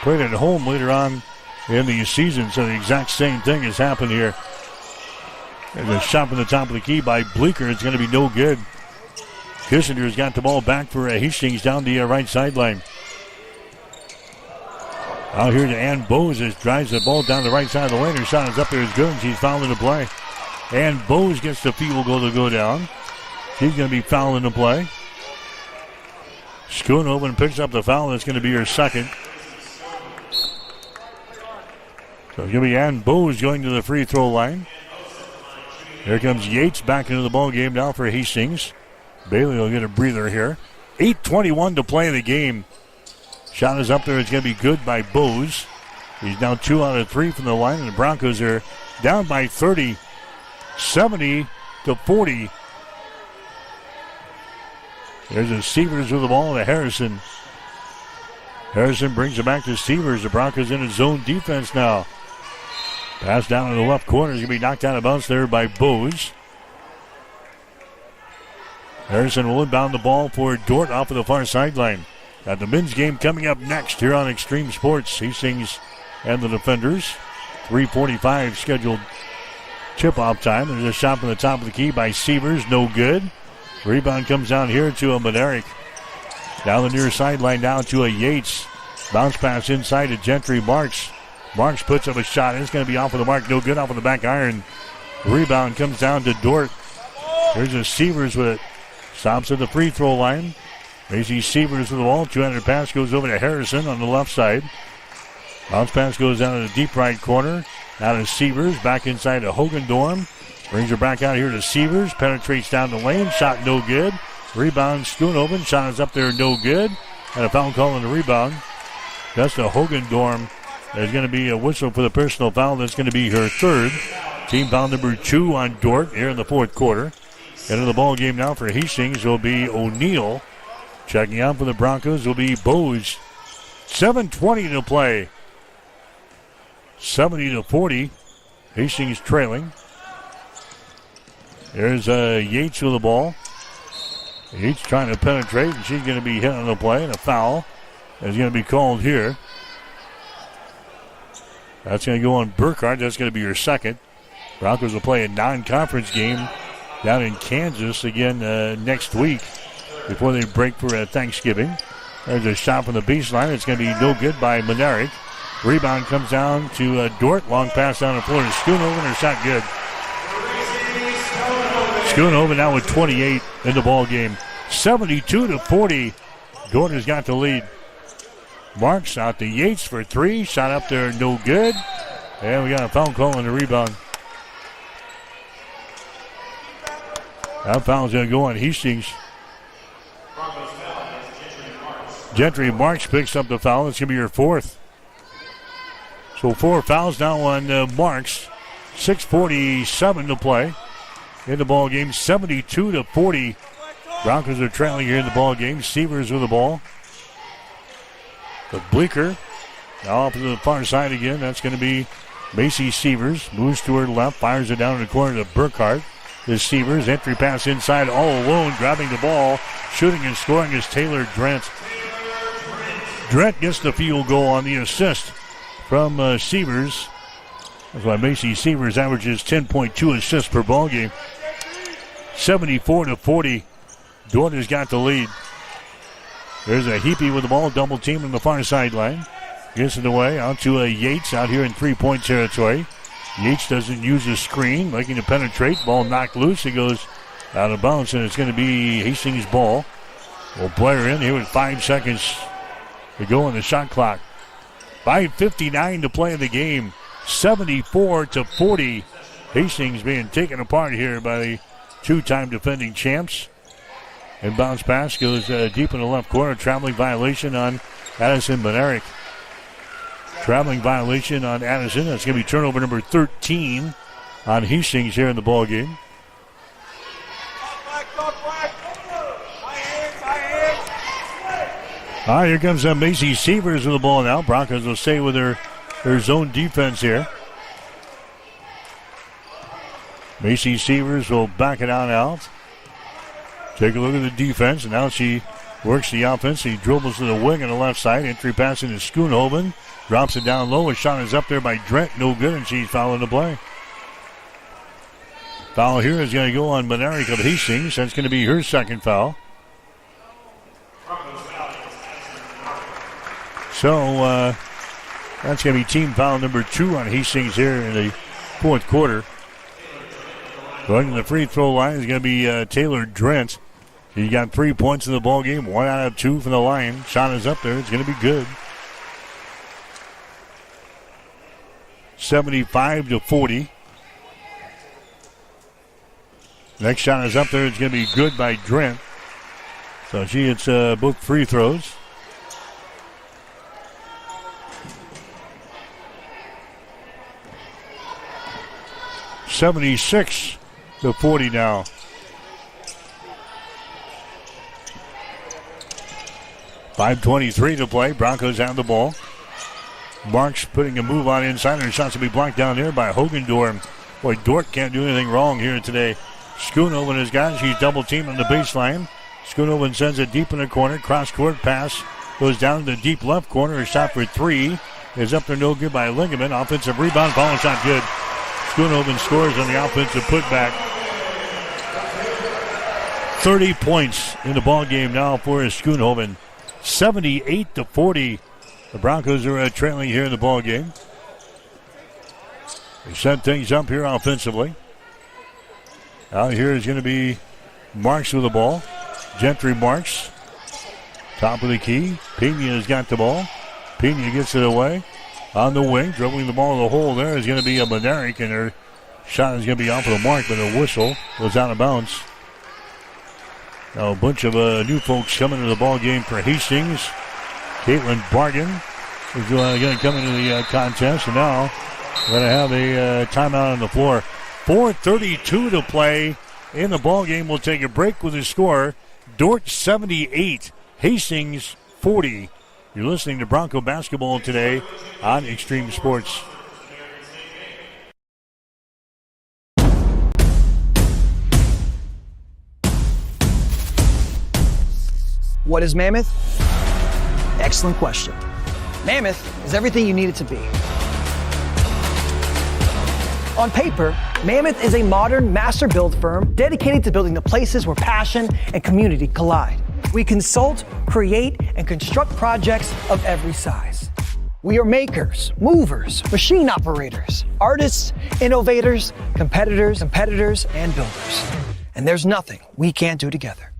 played at home later on in the season. So the exact same thing has happened here. And the shot from the top of the key by Bleeker is going to be no good. Kissinger's got the ball back for Hastings down the right sideline. Out here to Ann Bowes as drives the ball down the right side of the lane. Her shot is up there, is good, and she's fouling the play. Ann Bowes gets the field goal to go down. She's going to be fouling the play. Schoonoven picks up the foul. That's going to be her second. So it's going to be Ann Bowes going to the free throw line. Here comes Yates back into the ball game now for Hastings. Bailey will get a breather here. 8:21 to play in the game. Shot is up there. It's going to be good by Bose. He's now 2 out of 3 from the line, and the Broncos are down by 30, 70-40. There's a Severs with the ball to Harrison. Harrison brings it back to Severs. The Broncos in a zone defense now. Pass down in the left corner is going to be knocked out of bounds there by Bose. Harrison will inbound the ball for Dort off of the far sideline. Got the men's game coming up next here on Extreme Sports. Hastings and the Defenders. 3:45 scheduled tip-off time. There's a shot from the top of the key by Severs. No good. Rebound comes down here to a Monerick. Down the near sideline down to a Yates. Bounce pass inside to Gentry Marks. Marks puts up a shot. It's going to be off of the mark. No good, off of the back iron. Rebound comes down to Dort. There's a Severs with it. Stops at the free throw line. Macy Severs with the ball. 200 pass goes over to Harrison on the left side. Bounce pass goes down to the deep right corner. Out of Severs. Back inside to Hogendorm. Brings her back out here to Severs. Penetrates down the lane. Shot no good. Rebound Schoonoven. Shot is up there no good. And a foul call on the rebound. That's to Hogendorm. There's going to be a whistle for the personal foul. That's going to be her third. Team foul number 2 on Dort here in the fourth quarter. Into the ball game now for Hastings will be O'Neal. Checking out for the Broncos will be Bose. 7:20 to play. 70-40. Hastings trailing. There's Yates with the ball. Yates trying to penetrate, and she's going to be hit on the play, and a foul is going to be called here. That's going to go on Burkhardt. That's going to be her second. Broncos will play a non-conference game down in Kansas again next week before they break for Thanksgiving. There's a shot from the baseline. It's going to be no good by Monerick. Rebound comes down to Dort. Long pass down the floor to Schoonoven. Her shot good. Schoonoven now with 28 in the ball game. 72-40. Dort has got the lead. Marks out to Yates for 3. Shot up there, no good. And we got a foul call on the rebound. That foul's going to go on Hastings. Gentry Marks picks up the foul. It's going to be her fourth. So 4 fouls now on Marks. 6:47 to play in the ball game. 72-40. Broncos are trailing here in the ball game. Severs with the ball. But Bleeker now off to the far side again. That's going to be Macy Severs. Moves to her left. Fires it down in the corner to Burkhardt. This Severs. Entry pass inside all alone. Grabbing the ball. Shooting and scoring is Taylor Drent. Drent gets the field goal on the assist from Severs. That's why Macy Severs averages 10.2 assists per ball game. 74-40. Dort has got the lead. There's a Heapy with the ball, double team on the far sideline. Gets it away out to Yates out here in 3-point territory. Yates doesn't use a screen, looking to penetrate. Ball knocked loose. It goes out of bounds, and it's going to be Hastings' ball. We'll play her in here with 5 seconds to go on the shot clock. 5:59 to play in the game. 74-40. Hastings being taken apart here by the 2-time defending champs. And bounce pass goes deep in the left corner. Traveling violation on Addison Monerick. Traveling violation on Addison. That's going to be turnover number 13 on Hastings here in the ball game. All right, here comes Macy Severs with the ball now. Broncos will stay with their zone defense here. Macy Severs will back it on out. Take a look at the defense, and now she works the offense. He dribbles to the wing on the left side. Entry pass into Schoonhoven. Drops it down low. A shot is up there by Drent. No good, and she's fouling the play. Foul here is going to go on Monerick of Hastings. That's going to be her second foul. So that's going to be team foul number 2 on Hastings here in the fourth quarter. Going to the free throw line is going to be Taylor Drent. He got 3 points in the ball game, 1 out of 2 from the line. Shot is up there. It's going to be good. 75-40. Next shot is up there. It's going to be good by Drent. So she hits both free throws. (76-40) now. .5:23 to play. Broncos have the ball. Marks putting a move on inside. Her shots will be blocked down there by Hogendorf. Boy, Dort can't do anything wrong here today. Schoonoven has got it. She's double teamed on the baseline. Schoonoven sends it deep in the corner. Cross court pass goes down to the deep left corner. A shot for three is up there, no good by Ligament. Offensive rebound, follow shot good. Schoonoven scores on the offensive putback. 30 points in the ball game now for Schoonoven. 78-40. The Broncos are trailing here in the ball game. They set things up here offensively. Out here is going to be Marks with the ball. Gentry Marks. Top of the key. Pena has got the ball. Pena gets it away. On the wing, dribbling the ball in the hole there is going to be a Bednarik, and her shot is going to be off of the mark, but a whistle goes out of bounds. Now a bunch of new folks coming to the ball game for Hastings. Caitlin Bargan is going to come into the contest, and now we're going to have a timeout on the floor. 4:32 to play in the ball game. We'll take a break with the score. Dort 78, Hastings 40. You're listening to Bronco Basketball today on Extreme Sports. What is Mammoth? Excellent question. Mammoth is everything you need it to be. On paper, Mammoth is a modern master build firm dedicated to building the places where passion and community collide. We consult, create, and construct projects of every size. We are makers, movers, machine operators, artists, innovators, competitors, and builders. And there's nothing we can't do together.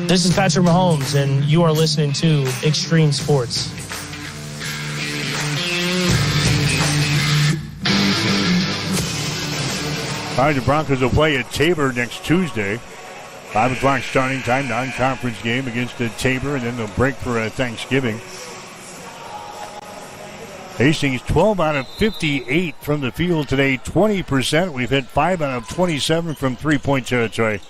This is Patrick Mahomes, and you are listening to Extreme Sports. All right, the Broncos will play at Tabor next Tuesday. 5 o'clock starting time, non-conference game against Tabor, and then they'll break for Thanksgiving. Hastings 12 out of 58 from the field today, 20%. We've hit 5 out of 27 from three-point territory.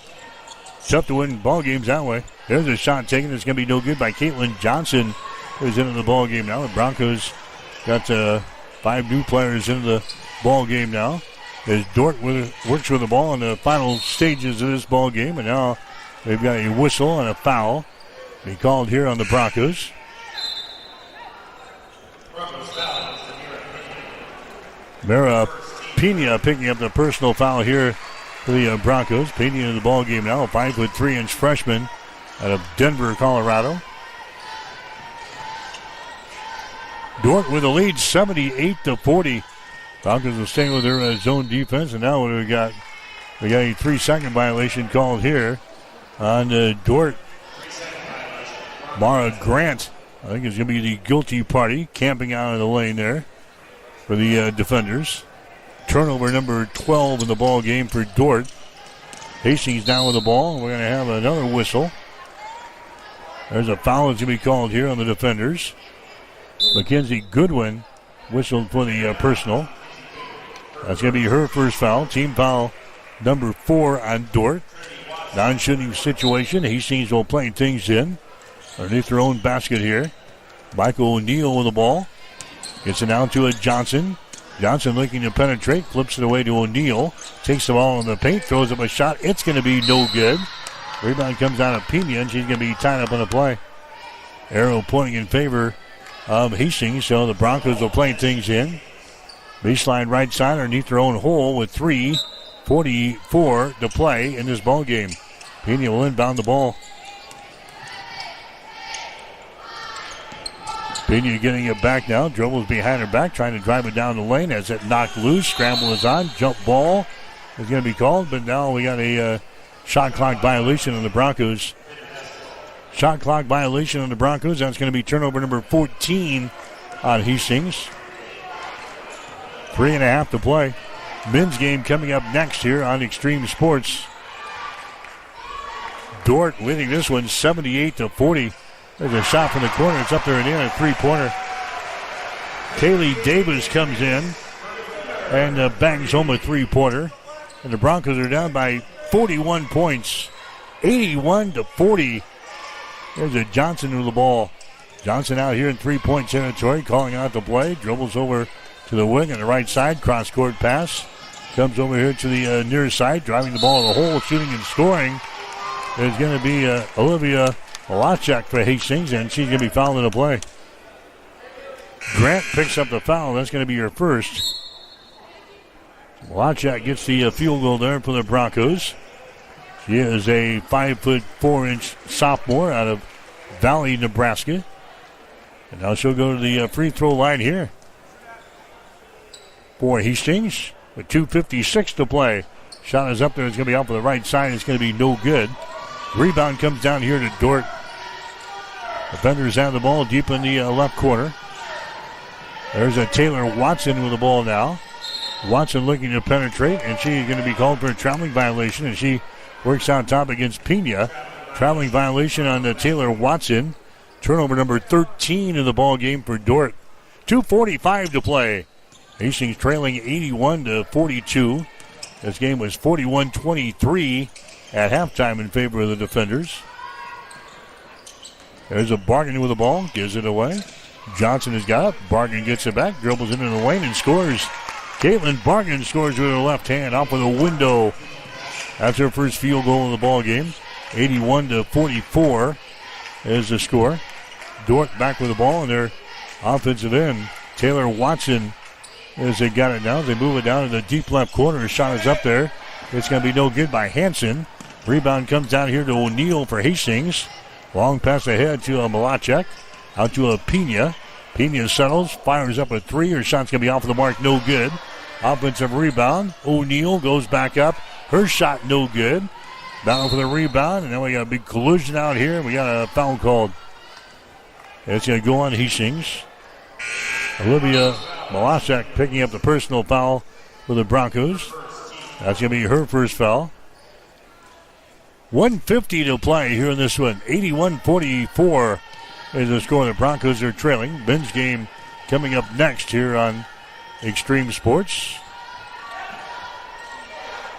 Tough to win ball games that way. There's a shot taken. It's going to be no good by Caitlin Johnson, who's into the ball game now. The Broncos got 5 new players into the ball game now. As Dort works with the ball in the final stages of this ball game, and now they've got a whistle and a foul be called here on the Broncos. Mara Pena picking up the personal foul here for the Broncos. Pena in the ball game now, a 5'3" freshman out of Denver, Colorado. Dort with the lead, 78-40. Falcons will stay with their zone defense, and now what do we got? We got a 3-second violation called here on Dort. Mara Grant, I think, is going to be the guilty party, camping out of the lane there for the defenders. Turnover number 12 in the ball game for Dort. Hastings down with the ball, and we're going to have another whistle. There's a foul that's going to be called here on the defenders. Mackenzie Goodwin whistled for the personal. That's going to be her first foul. Team foul number 4 on Dort. Non-shooting situation. Hastings will play things in underneath their own basket here. Michael O'Neal with the ball. Gets it down to Johnson. Johnson looking to penetrate. Flips it away to O'Neal. Takes the ball in the paint. Throws up a shot. It's going to be no good. Rebound comes out of Pena, and she's going to be tied up on the play. Arrow pointing in favor of Hastings, so the Broncos will play things in. Baseline right side underneath their own hole with 3:44 to play in this ball game. Pena will inbound the ball. Pena getting it back now. Dribbles behind her back, trying to drive it down the lane. As it knocked loose, scramble is on. Jump ball is going to be called, but now we got a shot clock violation on the Broncos. Shot clock violation on the Broncos. That's going to be turnover number 14 on Hastings. 3.5 to play. Men's game coming up next here on Extreme Sports. Dordt winning this one 78-40. There's a shot from the corner. It's up there and in, a three-pointer. Kaylee Davis comes in and bangs home a three-pointer. And the Broncos are down by 41 points, 81-40. There's a Johnson with the ball. Johnson out here in three-point territory, calling out the play. Dribbles over to the wing on the right side. Cross-court pass. Comes over here to the near side, driving the ball in the hole, shooting and scoring. There's going to be Olivia Malachek for Hastings, and she's going to be fouled in the play. Grant picks up the foul. That's going to be her first. Malachek gets the field goal there for the Broncos. She is a 5'4" sophomore out of Valley, Nebraska. And now she'll go to the free throw line here for Hastings with 2:56 to play. Shot is up there. It's going to be out for the right side. It's going to be no good. Rebound comes down here to Dordt. Defenders have the ball deep in the left corner. There's a Taylor Watson with the ball now. Watson looking to penetrate, and she's going to be called for a traveling violation, and she works on top against Pena. Traveling violation on Taylor Watson. Turnover number 13 in the ball game for Dordt. 2:45 to play. Hastings trailing 81-42. This game was 41-23 at halftime in favor of the defenders. There's a Bargan with the ball, gives it away. Johnson has got it. Bargan gets it back, dribbles into the lane and scores. Caitlin Bargan scores with her left hand off of the window. That's her first field goal of the ball game. 81-44 is the score. Dordt back with the ball in their offensive end. Taylor Watson as they got it now. They move it down to the deep left corner. Her shot is up there. It's going to be no good by Hanson. Rebound comes down here to O'Neal for Hastings. Long pass ahead to Malachek. Out to Pena. Pena settles, fires up a three. Her shot's going to be off the mark, no good. Offensive rebound. O'Neal goes back up. Her shot no good. Down for the rebound, and then we got a big collision out here. We got a foul called. It's going to go on Hastings. Olivia Malachek picking up the personal foul for the Broncos. That's going to be her first foul. 1:50 to play here in this one. 81-44 is the score. The Broncos are trailing. Men's game coming up next here on Extreme Sports.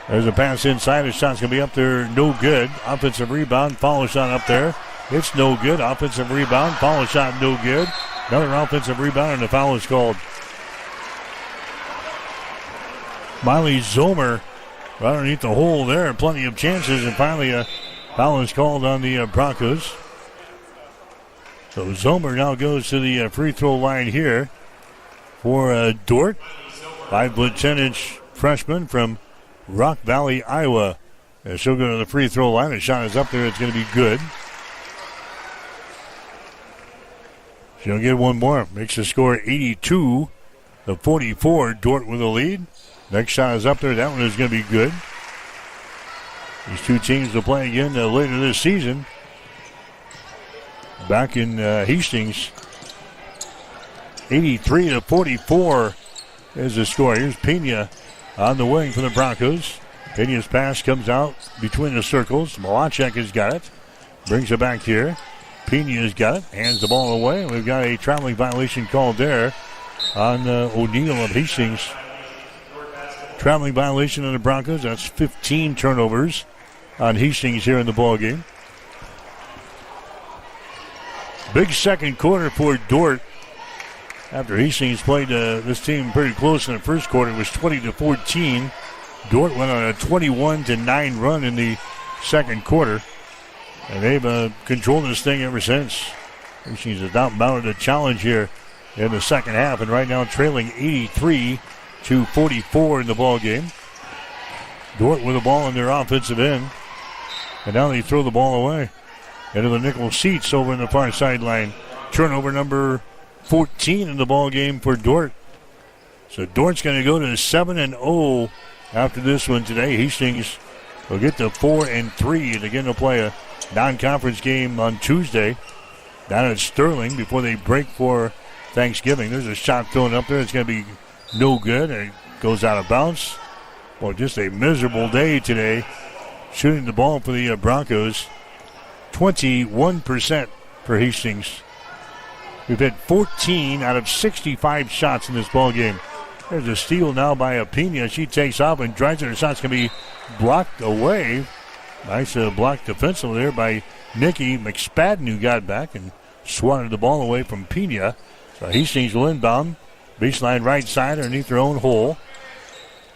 There's a pass inside. The shot's going to be up there. No good. Offensive rebound. Follow shot up there. It's no good. Offensive rebound. Follow shot no good. Another offensive rebound, and the foul is called. Miley Zomer right underneath the hole there. Plenty of chances, and finally a foul is called on the Broncos. So Zomer now goes to the free throw line here for Dordt. 5'10" freshman from Rock Valley, Iowa. And she'll go to the free throw line. The shot is up there. It's going to be good. She'll get one more. Makes the score 82-44. Dordt with the lead. Next shot is up there. That one is going to be good. These two teams will play again later this season. Back in Hastings. 83-44 is the score. Here's Pena on the wing for the Broncos. Pena's pass comes out between the circles. Malachek has got it. Brings it back here. Pena's got it. Hands the ball away. We've got a traveling violation called there on O'Neal of Hastings. Traveling violation on the Broncos. That's 15 turnovers on Hastings here in the ballgame. Big second quarter for Dordt. After Hastings played this team pretty close in the first quarter, it was 20-14. Dordt went on a 21-9 run in the second quarter. And they've controlled this thing ever since. Hastings has not mounted a challenge here in the second half, and right now trailing 83-44 in the ball game. Dordt with the ball in their offensive end, and now they throw the ball away into the nickel seats over in the far sideline. Turnover number 14 in the ball game for Dordt. So Dort's going to go to 7-0 after this one today. Hastings will get to 4-3 and again they'll play a non-conference game on Tuesday down at Sterling before they break for Thanksgiving. There's a shot thrown up there. It's going to be no good, and it goes out of bounds. Well, just a miserable day today shooting the ball for the Broncos. 21% for Hastings. We've hit 14 out of 65 shots in this ball game. There's a steal now by Pena. She takes off and drives it. Her shot's going to be blocked away. Nice block defensively there by Nikki McSpadden, who got back and swatted the ball away from Pena. So Hastings will inbound. Baseline right side underneath their own hole.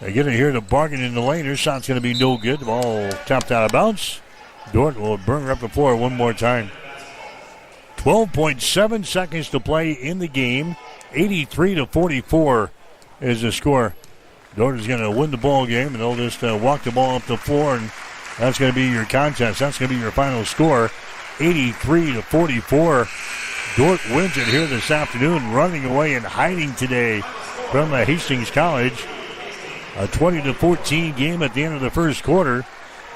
They get it here to bargain in the lane. Her shot's going to be no good. The ball tapped out of bounds. Dort will bring her up the floor one more time. 12.7 seconds to play in the game. 83-44 is the score. Dort is going to win the ball game, and they'll just walk the ball up the floor, and that's going to be your contest. That's going to be your final score. 83-44. Dort wins it here this afternoon, running away and hiding today from Hastings College. A 20-14 game at the end of the first quarter.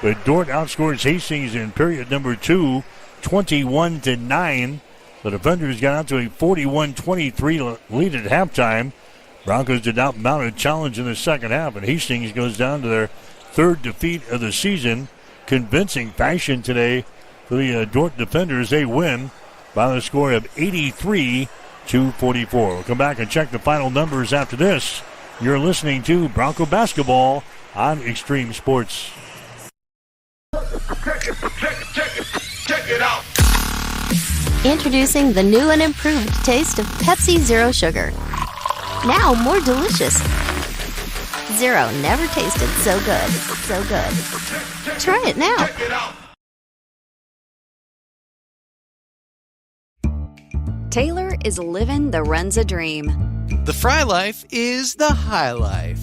But Dort outscores Hastings in period number 2, 21-9. The defenders got out to a 41-23 lead at halftime. Broncos did not mount a challenge in the second half, and Hastings goes down to their third defeat of the season. Convincing fashion today for the Dort defenders. They win by the score of 83-44. We'll come back and check the final numbers after this. You're listening to Bronco Basketball on Extreme Sports. Check it out. Introducing the new and improved taste of Pepsi Zero Sugar. Now more delicious. Zero never tasted so good. So good. Try it now. Taylor is living the Runza dream. The Fry Life is the high life.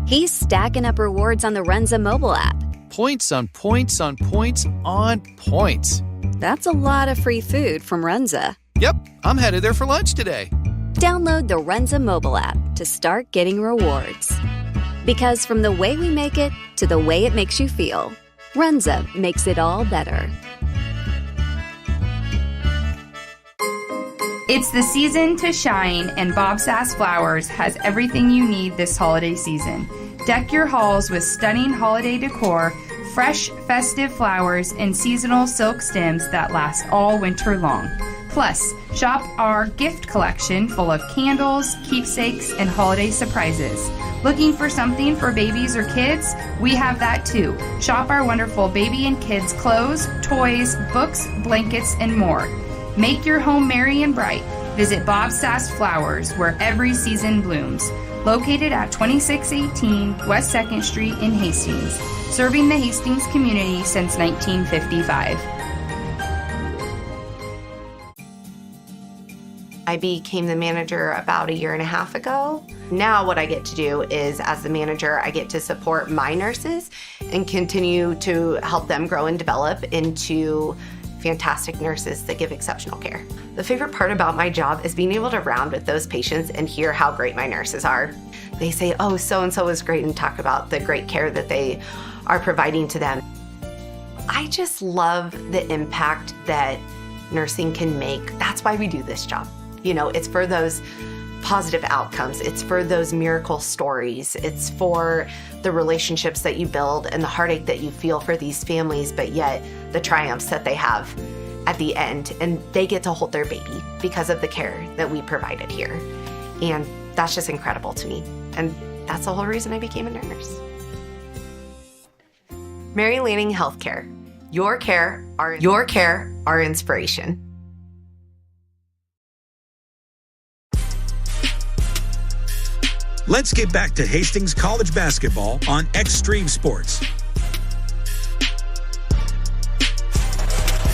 He's stacking up rewards on the Runza mobile app. Points on points on points on points. That's a lot of free food from Runza. Yep, I'm headed there for lunch today. Download the Runza mobile app to start getting rewards. Because from the way we make it to the way it makes you feel, Runza makes it all better. It's the season to shine, and Bob Sass Flowers has everything you need this holiday season. Deck your halls with stunning holiday decor, fresh festive flowers, and seasonal silk stems that last all winter long. Plus, shop our gift collection full of candles, keepsakes, and holiday surprises. Looking for something for babies or kids? We have that too. Shop our wonderful baby and kids clothes, toys, books, blankets, and more. Make your home merry and bright. Visit Bob Sass Flowers, where every season blooms. Located at 2618 West 2nd Street in Hastings, serving the Hastings community since 1955. I became the manager about a year and a half ago. Now what I get to do is, as the manager, I get to support my nurses and continue to help them grow and develop into fantastic nurses that give exceptional care. The favorite part about my job is being able to round with those patients and hear how great my nurses are. They say, oh, so-and-so is great, and talk about the great care that they are providing to them. I just love the impact that nursing can make. That's why we do this job. You know, it's for those positive outcomes. It's for those miracle stories. It's for the relationships that you build and the heartache that you feel for these families, but yet the triumphs that they have at the end. And they get to hold their baby because of the care that we provided here. And that's just incredible to me. And that's the whole reason I became a nurse. Mary Lanning Healthcare. Your care, our inspiration. Let's get back to Hastings College basketball on Extreme Sports.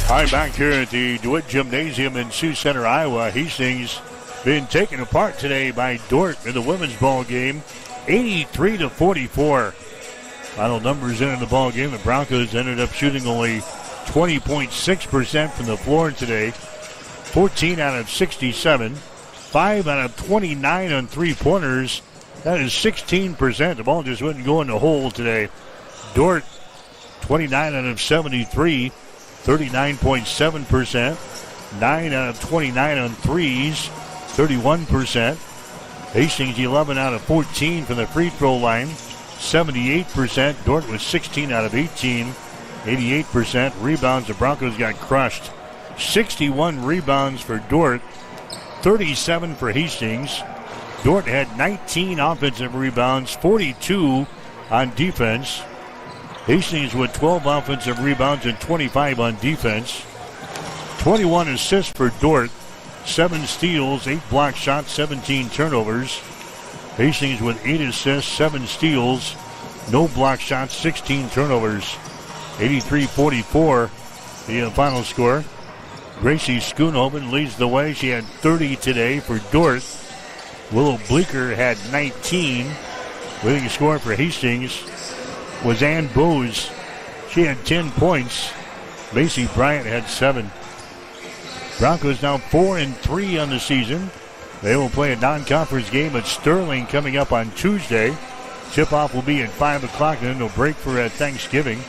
All right, back here at the DeWitt Gymnasium in Sioux Center, Iowa. Hastings been taken apart today by Dort in the women's ball game, 83-44. Final numbers in the ball game. The Broncos ended up shooting only 20.6% from the floor today, 14 out of 67, 5 out of 29 on three-pointers. That is 16%. The ball just wouldn't go in the hole today. Dort, 29 out of 73, 39.7%. 9 out of 29 on threes, 31%. Hastings 11 out of 14 from the free throw line, 78%. Dort was 16 out of 18, 88%. Rebounds, the Broncos got crushed. 61 rebounds for Dort, 37 for Hastings. Dort had 19 offensive rebounds, 42 on defense. Hastings with 12 offensive rebounds and 25 on defense. 21 assists for Dort, 7 steals, 8 block shots, 17 turnovers. Hastings with 8 assists, 7 steals, no block shots, 16 turnovers. 83-44, the final score. Gracie Schoonhoven leads the way. She had 30 today for Dort. Willow Bleeker had 19. Leading scorer for Hastings was Ann Bowes. She had 10 points. Macy Bryant had 7. Broncos now 4-3 on the season. They will play a non-conference game at Sterling coming up on Tuesday. Tip-off will be at 5 o'clock, and then they'll break for Thanksgiving.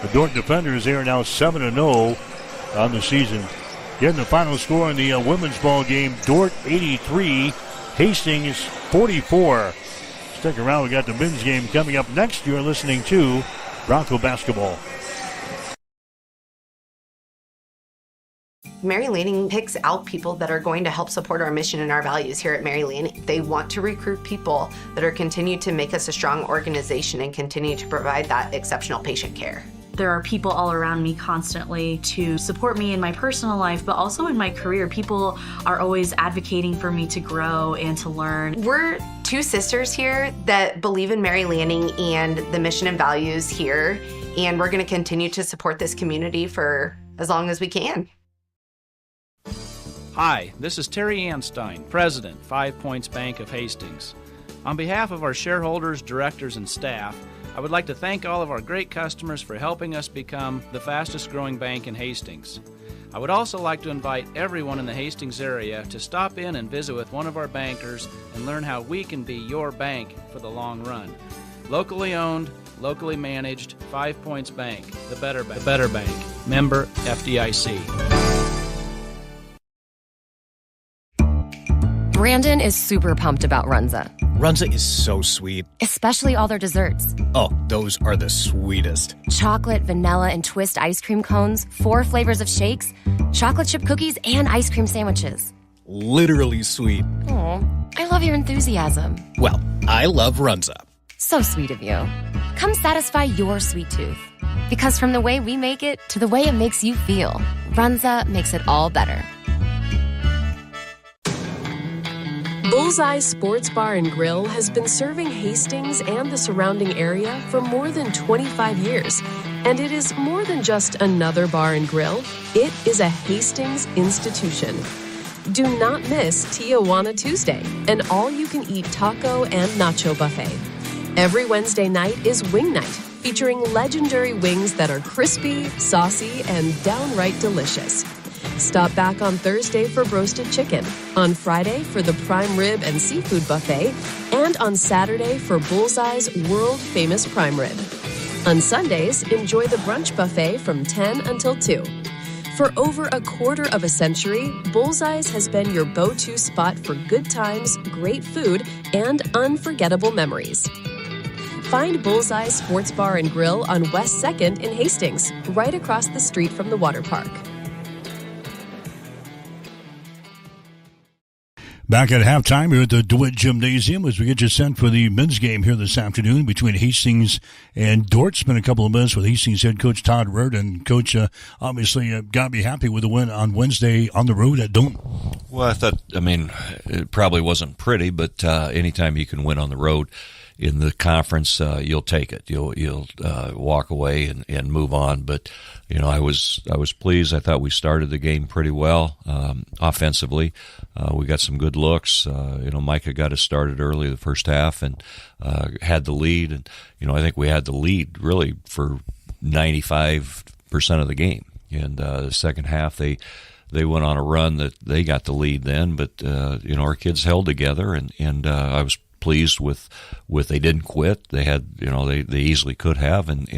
The Dort Defenders, they are now 7-0 on the season. Getting the final score in the women's ball game, Dort 83, Hastings 44. Stick around, we got the men's game coming up next. You're listening to Bronco Basketball. Mary Lanning picks out people that are going to help support our mission and our values here at Mary Lanning. They want to recruit people that are continue to make us a strong organization and continue to provide that exceptional patient care. There are people all around me constantly to support me in my personal life, but also in my career. People are always advocating for me to grow and to learn. We're two sisters here that believe in Mary Lanning and the mission and values here, and we're going to continue to support this community for as long as we can. Hi, this is Terry Anstein, President, 5 Points Bank of Hastings. On behalf of our shareholders, directors, and staff, I would like to thank all of our great customers for helping us become the fastest growing bank in Hastings. I would also like to invite everyone in the Hastings area to stop in and visit with one of our bankers and learn how we can be your bank for the long run. Locally owned, locally managed, 5 Points Bank, the better bank. Member FDIC. Brandon is super pumped about Runza. Runza is so sweet. Especially all their desserts. Oh, those are the sweetest. Chocolate, vanilla, and twist ice cream cones, 4 flavors of shakes, chocolate chip cookies, and ice cream sandwiches. Literally sweet. Aw, I love your enthusiasm. Well, I love Runza. So sweet of you. Come satisfy your sweet tooth. Because from the way we make it to the way it makes you feel, Runza makes it all better. Bullseye Sports Bar and Grill has been serving Hastings and the surrounding area for more than 25 years. And it is more than just another bar and grill. It is a Hastings institution. Do not miss Tijuana Tuesday, an all-you-can-eat taco and nacho buffet. Every Wednesday night is Wing Night, featuring legendary wings that are crispy, saucy, and downright delicious. Stop back on Thursday for roasted chicken, on Friday for the prime rib and seafood buffet, and on Saturday for Bullseye's world-famous prime rib. On Sundays, enjoy the brunch buffet from 10 until 2. For over a quarter of a century, Bullseye's has been your go-to spot for good times, great food, and unforgettable memories. Find Bullseye Sports Bar and Grill on West 2nd in Hastings, right across the street from the water park. Back at halftime here at the DeWitt Gymnasium as we get you set for the men's game here this afternoon between Hastings and Dort. Spent a couple of minutes with Hastings head coach Todd Reardon. Coach, obviously got to be happy with the win on Wednesday on the road at Dome. Well, it probably wasn't pretty, but anytime you can win on the road in the conference, you'll take it. You'll walk away and move on. But I was pleased. I thought we started the game pretty well offensively. We got some good looks. Micah got us started early the first half and had the lead. And I think we had the lead really for 95% of the game. And the second half they went on a run that they got the lead then. But our kids held together and I was pleased with they didn't quit. They had, they easily could have, and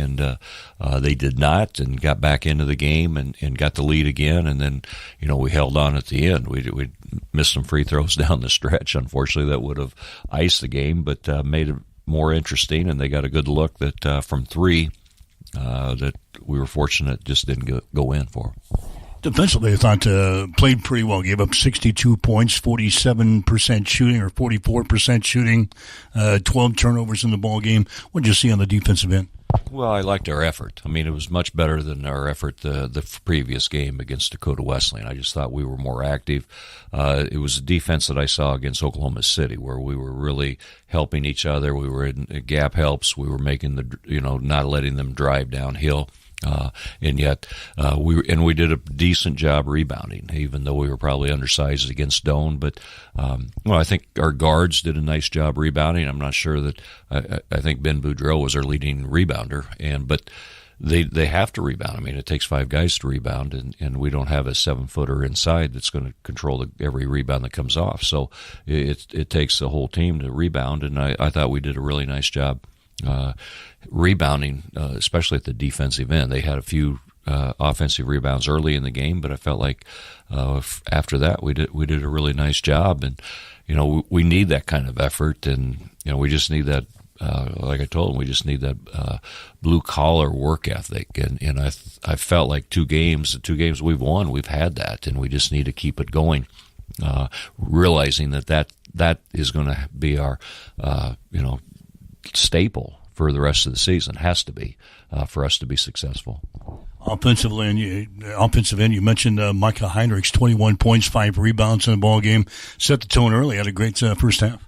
they did not, and got back into the game and got the lead again. And then, we held on at the end. We missed some free throws down the stretch. Unfortunately, that would have iced the game, but made it more interesting. And they got a good look that from three that we were fortunate just didn't go in for. Defensively, I thought played pretty well. Gave up 62 points, 47% shooting or 44% shooting, 12 turnovers in the ball game. What did you see on the defensive end? Well, I liked our effort. I mean, it was much better than our effort the previous game against Dakota Wesleyan. I just thought we were more active. It was a defense that I saw against Oklahoma City where we were really helping each other. We were in gap helps. We were making not letting them drive downhill. And yet we did a decent job rebounding, even though we were probably undersized against Doane. But I think our guards did a nice job rebounding. I'm not sure that I think Ben Boudreau was our leading rebounder, but they have to rebound. I mean, it takes 5 guys to rebound, and we don't have a 7-footer inside that's going to control every rebound that comes off. So it takes the whole team to rebound, and I thought we did a really nice job rebounding, especially at the defensive end. They had a few offensive rebounds early in the game, but I felt like after that we did a really nice job. And we need that kind of effort, and we just need that. Like I told them, we just need that blue collar work ethic, and I felt like the 2 games we've won, we've had that, and we just need to keep it going. Realizing that is going to be our staple for the rest of the season, has to be for us to be successful. Offensive end, you mentioned Micah Heinrichs, 21 points, 5 rebounds in the ball game, set the tone early, had a great first half.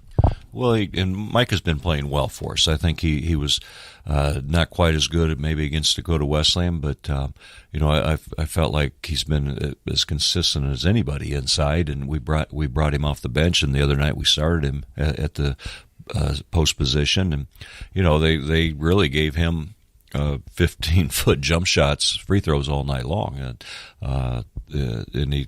Well, and Micah's been playing well for us. I think he was not quite as good maybe against Dakota Wesleyan, but I felt like he's been as consistent as anybody inside, and we brought him off the bench, and the other night we started him at the post position, and they really gave him 15-foot jump shots, free throws all night long, and he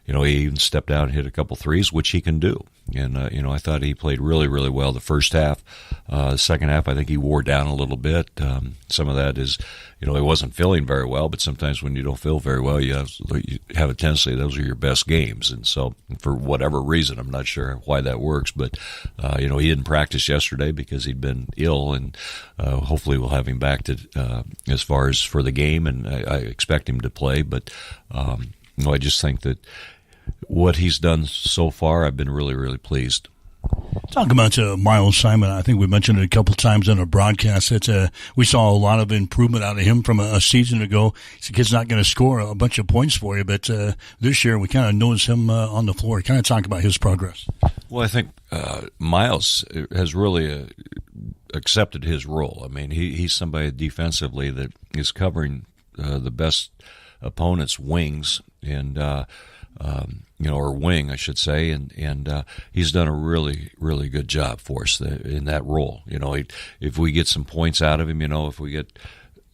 even stepped out and hit a couple threes, which he can do. And I thought he played really, really well the first half. The second half, I think he wore down a little bit. Some of that is, he wasn't feeling very well. But sometimes when you don't feel very well, you have a tendency those are your best games. And so, for whatever reason, I'm not sure why that works. But he didn't practice yesterday because he'd been ill, and hopefully we'll have him back to as far as for the game. And I expect him to play. But I just think that what he's done so far, I've been really, really pleased. Talk about Miles Simon. I think we mentioned it a couple times on our broadcast. We saw a lot of improvement out of him from a season ago. The kid's not going to score a bunch of points for you, but this year we kind of noticed him on the floor. Kind of talk about his progress. Well, I think Miles has really accepted his role. I mean, he's somebody defensively that is covering the best opponent's wings and or wing, I should say, and he's done a really, really good job for us in that role. If we get some points out of him, if we get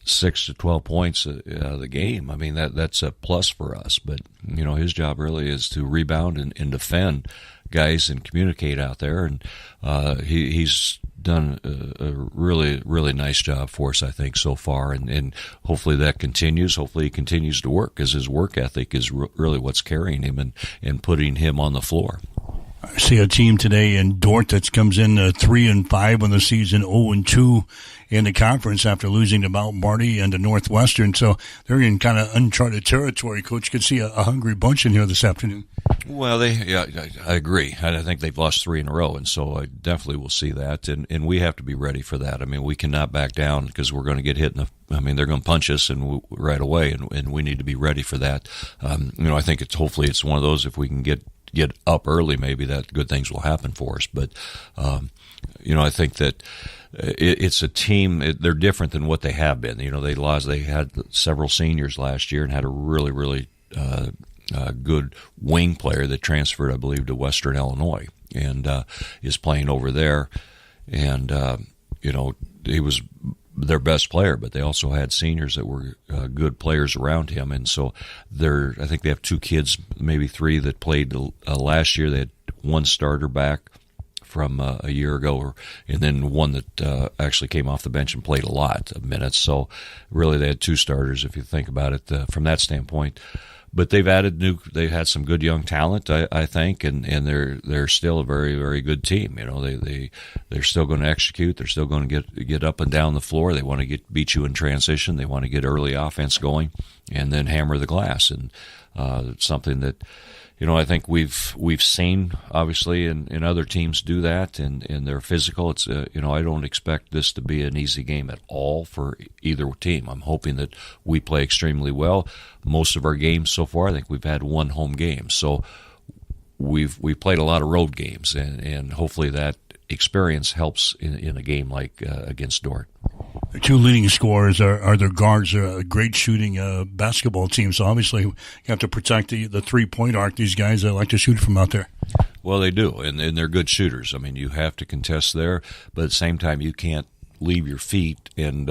6 to 12 points the game, I mean that's a plus for us. But his job really is to rebound and defend guys and communicate out there, and he's done a really, really nice job for us, I think, so far, and hopefully that continues. Hopefully he continues to work, because his work ethic is really what's carrying him and putting him on the floor. I see a team today in Dordt that comes in 3-5 on the season, 0-2 in the conference after losing to Mount Marty and to Northwestern. So they're in kind of uncharted territory. Coach, could see a hungry bunch in here this afternoon. Well, I agree. I think they've lost 3 in a row, and so I definitely will see that, and we have to be ready for that. I mean, we cannot back down, because we're going to get hit they're going to punch us right away, and we need to be ready for that. I think hopefully it's one of those, if we can get up early, maybe that good things will happen for us. But I think that it's a team. They're different than what they have been. They had several seniors last year and had a really, really good wing player that transferred, I believe, to Western Illinois and is playing over there. And he was their best player, but they also had seniors that were good players around him. And so I think they have 2 kids, maybe 3, that played last year. They had 1 starter back from a year ago, and then one that actually came off the bench and played a lot of minutes. So really they had 2 starters, if you think about it from that standpoint. But they've they've had some good young talent, I think, and they're still a very, very good team. You know, they're still going to execute. They're still going to get up and down the floor. They want to beat you in transition. They want to get early offense going, and then hammer the glass. And it's something that, you know, I think we've seen obviously in other teams do that, and they're physical. It's you know, I don't expect this to be an easy game at all for either team. I'm hoping that we play extremely well. Most of our games so far, I think we've had 1 home game, so we've played a lot of road games, and hopefully that experience helps in a game like against Dordt. The 2 leading scorers are their guards. They're a great shooting basketball team, so obviously you have to protect the 3-point arc. These guys like to shoot from out there. Well, they do, and they're good shooters. I mean, you have to contest there, but at the same time, you can't leave your feet and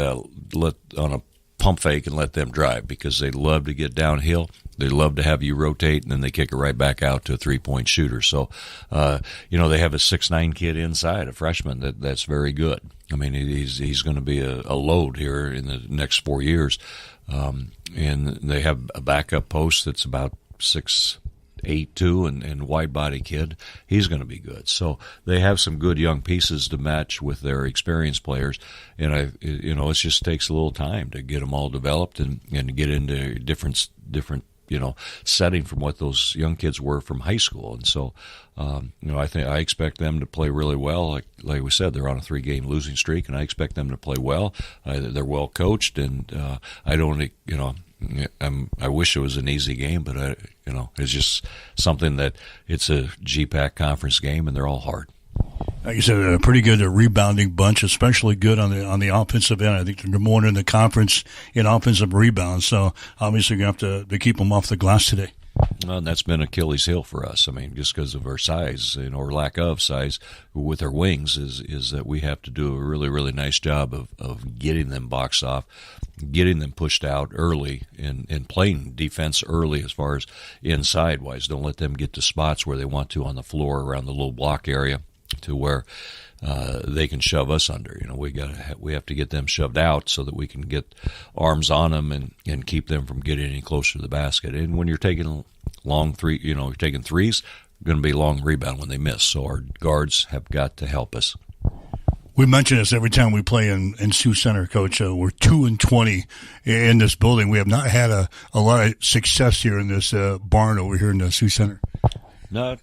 let on a pump fake and let them drive, because they love to get downhill. They love to have you rotate, and then they kick it right back out to a 3-point shooter. So, you know, they have a 6'9" kid inside, a freshman that's very good. I mean, he's going to be a load here in the next 4 years. And they have a backup post that's about 6'8" too, and wide body kid. He's going to be good. So they have some good young pieces to match with their experienced players. And you know, it just takes a little time to get them all developed and get into different you know, setting from what those young kids were from high school. And so, you know, I expect them to play really well. Like we said, they're on a 3-game losing streak, and I expect them to play well. They're well coached, and I don't, you know, I wish it was an easy game, but you know, it's just something that it's a GPAC conference game, and they're all hard. Like you said, a pretty good rebounding bunch, especially good on the offensive end. I think they're more in the conference in offensive rebounds, so obviously you have to keep them off the glass today. Well, and that's been Achilles' heel for us. I mean, just because of our size, you know, or lack of size with our wings, is that we have to do a really, really nice job of getting them boxed off, getting them pushed out early, and playing defense early as far as inside-wise. Don't let them get to spots where they want to on the floor around the low block area, to where they can shove us under. You know, we have to get them shoved out so that we can get arms on them and keep them from getting any closer to the basket. And when you're taking long you're taking threes, going to be long rebound when they miss. So our guards have got to help us. We mention this every time we play in Sioux Center, Coach. We're 2-20 in this building. We have not had a lot of success here in this barn over here in the Sioux Center. No.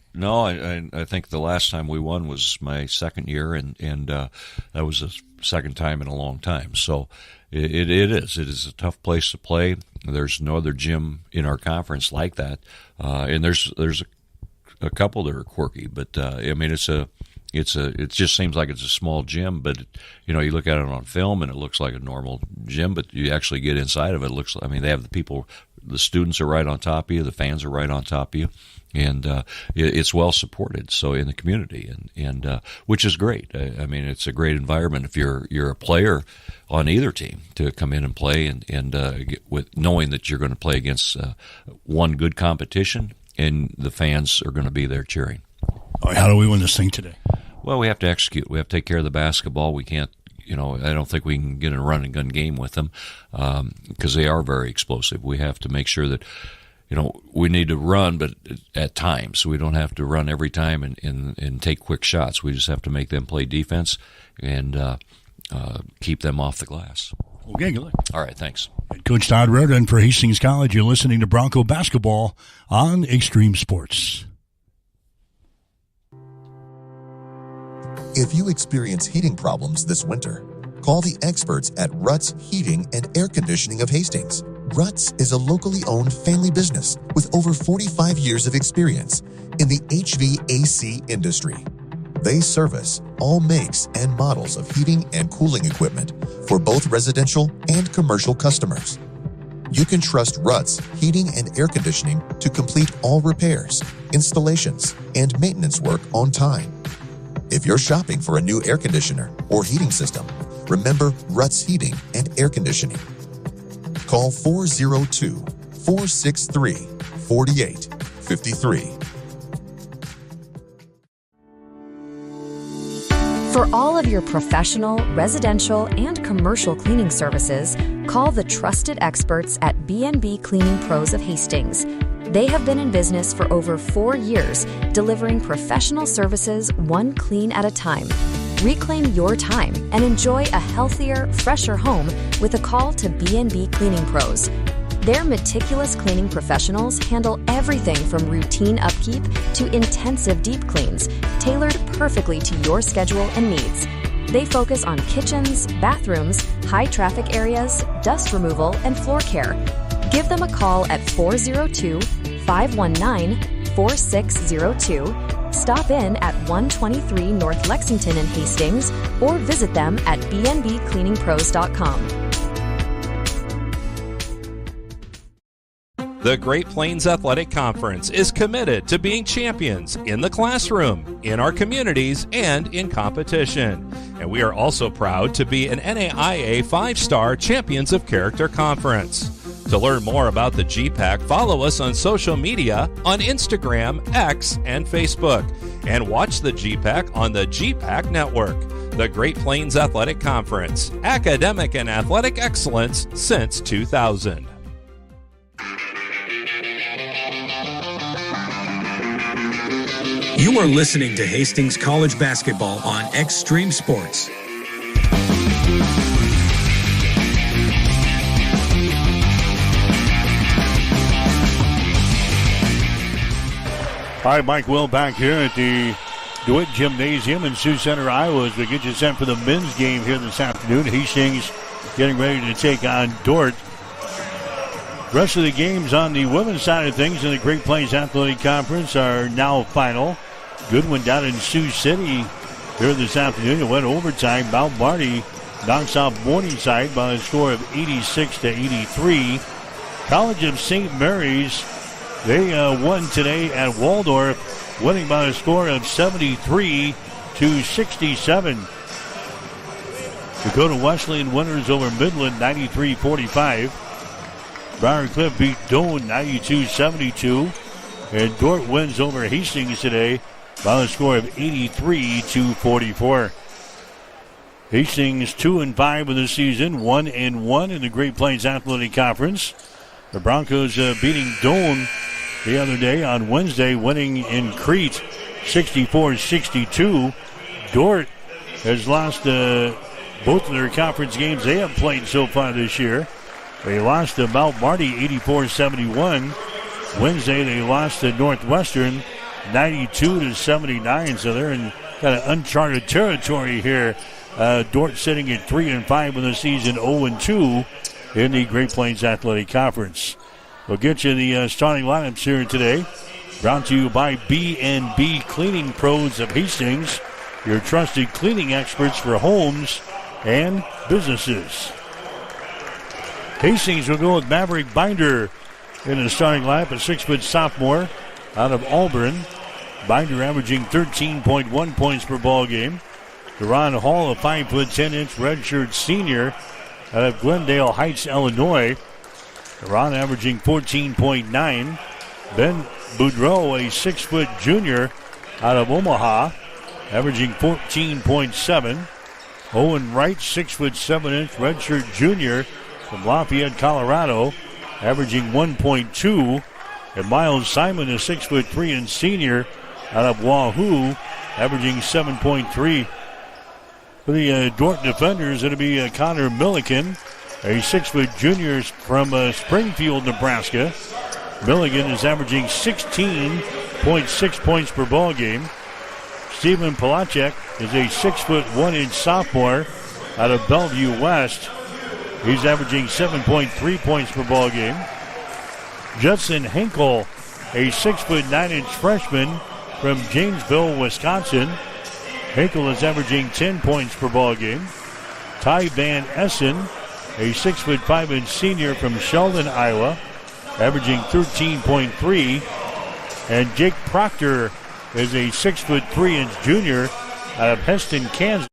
I think the last time we won was my second year, and that was the second time in a long time. So it is a tough place to play. There's no other gym in our conference like that, and there's a couple that are quirky, but I mean it just seems like it's a small gym, but you know, you look at it on film and it looks like a normal gym, but you actually get inside of it. It looks like, I mean, they have the students are right on top of you, the fans are right on top of you, and it's well supported. So in the community, and which is great. I mean, it's a great environment if you're a player on either team to come in and play, and with knowing that you're going to play against one good competition, and the fans are going to be there cheering. All right, how do we win this thing today? Well, we have to execute. We have to take care of the basketball. We can't, you know, I don't think we can get in a run and gun game with them because they are very explosive. We have to make sure that, you know, we need to run, but at times. We don't have to run every time and take quick shots. We just have to make them play defense and keep them off the glass. Okay, good luck. All right, thanks. Coach Todd Reardon for Hastings College. You're listening to Bronco Basketball on Extreme Sports. If you experience heating problems this winter, call the experts at Ruts Heating and Air Conditioning of Hastings. Ruts is a locally owned family business with over 45 years of experience in the HVAC industry. They service all makes and models of heating and cooling equipment for both residential and commercial customers. You can trust Ruts Heating and Air Conditioning to complete all repairs, installations, and maintenance work on time. If you're shopping for a new air conditioner or heating system, remember Ruts Heating and Air Conditioning. Call 402-463-4853. For all of your professional, residential, and commercial cleaning services, call the trusted experts at B&B Cleaning Pros of Hastings. They have been in business for over 4 years, delivering professional services one clean at a time. Reclaim your time and enjoy a healthier, fresher home with a call to B&B Cleaning Pros. Their meticulous cleaning professionals handle everything from routine upkeep to intensive deep cleans, tailored perfectly to your schedule and needs. They focus on kitchens, bathrooms, high traffic areas, dust removal, and floor care. Give them a call at 402-519-4602. Stop in at 123 North Lexington in Hastings or visit them at bnbcleaningpros.com. The Great Plains Athletic Conference is committed to being champions in the classroom, in our communities, and in competition. And we are also proud to be an NAIA 5-star Champions of Character Conference. To learn more about the GPAC, follow us on social media on Instagram, X, and Facebook. And watch the GPAC on the GPAC Network. The Great Plains Athletic Conference, academic and athletic excellence since 2000. You are listening to Hastings College Basketball on Extreme Sports. All right, Mike Will back here at the DeWitt Gymnasium in Sioux Center, Iowa, as we get you set for the men's game here this afternoon. Hastings getting ready to take on Dordt. Rest of the games on the women's side of things in the Great Plains Athletic Conference are now final. Good one down in Sioux City here this afternoon. It went overtime. Mount Marty knocks out Morningside by a score of 86-83. College of St. Mary's, they won today at Waldorf, winning by a score of 73-67. Dakota Wesleyan winners over Midland 93-45. Briar Cliff beat Doane 92-72. And Dordt wins over Hastings today by a score of 83-44. Hastings 2-5 of the season, 1-1 in the Great Plains Athletic Conference. The Broncos beating Doane the other day on Wednesday, winning in Crete 64-62. Dordt has lost both of their conference games they have played so far this year. They lost to Mount Marty 84-71. Wednesday they lost to Northwestern 92-79. So they're in kind of uncharted territory here. Dordt sitting at 3-5 in the season, 0-2 in the Great Plains Athletic Conference. We'll get you the starting lineups here today. Brought to you by B&B Cleaning Pros of Hastings, your trusted cleaning experts for homes and businesses. Hastings will go with Maverick Binder in the starting lineup, a 6-foot sophomore out of Auburn. Binder averaging 13.1 points per ball game. Deron Hall, a 5-foot 10-inch redshirt senior out of Glendale Heights, Illinois. Deron averaging 14.9. Ben Boudreau, a 6-foot junior out of Omaha, averaging 14.7. Owen Wright, 6-foot 7-inch redshirt junior from Lafayette, Colorado, averaging 1.2. And Miles Simon, a 6'3" and senior out of Wahoo, averaging 7.3. For the Dordt defenders, it'll be Connor Milliken, a 6-foot junior from Springfield, Nebraska. Milligan is averaging 16.6 points per ball game. Stephen Polacek is a 6'1" sophomore out of Bellevue West. He's averaging 7.3 points per ball game. Judson Henkel, a 6'9" freshman from Janesville, Wisconsin. Henkel is averaging 10 points per ball game. Ty Van Essen, a 6'5" senior from Sheldon, Iowa, averaging 13.3. And Jake Proctor is a 6'3" junior out of Heston, Kansas.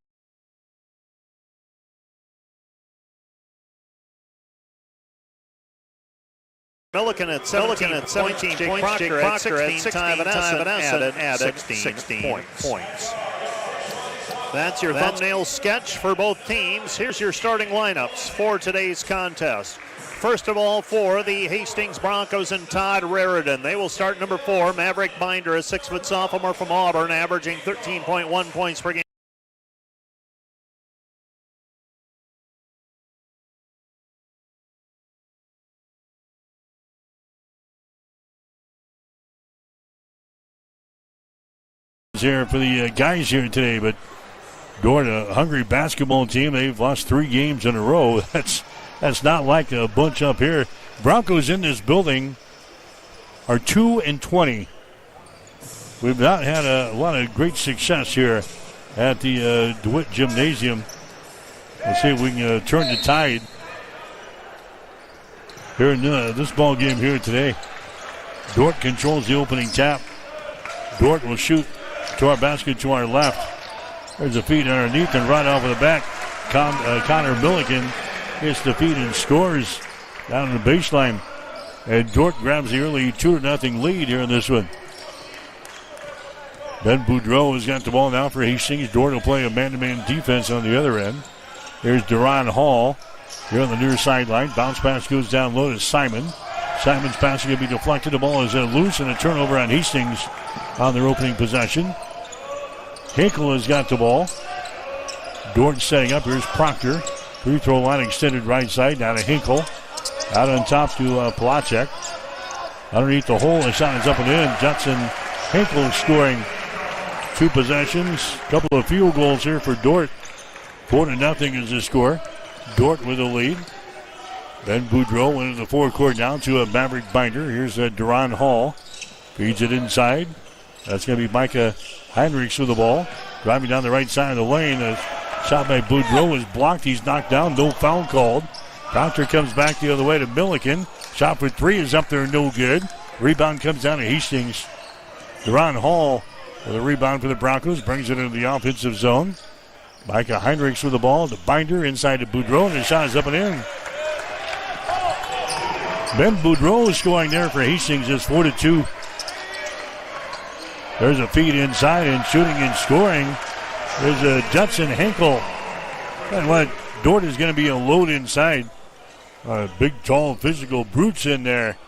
Milliken at 17 points. Jake Proctor at 16. Ty Van Essen added 16 points. That's your thumbnail sketch for both teams. Here's your starting lineups for today's contest. First of all, for the Hastings Broncos and Todd Raridan. They will start number 4, Maverick Binder, a 6-foot sophomore from Auburn, averaging 13.1 points per game. Here for the guys here today, but Dordt, a hungry basketball team. They've lost 3 games in a row. That's not like a bunch up here. Broncos in this building are 2-20. We've not had a lot of great success here at the DeWitt Gymnasium. Let's see if we can turn the tide here in this ball game here today. Dordt controls the opening tap. Dordt will shoot to our basket to our left. There's a feed underneath and right off of the back. Connor Milliken hits the feed and scores down the baseline. And Dordt grabs the early 2-0 lead here in this one. Ben Boudreau has got the ball now for Hastings. Dordt will play a man-to-man defense on the other end. Here's Deron Hall here on the near sideline. Bounce pass goes down low to Simon. Simon's pass is going to be deflected. The ball is loose and a turnover on Hastings on their opening possession. Hinkle has got the ball. Dordt setting up. Here's Proctor. Free throw line extended right side. Down to Hinkle. Out on top to Palachek. Underneath the hole. The shot is up and in. Judson Hinkle scoring 2 possessions. Couple of field goals here for Dordt. 4-0 is the score. Dordt with the lead. Ben Boudreau into the forecourt now to a Maverick Binder. Here's Deron Hall. Feeds it inside. That's going to be Micah Heinrichs with the ball. Driving down the right side of the lane. A shot by Boudreau is blocked. He's knocked down. No foul called. Proctor comes back the other way to Milliken. Shot for 3 is up there. No good. Rebound comes down to Hastings. Deron Hall with a rebound for the Broncos. Brings it into the offensive zone. Micah Heinrichs with the ball. The Binder inside to Boudreau. And the shot is up and in. Ben Boudreau is scoring there for Hastings. It's 4-2. There's a feed inside and shooting and scoring. There's Judson Hinkle. And what Dordt is going to be a load inside. Big, tall, physical brutes in there.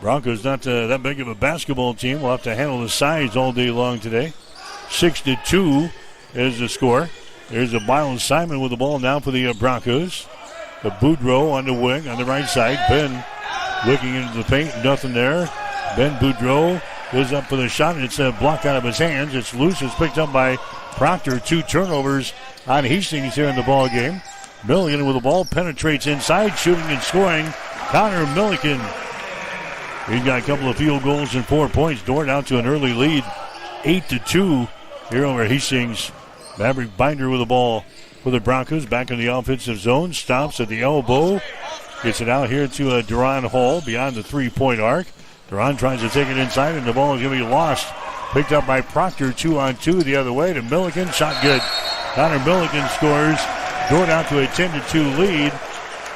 Broncos not that big of a basketball team. We'll have to handle the sides all day long today. 6-2 is the score. There's a Miles Simon with the ball now for the Broncos. The Boudreau on the wing on the right side. Ben looking into the paint. Nothing there. Ben Boudreau goes up for the shot, and it's blocked out of his hands. It's loose. It's picked up by Proctor. 2 turnovers on Hastings here in the ball game. Milliken with the ball penetrates inside, shooting and scoring. Connor Milliken. He's got a couple of field goals and 4 points. Dordt out to an early lead, 8-2 here over Hastings. Maverick Binder with the ball for the Broncos. Back in the offensive zone. Stops at the elbow. Gets it out here to Deron Hall beyond the 3-point arc. Deron tries to take it inside, and the ball is going to be lost. Picked up by Proctor, 2-on-2 the other way to Milliken. Shot good. Connor Milliken scores. Dordt out to a 10-2 lead.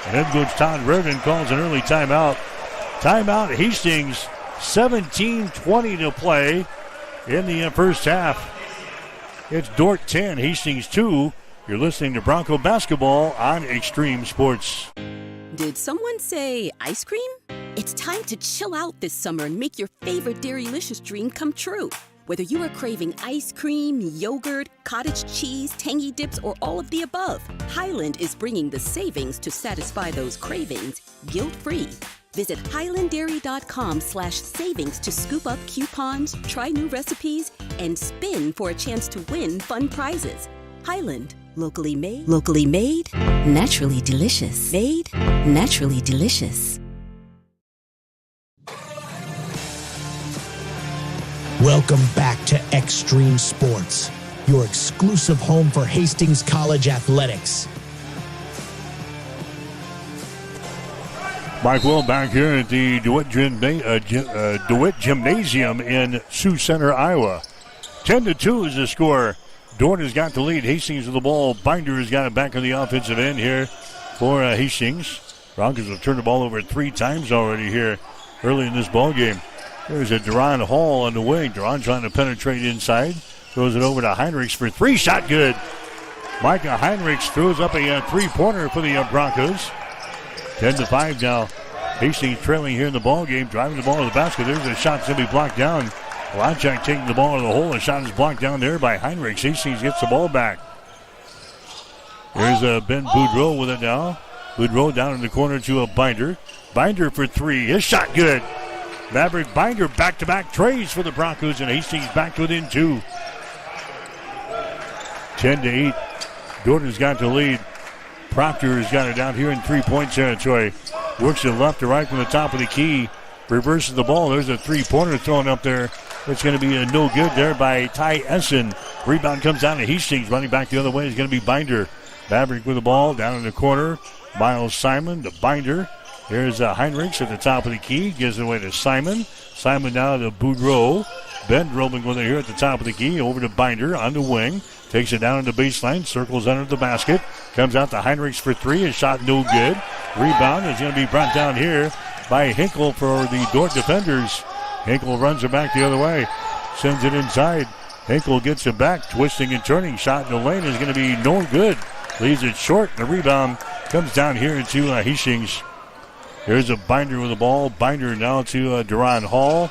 And then Coach Todd Raridan calls an early timeout. Timeout Hastings, 17:20 to play in the first half. It's Dordt 10, Hastings 2. You're listening to Bronco Basketball on Extreme Sports. Did someone say ice cream? It's time to chill out this summer and make your favorite Dairylicious dream come true. Whether you are craving ice cream, yogurt, cottage cheese, tangy dips, or all of the above, Highland is bringing the savings to satisfy those cravings guilt-free. Visit highlanddairy.com/savings to scoop up coupons, try new recipes, and spin for a chance to win fun prizes. Highland, locally made, naturally delicious. Made, naturally delicious. Welcome back to Extreme Sports, your exclusive home for Hastings College athletics. Mike Will back here at the DeWitt Gymnasium in Sioux Center, Iowa. 10-2 is the score. Dordt has got the lead. Hastings with the ball. Binder has got it back on the offensive end here for Hastings. Broncos have turned the ball over 3 times already here early in this ball game. There's a Deron Hall on the wing. Deron trying to penetrate inside. Throws it over to Heinrichs for three. Shot good. Micah Heinrichs throws up a three-pointer for the Broncos. 10-5 now. Hastings trailing here in the ball game, driving the ball to the basket. There's a shot that's going to be blocked down. Polachek taking the ball to the hole. The shot is blocked down there by Heinrichs. Hastings gets the ball back. There's Ben Boudreau with it now. Boudreau down in the corner to a Binder. Binder for three. His shot good. Maverick Binder back-to-back trays for the Broncos, and Hastings back to within two. 10-8. Gordon's got the lead. Proctor has got it down here in three-point territory. Works it left to right from the top of the key. Reverses the ball. There's a three-pointer thrown up there. It's going to be a no good there by Ty Essen. Rebound comes down to Hastings. Running back the other way is going to be Binder. Maverick with the ball down in the corner. Miles Simon to Binder. Here's Heinrichs at the top of the key. Gives it away to Simon. Simon now to Boudreau. Ben dribbling with it here at the top of the key. Over to Binder on the wing. Takes it down in the baseline. Circles under the basket. Comes out to Heinrichs for three. His shot no good. Rebound is going to be brought down here by Hinkle for the Dordt defenders. Hinkle runs it back the other way. Sends it inside. Hinkle gets it back. Twisting and turning. Shot in the lane is going to be no good. Leaves it short. The rebound comes down here into Hastings. Here's a Binder with the ball. Binder now to Duran Hall.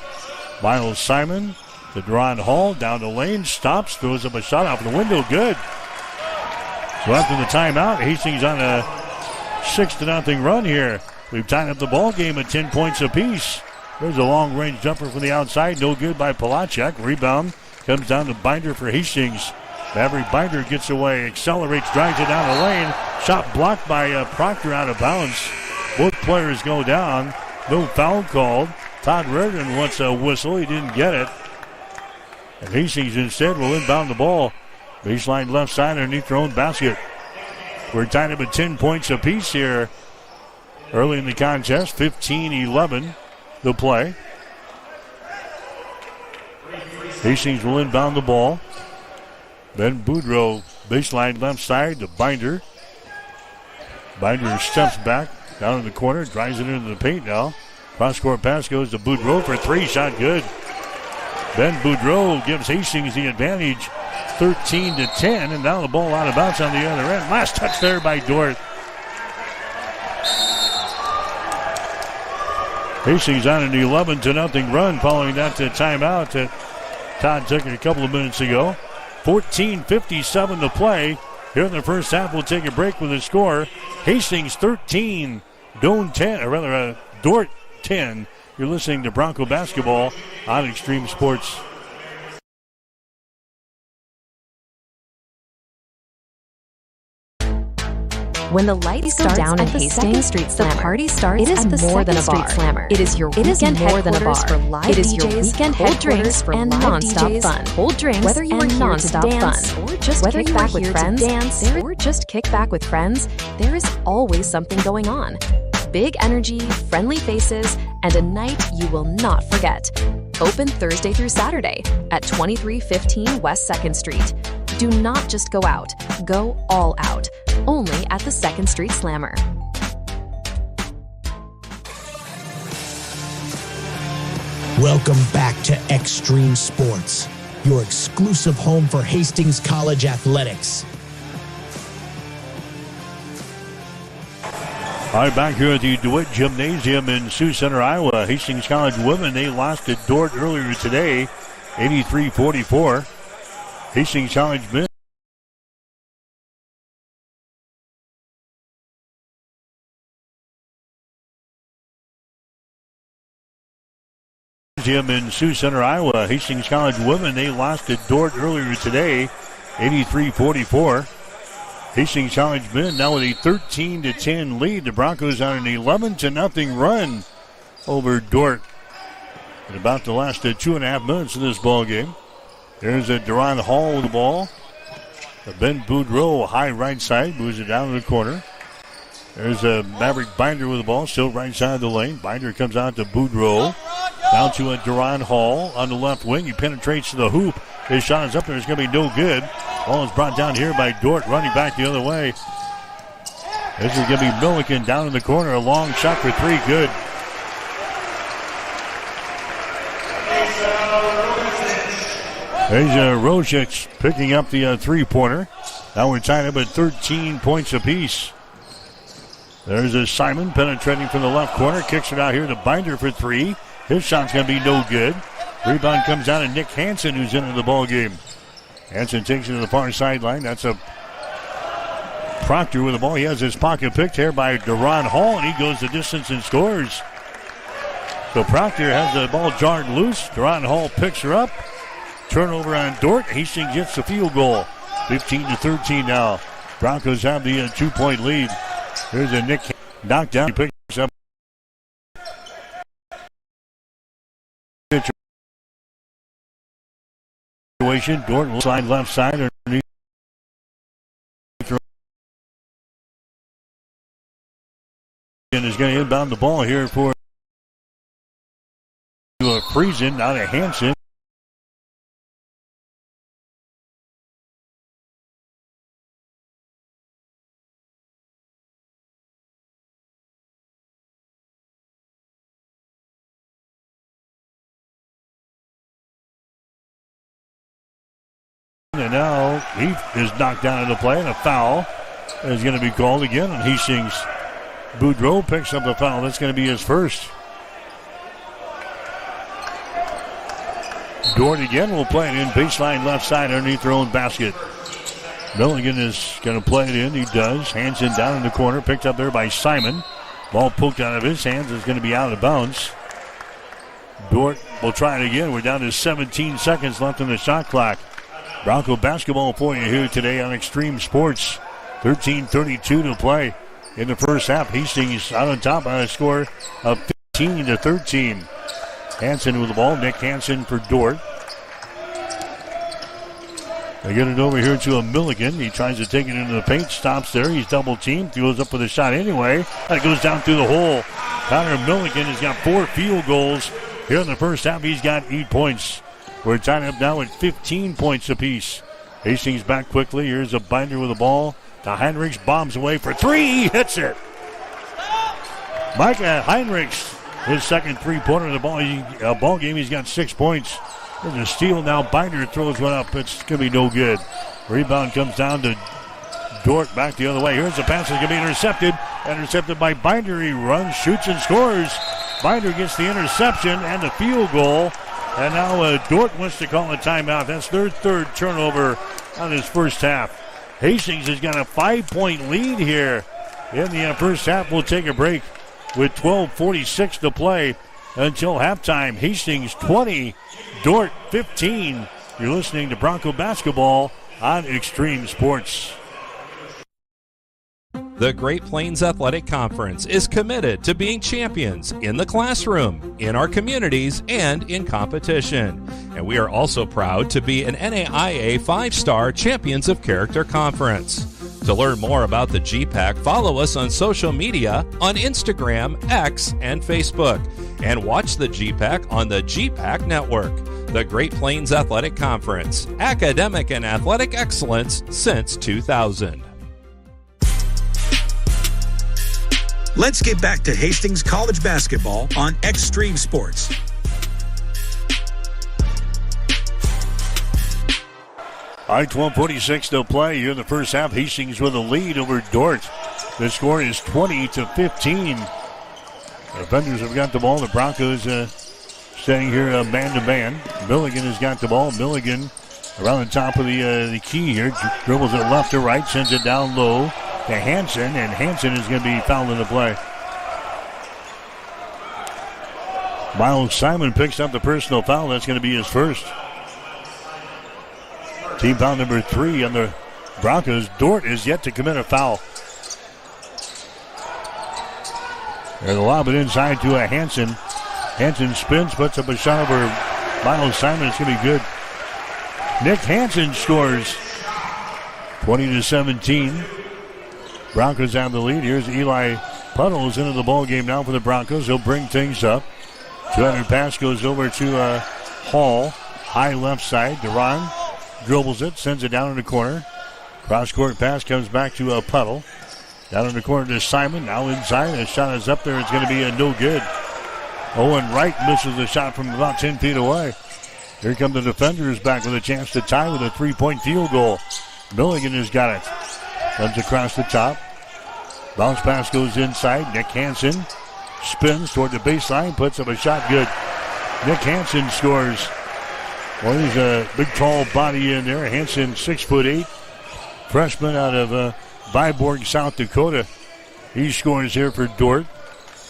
Miles Simon to Duran Hall. Down the lane. Stops. Throws up a shot off the window. Good. So after the timeout, Hastings on a 6-0 run here. We've tied up the ball game at 10 points apiece. There's a long-range jumper from the outside. No good by Polachek. Rebound comes down to Binder for Hastings. Maverick Binder gets away. Accelerates. Drives it down the lane. Shot blocked by Proctor out of bounds. Both players go down. No foul called. Todd Reardon wants a whistle. He didn't get it. And Hastings instead will inbound the ball. Baseline left side underneath their own basket. We're tied up at 10 points apiece here. Early in the contest, 15-11 the play. Hastings will inbound the ball. Ben Boudreau, baseline left side to Binder. Binder steps back down in the corner, drives it into the paint now. Cross-court pass goes to Boudreau for three. Shot good. Ben Boudreau gives Hastings the advantage, 13-10, and now the ball out of bounds on the other end. Last touch there by Dordt. Hastings on an 11-0 run following that timeout that Todd took a couple of minutes ago. 14:57 to play. Here in the first half, we'll take a break with the score. Hastings 13, Dordt 10. You're listening to Bronco Basketball on Extreme Sports. When the lights go down at Hastings, the party starts. It is more than a bar. Slammer. It is your weekend headquarters for live DJs, your weekend cold drinks and non-stop fun. Cold drinks whether you are non-stop fun or just whether kick back with friends, there is always something going on. Big energy, friendly faces, and a night you will not forget. Open Thursday through Saturday at 2315 West 2nd Street. Do not just go out, go all out. Only at the 2nd Street Slammer. Welcome back to Extreme Sports, your exclusive home for Hastings College athletics. All right, back here at the DeWitt Gymnasium in Sioux Center, Iowa. Hastings College women, they lost to Dordt earlier today, 83-44. Hastings College men. In Sioux Center, Iowa. Hastings College women, they lost to Dordt earlier today, 83-44. Hastings College men now with a 13-10 lead. The Broncos on an 11-0 run over Dordt in about the last 2.5 minutes of this ball game. There's a Duran Hall with the ball. Ben Boudreau, high right side, moves it down in the corner. There's a Maverick Binder with the ball, still right side of the lane. Binder comes out to Boudreau. Down to a Duran Hall on the left wing. He penetrates to the hoop. His shot is up there. It's going to be no good. Ball is brought down here by Dordt, running back the other way. This is going to be Milliken down in the corner. A long shot for three. Good. There's Rosic picking up the three-pointer. Now we're tied up at 13 points apiece. There's a Simon penetrating from the left corner. Kicks it out here to Binder for three. His shot's going to be no good. Rebound comes down to Nick Hansen, who's into the ball game. Hansen takes it to the far sideline. That's a Proctor with the ball. He has his pocket picked here by Deron Hall, and he goes the distance and scores. So Proctor has the ball jarred loose. Deron Hall picks her up. Turnover on Dort. Hastings gets the field goal. 15-13 now. Broncos have the 2-point lead. Here's a Nick knocked down. He picks up. Situation. Dort will slide left side underneath. And is going to inbound the ball here for Friesen. Now to Hansen. And now he is knocked down into play, and a foul is going to be called again on Hastings. Boudreau picks up the foul. That's going to be his first. Dort again will play it in baseline left side underneath their own basket. Milligan is going to play it in. He does. Hansen down in the corner. Picked up there by Simon. Ball poked out of his hands. Is going to be out of bounds. Dort will try it again. We're down to 17 seconds left on the shot clock. Bronco basketball for you here today on Extreme Sports. 13:32 to play in the first half. Hastings out on top by a score of 15-13. Hansen with the ball. Nick Hansen for Dort. They get it over here to a Milligan. He tries to take it into the paint. Stops there. He's double teamed. Goes up with a shot anyway. That goes down through the hole. Connor Milligan has got 4 field goals here in the first half. He's got 8 points. We're tied up now at 15 points apiece. Hastings back quickly. Here's a Binder with the ball. To Heinrichs, bombs away for three. He hits it. Micah Heinrichs, his second three-pointer in the ball game. He's got 6 points. There's a steal now. Binder throws one up. It's going to be no good. Rebound comes down to Dort back the other way. Here's the pass. It's going to be intercepted. Intercepted by Binder. He runs, shoots, and scores. Binder gets the interception and the field goal. And now Dort wants to call a timeout. That's their third turnover on his first half. Hastings has got a 5-point lead here in the first half. We'll take a break with 12:46 to play until halftime. Hastings 20, Dort 15. You're listening to Bronco Basketball on Extreme Sports. The Great Plains Athletic Conference is committed to being champions in the classroom, in our communities, and in competition. And we are also proud to be an NAIA 5-star Champions of Character Conference. To learn more about the GPAC, follow us on social media on Instagram, X, and Facebook. And watch the GPAC on the GPAC Network. The Great Plains Athletic Conference, academic and athletic excellence since 2000. Let's get back to Hastings College basketball on Extreme Sports. All right, 12:46 to play here in the first half. Hastings with a lead over Dort. The score is 20-15. The defenders have got the ball. The Broncos staying here man-to-man. Milligan has got the ball. Milligan around the top of the key here. Dribbles it left to right, sends it down low to Hansen, and Hansen is going to be fouled in the play. Miles Simon picks up the personal foul. That's going to be his first. Team foul number 3 on the Broncos. Dort is yet to commit a foul. They'll lob it inside to a Hansen. Hansen spins, puts up a shot over Miles Simon. It's going to be good. Nick Hansen scores. 20-17. Broncos have the lead. Here's Eli Puddles into the ball game now for the Broncos. He'll bring things up. 200 pass goes over to Hall. High left side. Duran dribbles it, sends it down in the corner. Cross-court pass comes back to Puddle. Down in the corner to Simon. Now inside. The shot is up there. It's going to be no good. Owen Wright misses the shot from about 10 feet away. Here come the defenders back with a chance to tie with a 3-point field goal. Milligan has got it. Comes across the top. Bounce pass goes inside. Nick Hansen spins toward the baseline, puts up a shot good. Nick Hansen scores. Well, he's a big, tall body in there. Hansen, 6'8", freshman out of Viborg, South Dakota. He scores here for Dordt.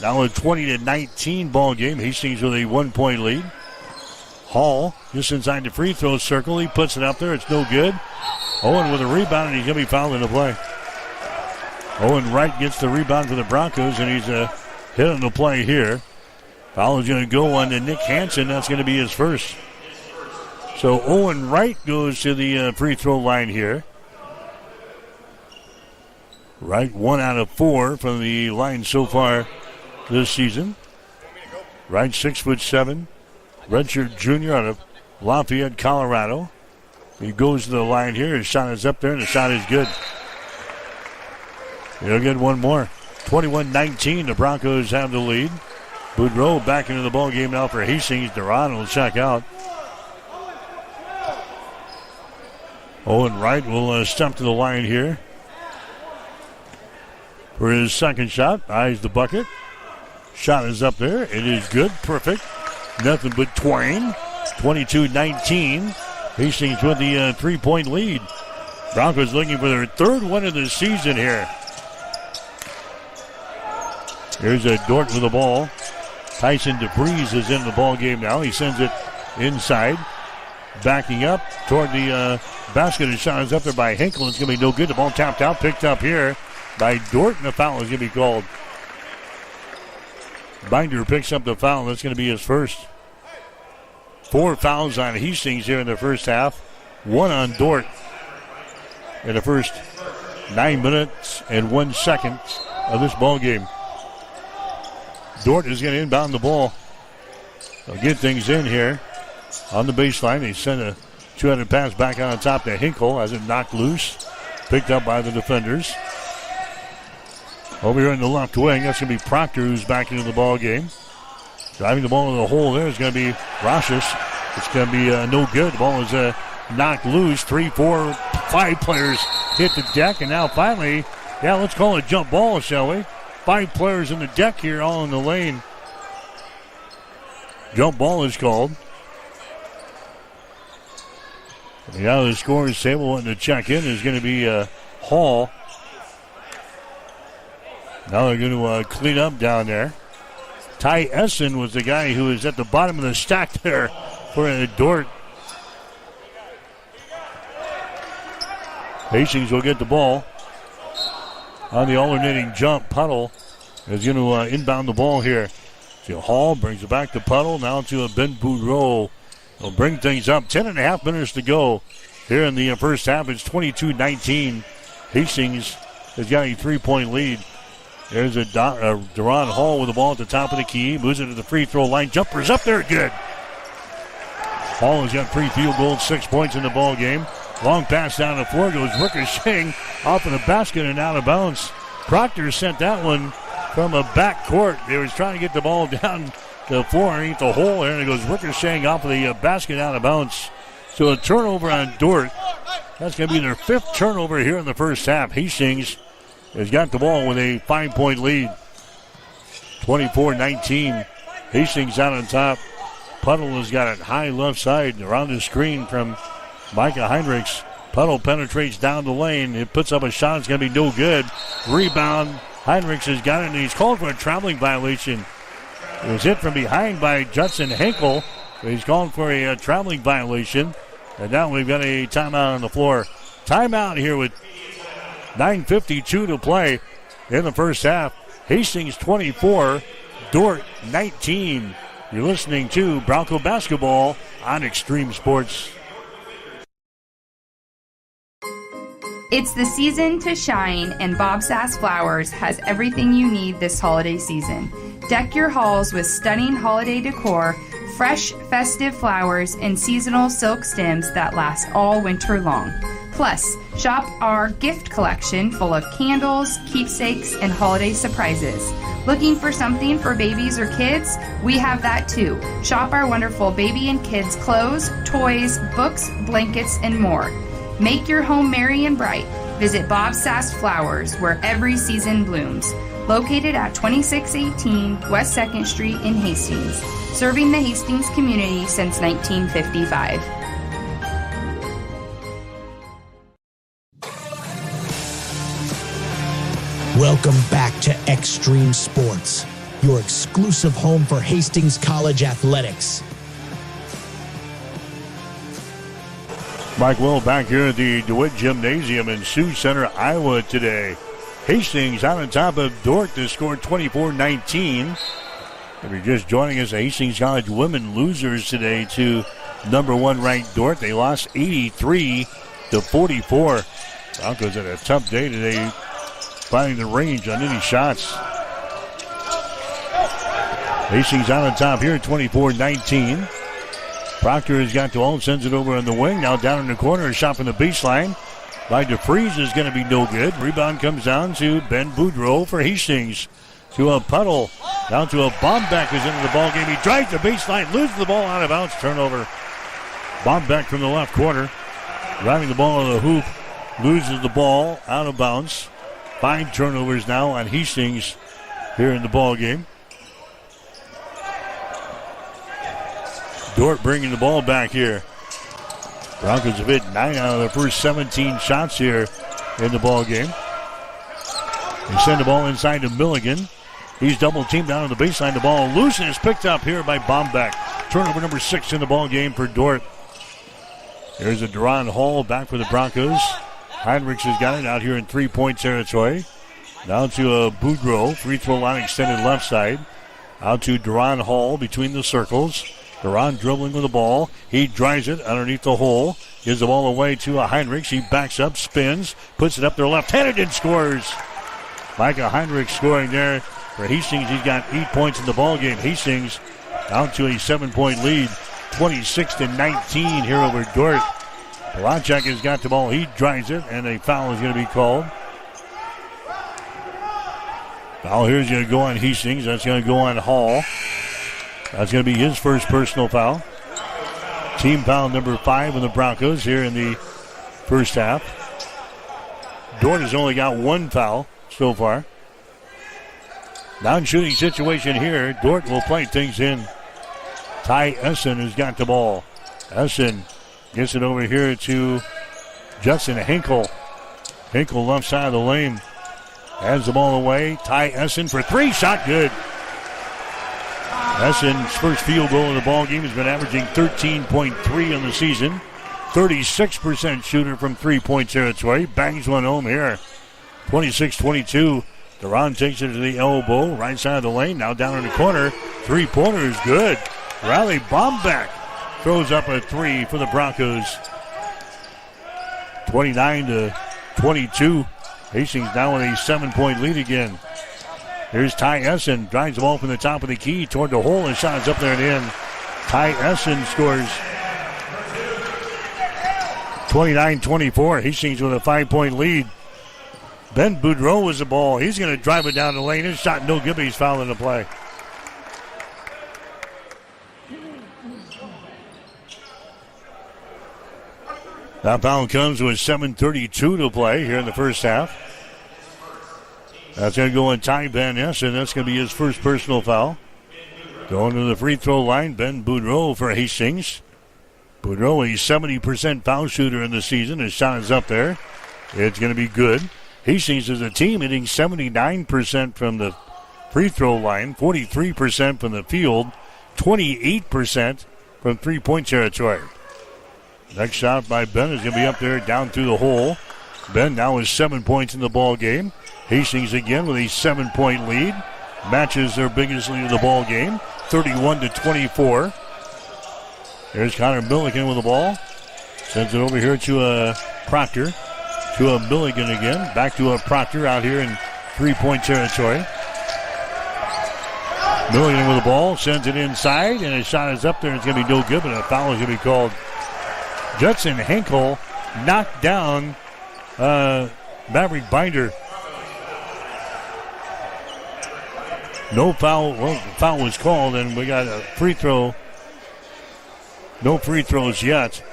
Now a 20-19 ball game. Hastings with a 1-point lead. Hall just inside the free throw circle. He puts it up there. It's no good. Owen with a rebound, and he's going to be fouled in the play. Owen Wright gets the rebound for the Broncos, and he's hit on the play here. Foul is going to go on to Nick Hansen. That's going to be his first. So Owen Wright goes to the free throw line here. Wright 1 out of 4 from the line so far this season. Wright 6'7", redshirt junior out of Lafayette, Colorado. He goes to the line here. His shot is up there, and the shot is good. He'll get one more. 21-19, the Broncos have the lead. Boudreau back into the ball game now for Hastings. Duran will check out. Owen Wright will step to the line here for his second shot. Eyes the bucket. Shot is up there. It is good. Perfect. Nothing but twang. 22-19. Hastings with the 3-point lead. Broncos looking for their third win of the season here. Here's a Dordt with the ball. Tyson DeVries is in the ball game now. He sends it inside. Backing up toward the basket. His shot is up there by Hinkle. It's going to be no good. The ball tapped out. Picked up here by Dordt, and the foul is going to be called. Binder picks up the foul. That's going to be his first. 4 fouls on Hastings here in the first half. 1 on Dordt in the first 9 minutes and 1 second of this ball game. Dordt is going to inbound the ball. They'll get things in here on the baseline. They send a 200 pass back on top to Hinkle as it knocked loose. Picked up by the defenders. Over here in the left wing, that's going to be Proctor who's back into the ball game. Driving the ball into the hole there is going to be Roshis. It's going to be no good. The ball is knocked loose. 3, 4, 5 players hit the deck, and now finally, let's call it a jump ball, shall we? 5 players in the deck here, all in the lane. Jump ball is called. Now the scorer's table wanting to check in is going to be Hall. Now they're going to clean up down there. Ty Essen was the guy who was at the bottom of the stack there for Dordt. Hastings will get the ball on the alternating jump. Puddle is going to inbound the ball here. So Hall brings it back to Puddle. Now to Ben Boudreau. They'll bring things up. 10.5 minutes to go here in the first half. It's 22-19. Hastings has got a 3-point lead. There's a Duran Hall with the ball at the top of the key. Moves it to the free throw line. Jumper's up there. Good. Hall has got 3 field goals, 6 points in the ball game. Long pass down the floor goes ricocheting off of the basket and out of bounds. Proctor sent that one from a back court. They was trying to get the ball down the floor underneath the hole there, and it goes ricocheting off of the basket out of bounds. So a turnover on Dordt. That's going to be their 5th turnover here in the first half. Hastings has got the ball with a 5-point lead. 24-19. Hastings out on top. Puddle has got it high left side around the screen from Micah Heinrichs. Puddle penetrates down the lane. It puts up a shot. It's going to be no good. Rebound. Heinrichs has got it, and he's called for a traveling violation. It was hit from behind by Judson Hinkle. He's called for a traveling violation. And now we've got a timeout on the floor. Timeout here with 9:52 to play in the first half. Hastings 24, Dordt 19. You're listening to Bronco Basketball on Extreme Sports. It's the season to shine, and Bob Sass Flowers has everything you need this holiday season. Deck your halls with stunning holiday decor, fresh, festive flowers, and seasonal silk stems that last all winter long. Plus, shop our gift collection full of candles, keepsakes, and holiday surprises. Looking for something for babies or kids? We have that too. Shop our wonderful baby and kids clothes, toys, books, blankets, and more. Make your home merry and bright. Visit Bob Sass Flowers, where every season blooms. Located at 2618 West 2nd Street in Hastings. Serving the Hastings community since 1955. Welcome back to Extreme Sports, your exclusive home for Hastings College athletics. Mike Will back here at the DeWitt Gymnasium in Sioux Center, Iowa today. Hastings out on top of Dordt to score 24-19. If you're just joining us, the Hastings College women losers today to number 1 ranked Dordt. They lost 83-44. Broncos had a tough day today, finding the range on any shots. Hastings out on top here, 24-19. Proctor has got the ball, sends it over on the wing. Now down in the corner, a shot from the baseline by DeFries is going to be no good. Rebound comes down to Ben Boudreau for Hastings. To a puddle, down to a Bombeck who's into the ball game. He drives the baseline, loses the ball out of bounds, turnover. Bombeck from the left corner, driving the ball on the hoop, loses the ball out of bounds. 5 turnovers now on Hastings here in the ball game. Dordt bringing the ball back here. Broncos have hit 9 out of their first 17 shots here in the ball game. They send the ball inside to Milligan. He's double teamed down on the baseline. The ball loose and is picked up here by Bombeck. Turnover number 6 in the ball game for Dordt. There's a Duran Hall back for the Broncos. Heinrichs has got it out here in 3-point territory. Down to Boudreau. Free throw line extended left side. Out to Duran Hall between the circles. Duran dribbling with the ball. He drives it underneath the hole. Gives the ball away to Heinrichs. He backs up, spins, puts it up there left-handed and scores. Micah Heinrichs scoring there for Hastings. He's got 8 points in the ball game. Hastings out to a 7-point lead. 26-19 here over Dordt. Polachek has got the ball. He drives it, and a foul is going to be called. Foul here is going to go on Hastings. That's going to go on Hall. That's going to be his first personal foul. Team foul number 5 on the Broncos here in the first half. Dordt has only got 1 foul so far. Non-shooting situation here. Dordt will play things in. Ty Essen has got the ball. Essen gets it over here to Justin Hinkle. Hinkle left side of the lane. Hands the ball away. Ty Essen for 3. Shot good. Essen's first field goal in the ball game has been averaging 13.3 on the season. 36% shooter from 3-point territory. Bangs one home here. 26-22. Duran takes it to the elbow. Right side of the lane. Now down in the corner. 3-pointer is good. Riley Bombeck throws up a 3 for the Broncos. 29-22. Hastings now with a 7-point lead again. Here's Ty Essen. Drives the ball from the top of the key toward the hole and shot is up there and in. Ty Essen scores. 29-24. Hastings with a 5-point lead. Ben Boudreau was the ball. He's going to drive it down the lane. His shot no good, but he's fouling the play. That foul comes with 7:32 to play here in the first half. That's going to go on Ty Van Essen. That's going to be his first personal foul. Going to the free throw line, Ben Boudreau for Hastings. Boudreau, a 70% foul shooter in the season. His shot is up there. It's going to be good. Hastings is a team hitting 79% from the free throw line, 43% from the field, 28% from 3-point territory. Next shot by Ben is going to be up there down through the hole. Ben now has 7 points in the ball game. Hastings again with a 7-point lead. Matches their biggest lead of the ball game, 31-24. There's Connor Milligan with the ball. Sends it over here to Proctor. To a Milligan again. Back to a Proctor out here in 3-point territory. Milligan with the ball, sends it inside, and his shot is up there. It's going to be no good, but a foul is going to be called. Judson Hinkle knocked down Maverick Binder. No foul. Well, foul was called, and we got a free throw. No free throws yet.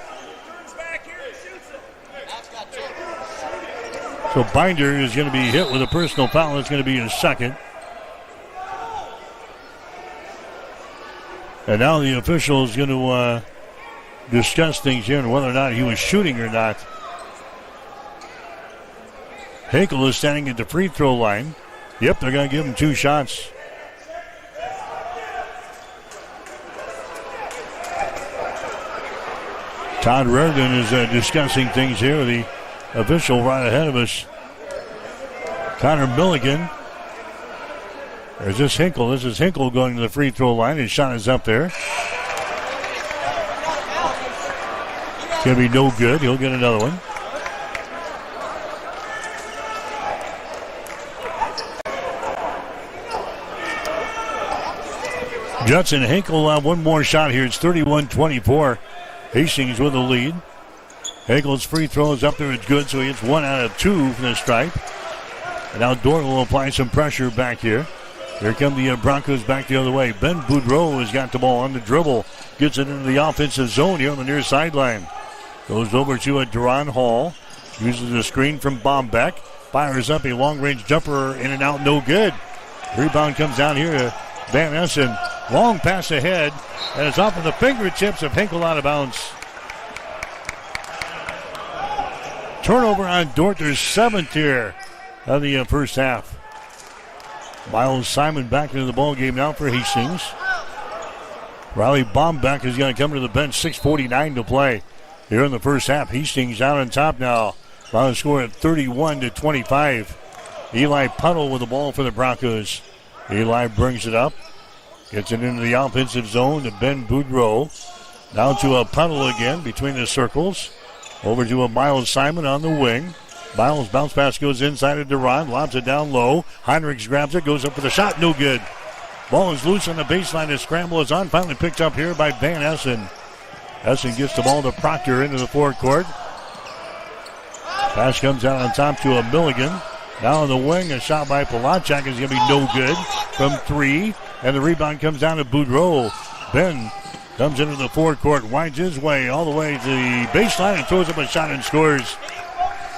So Binder is going to be hit with a personal foul. It's going to be his second. And now the official is going to discuss things here and whether or not he was shooting or not. Hinkle is standing at the free throw line. Yep, they're going to give him 2 shots. Todd Reardon is discussing things here. The official right ahead of us. Connor Milligan. There's this Hinkle. This is Hinkle going to the free throw line. His shot is up there. It's going to be no good. He'll get another one. Judson Hinkle will have one more shot here. It's 31-24. Hastings with the lead. Hinkle's free throw is up there. It's good, so he gets 1 out of 2 from the stripe. And now Dort will apply some pressure back here. Here come the Broncos back the other way. Ben Boudreau has got the ball on the dribble. Gets it into the offensive zone here on the near sideline. Goes over to Duran Hall. Uses the screen from Bombeck. Fires up a long-range jumper in and out. No good. Rebound comes down here to Van Essen. Long pass ahead. And it's off of the fingertips of Hinkle out of bounds. Turnover on Dort. Their 7th here of the first half. Miles Simon back into the ball game now for Hastings. Riley Bombeck is going to come to the bench. 6:49 to play here in the first half. Hastings out on top now. Final score at 31-25. Eli Puddle with the ball for the Broncos. Eli brings it up. Gets it into the offensive zone to Ben Boudreau. Down to a Puddle again between the circles. Over to a Miles Simon on the wing. Miles bounce pass goes inside of Duran. Lobs it down low. Heinrichs grabs it. Goes up for the shot. No good. Ball is loose on the baseline. The scramble is on. Finally picked up here by Van Essen. Essen gets the ball to Proctor into the forecourt. Pass comes out on top to a Milligan. Now on the wing, a shot by Palachuk is going to be no good from 3. And the rebound comes down to Boudreau. Ben comes into the forecourt, winds his way all the way to the baseline and throws up a shot and scores.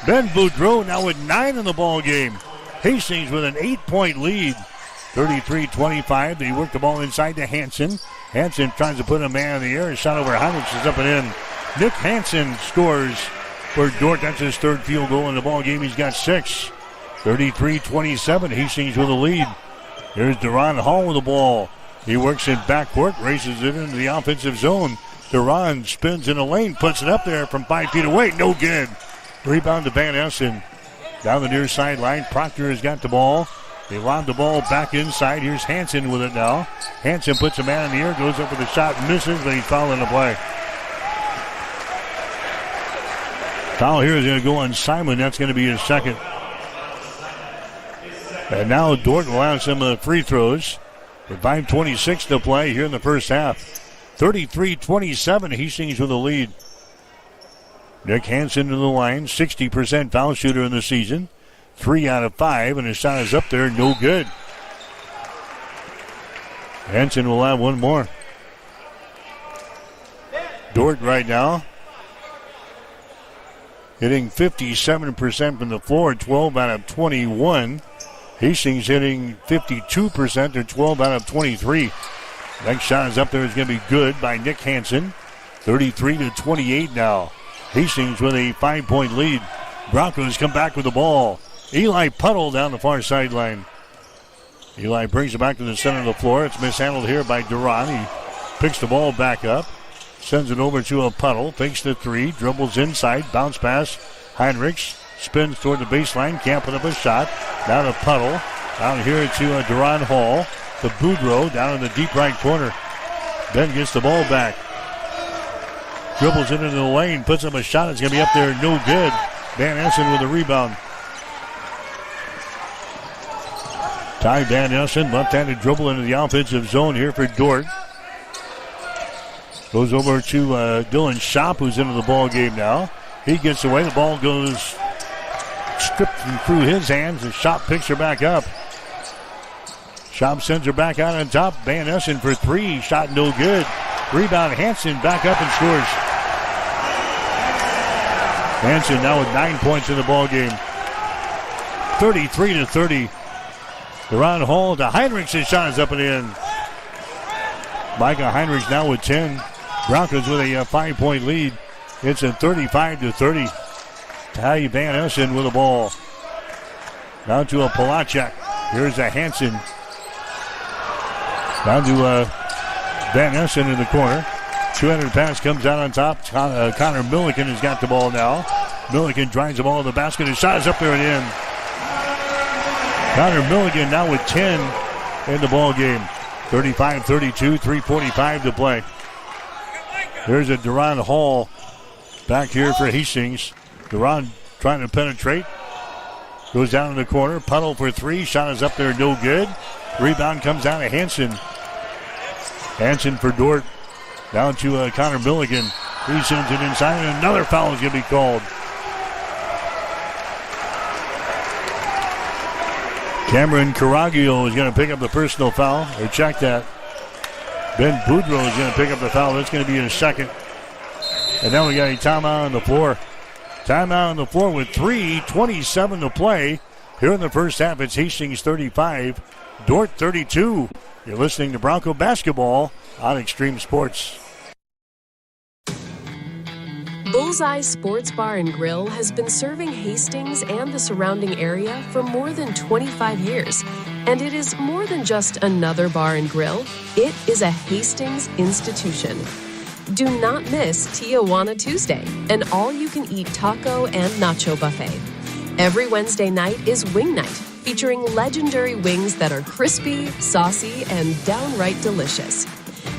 Ben Boudreau now with 9 in the ball game. Hastings with an 8-point lead. 33-25. They work the ball inside to Hansen. Hansen tries to put a man in the air. A shot over Heinrichs is up and in. Nick Hansen scores for Dort. That's his 3rd field goal in the ball game. He's got 6. 33-27. Hastings with the lead. Here's Duran Hall with the ball. He works in backcourt, races it into the offensive zone. Duran spins in the lane, puts it up there from 5 feet away. No good. Rebound to Van Essen. Down the near sideline. Proctor has got the ball. They lob the ball back inside. Here's Hansen with it now. Hansen puts a man in the air, goes up with a shot, misses, but he's fouling the play. Foul here is going to go on Simon. That's going to be his 2nd. And now Dort will have some free throws. With 5:26 to play here in the first half. 33-27, Hastings with the lead. Nick Hansen to the line, 60% foul shooter in the season. 3 out of 5, and his shot is up there, no good. Hansen will have one more. Dort right now hitting 57% from the floor, 12 out of 21. Hastings hitting 52%, or 12 out of 23. Next shot is up there, is going to be good by Nick Hansen. 33-28 now. Hastings with a 5-point lead. Broncos come back with the ball. Eli Puddle down the far sideline. Eli brings it back to the center of the floor. It's mishandled here by Duran. He picks the ball back up. Sends it over to a Puddle. Fakes the 3. Dribbles inside. Bounce pass. Heinrichs spins toward the baseline. Can't put up a shot. Down to Puddle. Down here to Duran Hall. To Boudreau down in the deep right corner. Then gets the ball back. Dribbles it into the lane. Puts up a shot. It's going to be up there. No good. Van Essen with the rebound. Ty Van Essen, left-handed dribble into the offensive zone here for Dort. Goes over to Dylan Schopp, who's into the ball game now. He gets away. The ball goes stripped through his hands, and Schopp picks her back up. Schopp sends her back out on top. Van Essen for three. Shot no good. Rebound, Hansen back up and scores. Hansen now with 9 points in the ball game. 33-30. Deron Hall to Heinrichs. His shot is up and in. Micah Heinrichs now with 10. Broncos with a 5-point lead. It's a 35-30. Ty Van Essen with the ball. Down to a Polacek. Here's a Hansen. Down to Van Essen in the corner. 200 pass comes out on top. Connor Milliken has got the ball now. Milliken drives the ball to the basket. His shot is up there and in. Connor Milliken now with 10 in the ball game. 35-32, 3:45 to play. There's a Deron Hall back here for Hastings. Deron trying to penetrate. Goes down in the corner. Puddle for three. Shot is up there, no good. Rebound comes down to Hansen. Hansen for Dort. Down to Connor Milliken. He sends it inside, and another foul is going to be called. Cameron Caraglio is going to pick up the personal foul. Or check that. Ben Boudreau is going to pick up the foul. That's going to be his second. And now we got a timeout on the floor. Timeout on the floor with 3:27 to play. Here in the first half, it's Hastings 35, Dort 32. You're listening to Bronco Basketball on Extreme Sports. Bullseye Sports Bar and Grill has been serving Hastings and the surrounding area for more than 25 years. And it is more than just another bar and grill. It is a Hastings institution. Do not miss Tijuana Tuesday, an all-you-can-eat taco and nacho buffet. Every Wednesday night is Wing Night, featuring legendary wings that are crispy, saucy, and downright delicious.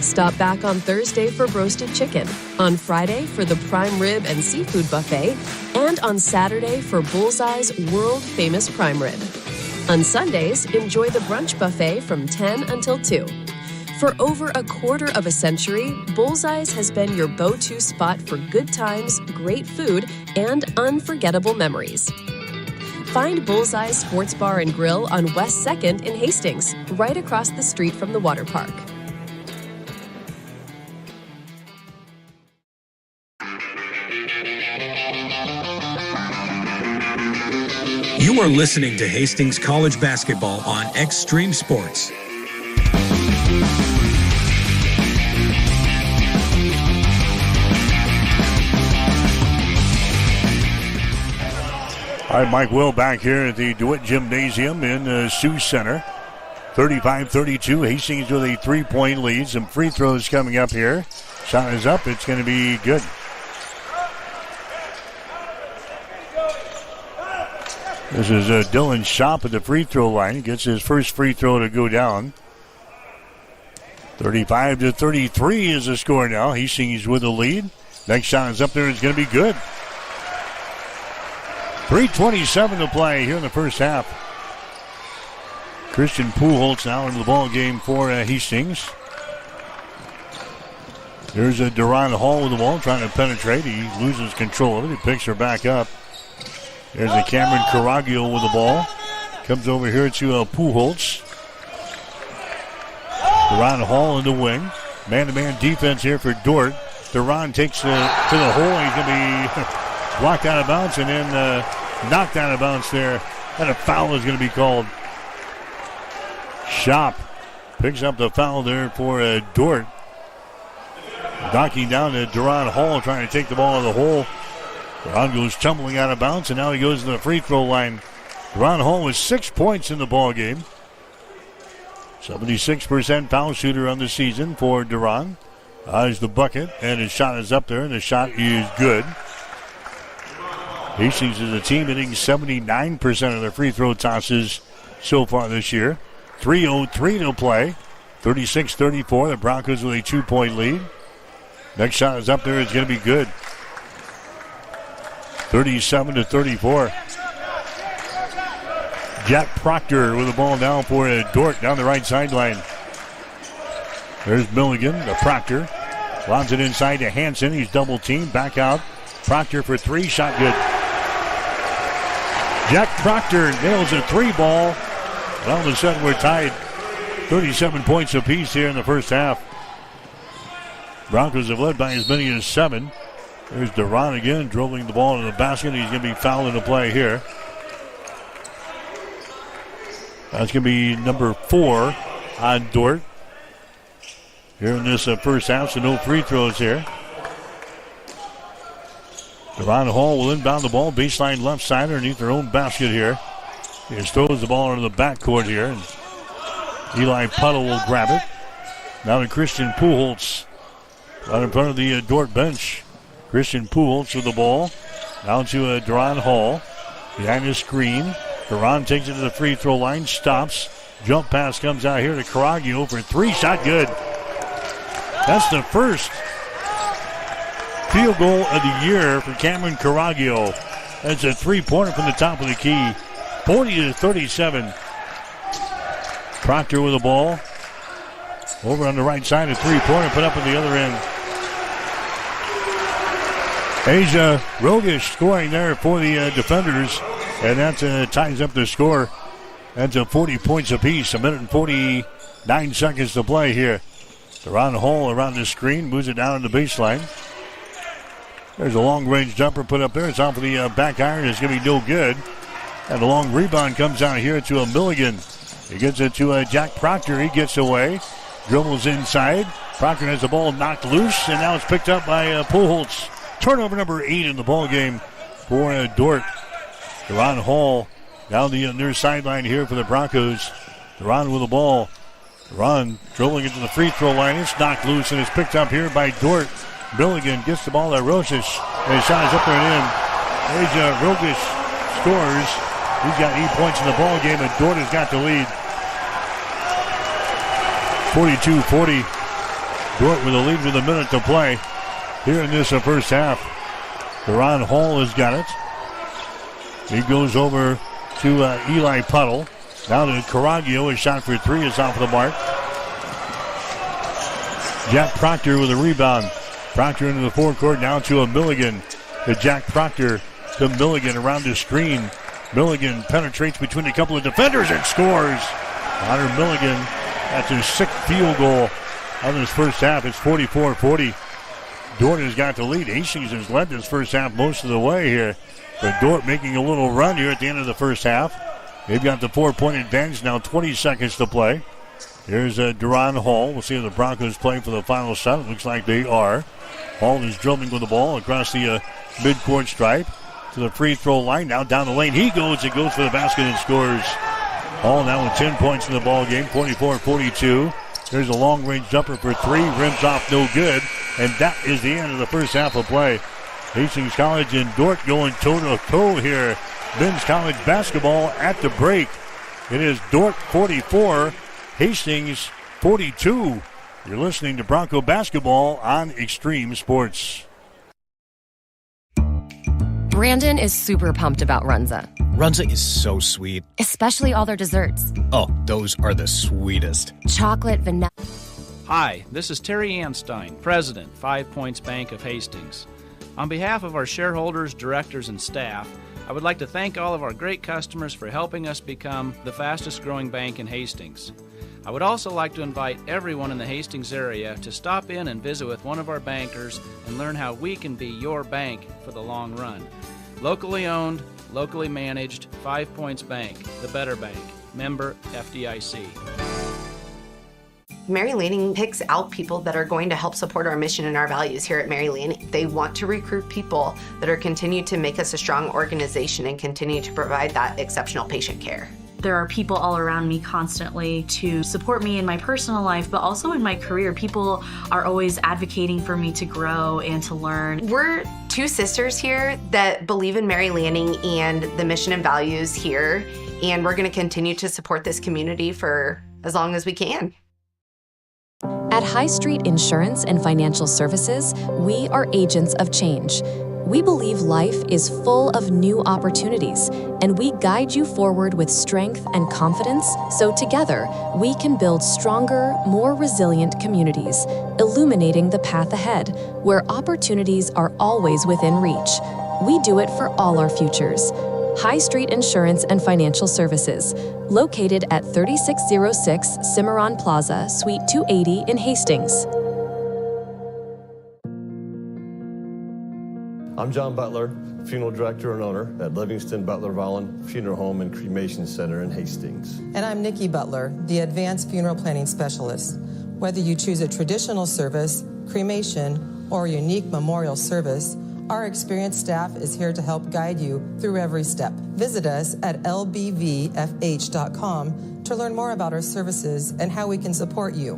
Stop back on Thursday for roasted chicken, on Friday for the prime rib and seafood buffet, and on Saturday for Bullseye's world-famous prime rib. On Sundays, enjoy the brunch buffet from 10 until 2. For over a quarter of a century, Bullseye's has been your go-to spot for good times, great food, and unforgettable memories. Find Bullseye's Sports Bar and Grill on West 2nd in Hastings, right across the street from the water park. You are listening to Hastings College Basketball on Extreme Sports. All right, Mike Will back here at the DeWitt Gymnasium in Sioux Center. 35-32, Hastings with a 3-point lead. Some free throws coming up here. Shot is up. It's going to be good. This is Dylan Schopp at the free throw line. He gets his first free throw to go down. 35-33 is the score now. Hastings with the lead. Next shot is up there. It's going to be good. 3:27 to play here in the first half. Christian Pujols now into the ball game for Hastings. There's a Deron Hall with the ball trying to penetrate. He loses control of it. He picks her back up. There's a Cameron Caraglio with the ball. Comes over here to Pujols. Deron Hall in the wing. Man-to-man defense here for Dort. Deron takes to the hole. He's going to be blocked out of bounds and then knocked out of bounds there. And a foul is going to be called. Schopp picks up the foul there for Dort. Knocking down to Deron Hall, trying to take the ball in the hole. Deron goes tumbling out of bounds, and now he goes to the free throw line. Deron Hall with 6 points in the ball game. 76% foul shooter on the season for Deron. Eyes the bucket, and his shot is up there, and the shot is good. Hastings is a team hitting 79% of their free throw tosses so far this year. 3:03 to play. 36-34. The Broncos with a 2-point lead. Next shot is up there. It's going to be good. 37-34. Jack Proctor with the ball now for Dort down the right sideline. There's Milligan, the Proctor. Lobs it inside to Hansen. He's double teamed. Back out. Proctor for three. Shot good. Jack Proctor nails a three ball. And all of a sudden we're tied. 37 points apiece here in the first half. Broncos have led by as many as 7. There's Duran again, dribbling the ball into the basket. He's going to be fouled in the play here. That's going to be number 4 on Dort. Here in this first half, so no free throws here. Duran Hall will inbound the ball, baseline left side underneath their own basket here. He just throws the ball into the backcourt here. And Eli Puddle will grab it. Now to Christian Pujols. Right in front of the Dort bench. Christian Pujols with the ball. Down to Duran Hall. Behind the screen. Duran takes it to the free throw line. Stops. Jump pass comes out here to Caraglio for 3. Shot good. That's the first field goal of the year for Cameron Caraglio. That's a 3-pointer from the top of the key. 40-37. Proctor with the ball. Over on the right side, a 3-pointer put up at the other end. Asia Rogish scoring there for the defenders. And that ties up the score. That's 40 points apiece. 1 minute and 49 seconds to play here. Duran Hall around the screen, moves it down to the baseline. There's a long-range jumper put up there. It's off of the back iron. It's going to be no good. And a long rebound comes out here to a Milligan. He gets it to Jack Proctor. He gets away. Dribbles inside. Proctor has the ball knocked loose, and now it's picked up by Pujols. Turnover number 8 in the ball game for Dort. Duran Hall down the near sideline here for the Broncos. Duran with the ball. Duran dribbling into the free throw line. It's knocked loose and it's picked up here by Dort. Milligan gets the ball to Rosish. And his shot is up there and in. Asia Rogish scores. He's got 8 points in the ball game, and Dort has got the lead. 42-40. Dort with a lead with a minute to play here in this first half. Duran Hall has got it. He goes over to Eli Puddle. Now to Caraglio. His shot for 3 is off the mark. Jack Proctor with a rebound. Proctor into the forecourt. Now to a Milligan. To Jack Proctor. To Milligan around the screen. Milligan penetrates between a couple of defenders and scores. Connor Milligan, that's his 6th field goal of this first half. It's 44-40. Dort has got the lead. Hastings has led this first half most of the way here. But Dort making a little run here at the end of the first half. They've got the 4-point advantage now, 20 seconds to play. Here's Duran Hall. We'll see if the Broncos play for the final shot. It looks like they are. Hall is dribbling with the ball across the midcourt stripe to the free throw line. Now down the lane he goes. It goes for the basket and scores. Hall now with 10 points in the ball game, 44-42. There's a long-range jumper for 3. Rims off, no good. And that is the end of the first half of play. Hastings College and Dort going toe-to-toe here. Men's college basketball at the break. It is Dort 44, Hastings 42. You're listening to Bronco Basketball on Extreme Sports. Brandon is super pumped about Runza. Runza is so sweet. Especially all their desserts. Oh, those are the sweetest. Chocolate, vanilla. Hi, this is Terry Anstein, President, 5 Points Bank of Hastings. On behalf of our shareholders, directors, and staff, I would like to thank all of our great customers for helping us become the fastest growing bank in Hastings. I would also like to invite everyone in the Hastings area to stop in and visit with one of our bankers and learn how we can be your bank for the long run. Locally owned, locally managed, 5 Points Bank, the better bank. Member FDIC. Mary Lanning picks out people that are going to help support our mission and our values here at Mary Lanning. They want to recruit people that are continue to make us a strong organization and continue to provide that exceptional patient care. There are people all around me constantly to support me in my personal life, but also in my career. People are always advocating for me to grow and to learn. We're 2 sisters here that believe in Mary Lanning and the mission and values here, and we're going to continue to support this community for as long as we can. At High Street Insurance and Financial Services, we are agents of change. We believe life is full of new opportunities, and we guide you forward with strength and confidence so together we can build stronger, more resilient communities, illuminating the path ahead, where opportunities are always within reach. We do it for all our futures. High Street Insurance and Financial Services, located at 3606 Cimarron Plaza, Suite 280 in Hastings. I'm John Butler, Funeral Director and owner at Livingston Butler Vollen Funeral Home and Cremation Center in Hastings. And I'm Nikki Butler, the Advanced Funeral Planning Specialist. Whether you choose a traditional service, cremation, or a unique memorial service, our experienced staff is here to help guide you through every step. Visit us at lbvfh.com to learn more about our services and how we can support you.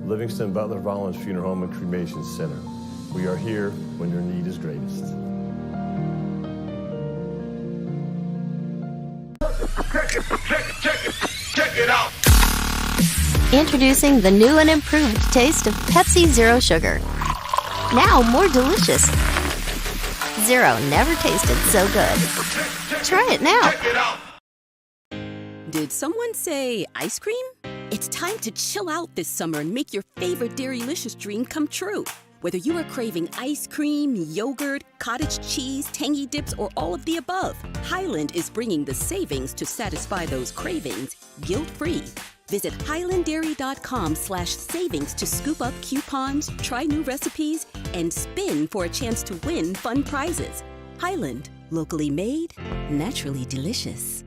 Livingston Butler Vollen Funeral Home and Cremation Center. We are here when your need is greatest. Check it out. Introducing the new and improved taste of Pepsi Zero Sugar. Now more delicious. Zero never tasted so good. Try it now. Did someone say ice cream? It's time to chill out this summer and make your favorite Dairylicious dream come true. Whether you are craving ice cream, yogurt, cottage cheese, tangy dips, or all of the above, Highland is bringing the savings to satisfy those cravings guilt-free. Visit highlanddairy.com/savings to scoop up coupons, try new recipes, and spin for a chance to win fun prizes. Highland, locally made, naturally delicious.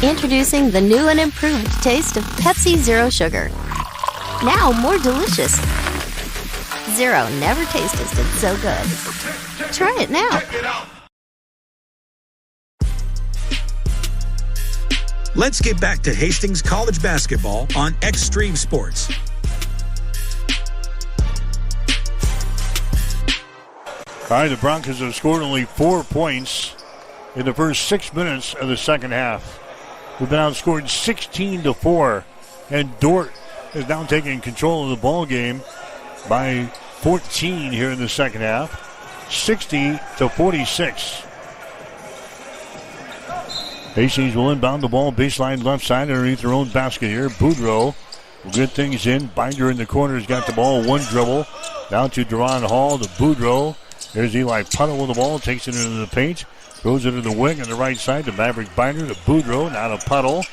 Introducing the new and improved taste of Pepsi Zero Sugar. Now more delicious. Zero never tasted so good. Try it now. Let's get back to Hastings College basketball on Extreme Sports. All right, the Broncos have scored only 4 points in the first 6 minutes of the second half. We've been outscored 16-4, and Dort is now taking control of the ball game by 14 here in the second half, 60-46. Hastings will inbound the ball baseline left side underneath their own basket here. Boudreaux will get things in. Binder in the corner has got the ball, one dribble. Down to Deron Hall to Boudreaux. There's Eli Puddle with the ball, takes it into the paint. Throws it in the wing on the right side to Maverick Binder to Boudreaux. Now to Puddle.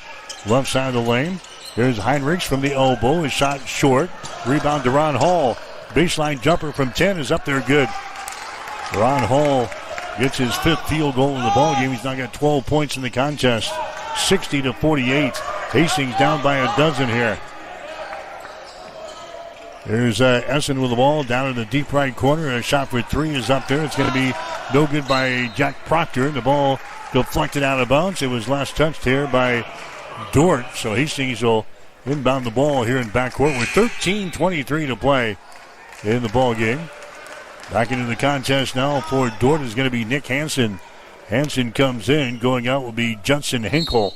Left side of the lane. There's Heinrichs from the elbow. His shot short. Rebound Deron Hall. Baseline jumper from 10 is up there good. Deron Hall gets his 5th field goal in the ball game. He's now got 12 points in the contest. 60-48. Hastings down by a dozen here. There's Essen with the ball down in the deep right corner. A shot for 3 is up there. It's going to be no good by Jack Proctor. The ball deflected out of bounds. It was last touched here by Dort. So Hastings will inbound the ball here in backcourt with 13:23 to play in the ball game. Back into the contest now for Dort is going to be Nick Hansen. Hansen comes in. Going out will be Judson Hinkle.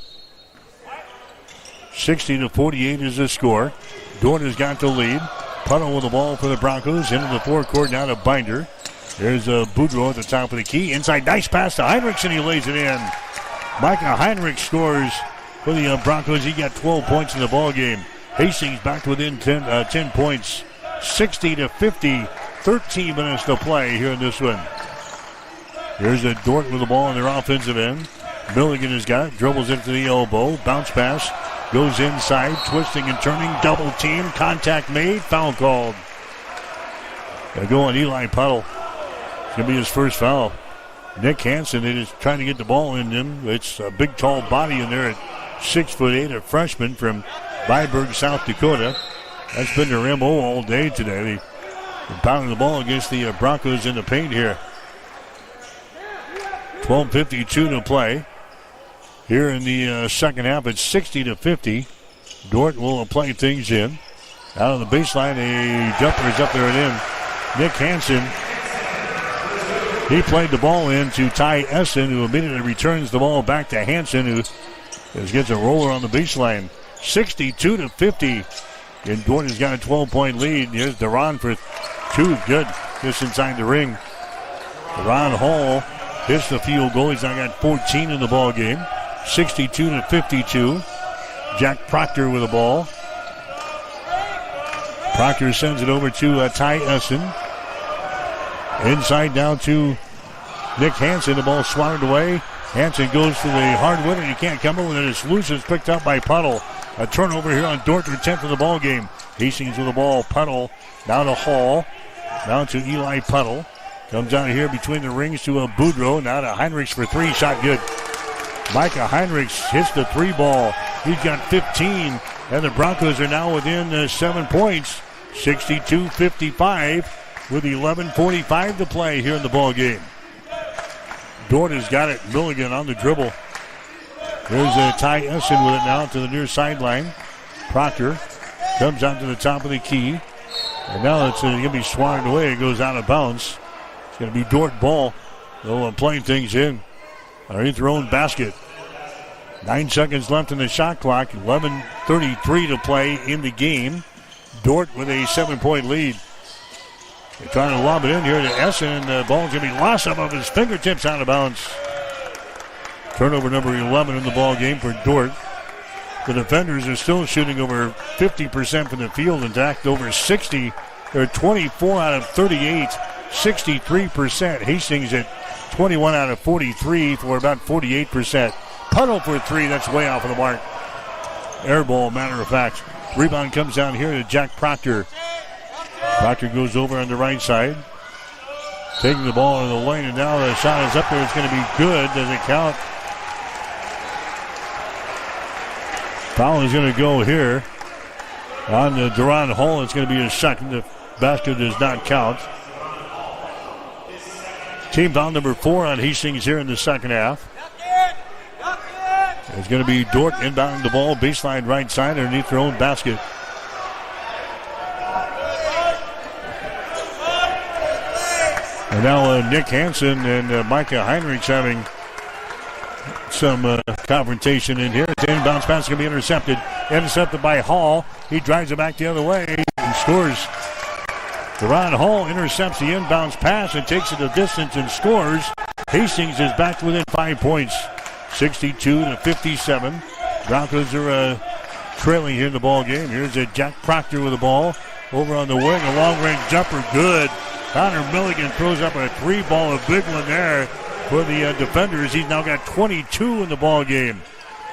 60-48 is the score. Dort has got the lead. Puddle with the ball for the Broncos. Into the forecourt now to Binder. There's Boudreaux at the top of the key. Inside, nice pass to Heinrichs, and he lays it in. Micah Heinrichs scores for the Broncos. He got 12 points in the ball game. Hastings back to within 10 points. 60-50. 13 minutes to play here in this one. Here's a Dort with the ball on their offensive end. Milligan has got it. Dribbles into the elbow. Bounce pass. Goes inside. Twisting and turning. Double team. Contact made. Foul called. Gonna go on Eli Puddle. It's going to be his first foul. Nick Hansen is trying to get the ball in him. It's a big, tall body in there at 6'8", a freshman from Viborg, South Dakota. That's been their MO all day today. They're pounding the ball against the Broncos in the paint here. 12:52 to play. Here in the second half, it's 60-50. Dort will play things in. Out on the baseline, a jumper is up there and in. Nick Hansen, he played the ball in to Ty Essen, who immediately returns the ball back to Hansen, who gets a roller on the baseline. 62-50. And Dort has got a 12-point lead. Here's Deron for 2. Good. Just inside the ring. Deron Hall hits the field goal. He's now got 14 in the ball game. 62-52. Jack Proctor with the ball. Proctor sends it over to Ty Essen. Inside down to Nick Hansen. The ball swatted away. Hansen goes to the hardwood, and he can't come up with it. It's loose. It's picked up by Puddle. A turnover here on Dort, their 10th of the ball game. Hastings with the ball. Puddle down to Hall. Down to Eli Puddle. Comes out here between the rings to Boudreaux. Now to Heinrichs for 3. Shot good. Micah Heinrichs hits the 3 ball. He's got 15. And the Broncos are now within 7 points. 62-55 with 11:45 to play here in the ball game. Dort has got it. Milligan on the dribble. There's Ty Essen with it now to the near sideline. Proctor comes out to the top of the key. And now it's going to be swatted away. It goes out of bounds. It's going to be Dort ball. They'll playing things in underneath their own basket. 9 seconds left in the shot clock. 11:33 to play in the game. Dort with a 7-point lead. They're trying to lob it in here to Essen, and the ball's going to be lost off of his fingertips out of bounds. Turnover number 11 in the ball game for Dort. The defenders are still shooting over 50% from the field. In fact, over 60. They're 24 out of 38, 63%. Hastings at 21 out of 43 for about 48%. Puddle for 3. That's way off of the mark. Air ball, matter of fact. Rebound comes down here to Jack Proctor. Proctor goes over on the right side. Taking the ball in the lane, and now the shot is up there. It's going to be good. Does it count? Foul is going to go here on Duran Hall. It's going to be his second. The basket does not count. Team foul number 4 on Hastings here in the second half. It's going to be Dort inbounding the ball, baseline right side underneath their own basket. And now Nick Hansen and Micah Heinrichs having some confrontation in here. The inbounds pass is going to be intercepted. Intercepted by Hall. He drives it back the other way and scores. Duran Hall intercepts the inbounds pass and takes it a distance and scores. Hastings is back within 5 points. 62-57. Broncos are trailing here in the ball game. Here's Jack Proctor with the ball. Over on the wing, a long-range jumper, good. Connor Milligan throws up a 3-ball, a big one there for the defenders. He's now got 22 in the ball game.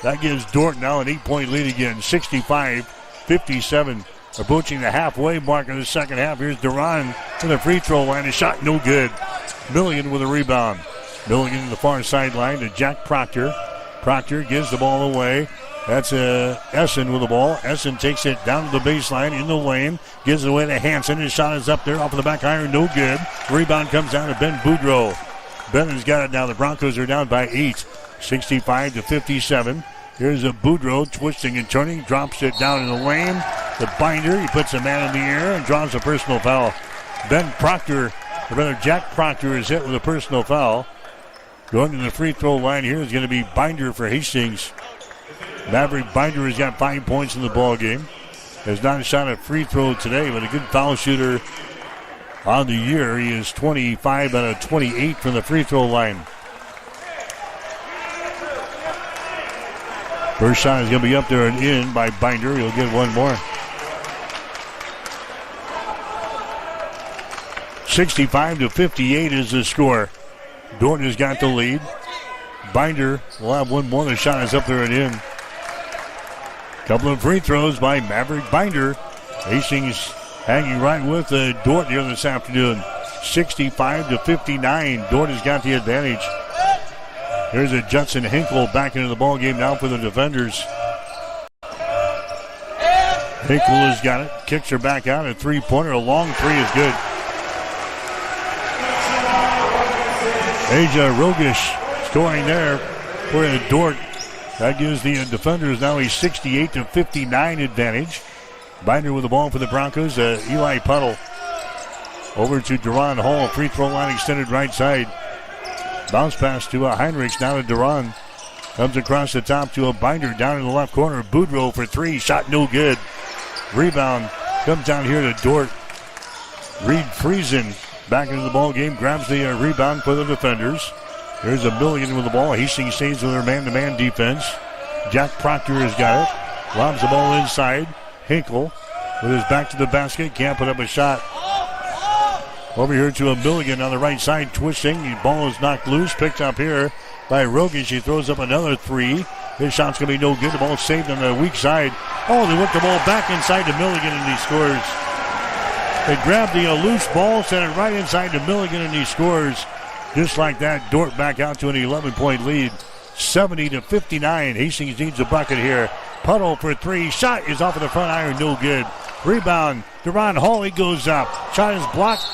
That gives Dort now an 8-point lead again, 65-57. Approaching the halfway mark of the second half. Here's Duran to the free throw line. A shot no good. Milligan with a rebound. Milligan to the far sideline to Jack Proctor. Proctor gives the ball away. That's Essen with the ball. Essen takes it down to the baseline in the lane. Gives it away to Hansen. His shot is up there off of the back iron. No good. Rebound comes down to Ben Boudreau. Ben has got it now. The Broncos are down by 8. 65-57. Here's a Boudreau twisting and turning. Drops it down in the lane. The Binder. He puts a man in the air and draws a personal foul. Jack Proctor is hit with a personal foul. Going to the free throw line here is going to be Binder for Hastings. Maverick Binder has got 5 points in the ball game. Has not shot a free throw today, but a good foul shooter on the year. He is 25 out of 28 from the free throw line. First shot is going to be up there and in by Binder. He'll get one more. 65-58 is the score. Dort has got the lead. Binder will have one more. The shot is up there and in. Couple of free throws by Maverick Binder. Hastings hanging right with Dort here this afternoon. 65-59. Dort has got the advantage. Here's a Judson Hinkle back into the ball game now for the defenders. Hinkle has got it. Kicks her back out. A three-pointer. A long three is good. Aja Rogish scoring there for Dort. That gives the defenders now a 68-59 advantage. Binder with the ball for the Broncos. Eli Puddle over to Duran Hall. Free throw line extended right side. Bounce pass to Heinrichs. Now to Duran. Comes across the top to a Binder down in the left corner. Boudreau for three. Shot no good. Rebound comes down here to Dort. Reed Friesen back into the ball game. Grabs the rebound for the defenders. There's a Milligan with the ball. Hastings stays with her man-to-man defense. Jack Proctor has got it. Lobs the ball inside. Hinkle with his back to the basket. Can't put up a shot. Over here to a Milligan on the right side. Twisting. The ball is knocked loose. Picked up here by Rogan. She throws up another three. His shot's going to be no good. The ball saved on the weak side. Oh, they whip the ball back inside to Milligan and he scores. They grab the loose ball, send it right inside to Milligan and he scores. Just like that, Dort back out to an 11-point lead. 70-59. Hastings needs a bucket here. Puddle for three. Shot is off of the front iron. No good. Rebound. Duran Hall. He goes up. Shot is blocked.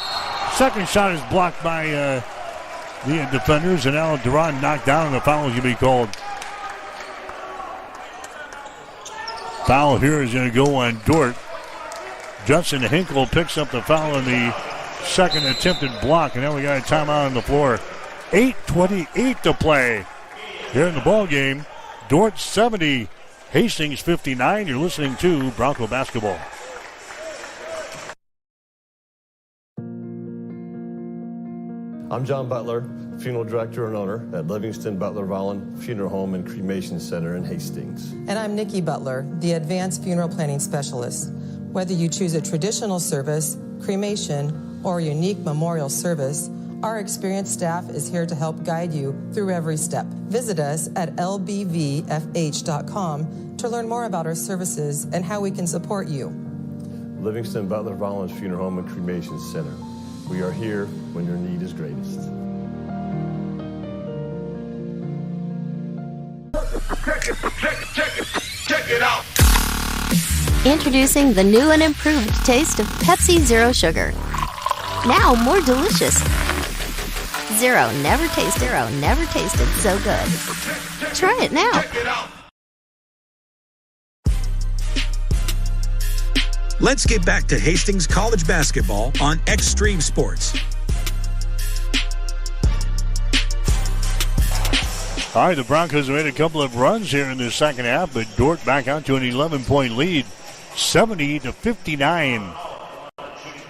Second shot is blocked by the defenders. And now Duran knocked down and the foul is going to be called. Foul here is going to go on Dort. Judson Hinkle picks up the foul on the second attempted block, and now we got a timeout on the floor. 8:28 to play here in the ball game. Dort 70, Hastings 59. You're listening to Bronco Basketball. I'm John Butler, funeral director and owner at Livingston Butler Vollen Funeral Home and Cremation Center in Hastings. And I'm Nikki Butler, the advanced funeral planning specialist. Whether you choose a traditional service, cremation, or a unique memorial service, our experienced staff is here to help guide you through every step. Visit us at lbvfh.com to learn more about our services and how we can support you. Livingston Butler Vollen Funeral Home and Cremation Center. We are here when your need is greatest. Check it out. Introducing the new and improved taste of Pepsi Zero Sugar. Now more delicious. Zero never tasted so good. Try it now. Let's get back to Hastings College basketball on Extreme Sports. All right, the Broncos made a couple of runs here in the second half, but Dordt back out to an 11-point lead, 70-59.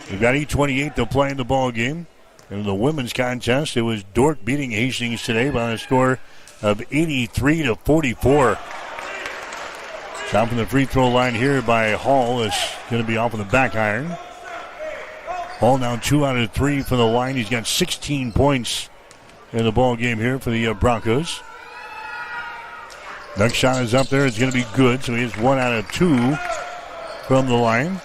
We've got 8:28 to play in the ball game. In the women's contest, it was Dordt beating Hastings today by a score of 83-44. Shot from the free throw line here by Hall is going to be off of the back iron. Hall now 2 out of 3 from the line. He's got 16 points in the ball game here for the Broncos. Next shot is up there. It's going to be good. So he has 1 out of 2 from the line.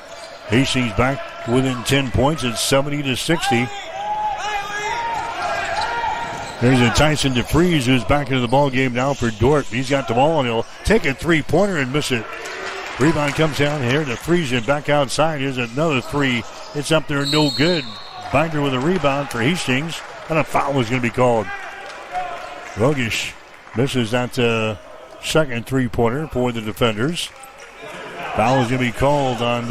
Hastings back within 10 points. It's 70-60. There's a Tyson DeFries who's back into the ball game now for Dordt. He's got the ball and he'll take a three-pointer and miss it. Rebound comes down here. DeFries and back outside. Here's another three. It's up there, no good. Binder with a rebound for Hastings, and a foul is going to be called. Rogish misses that second three-pointer for the defenders. Foul is going to be called on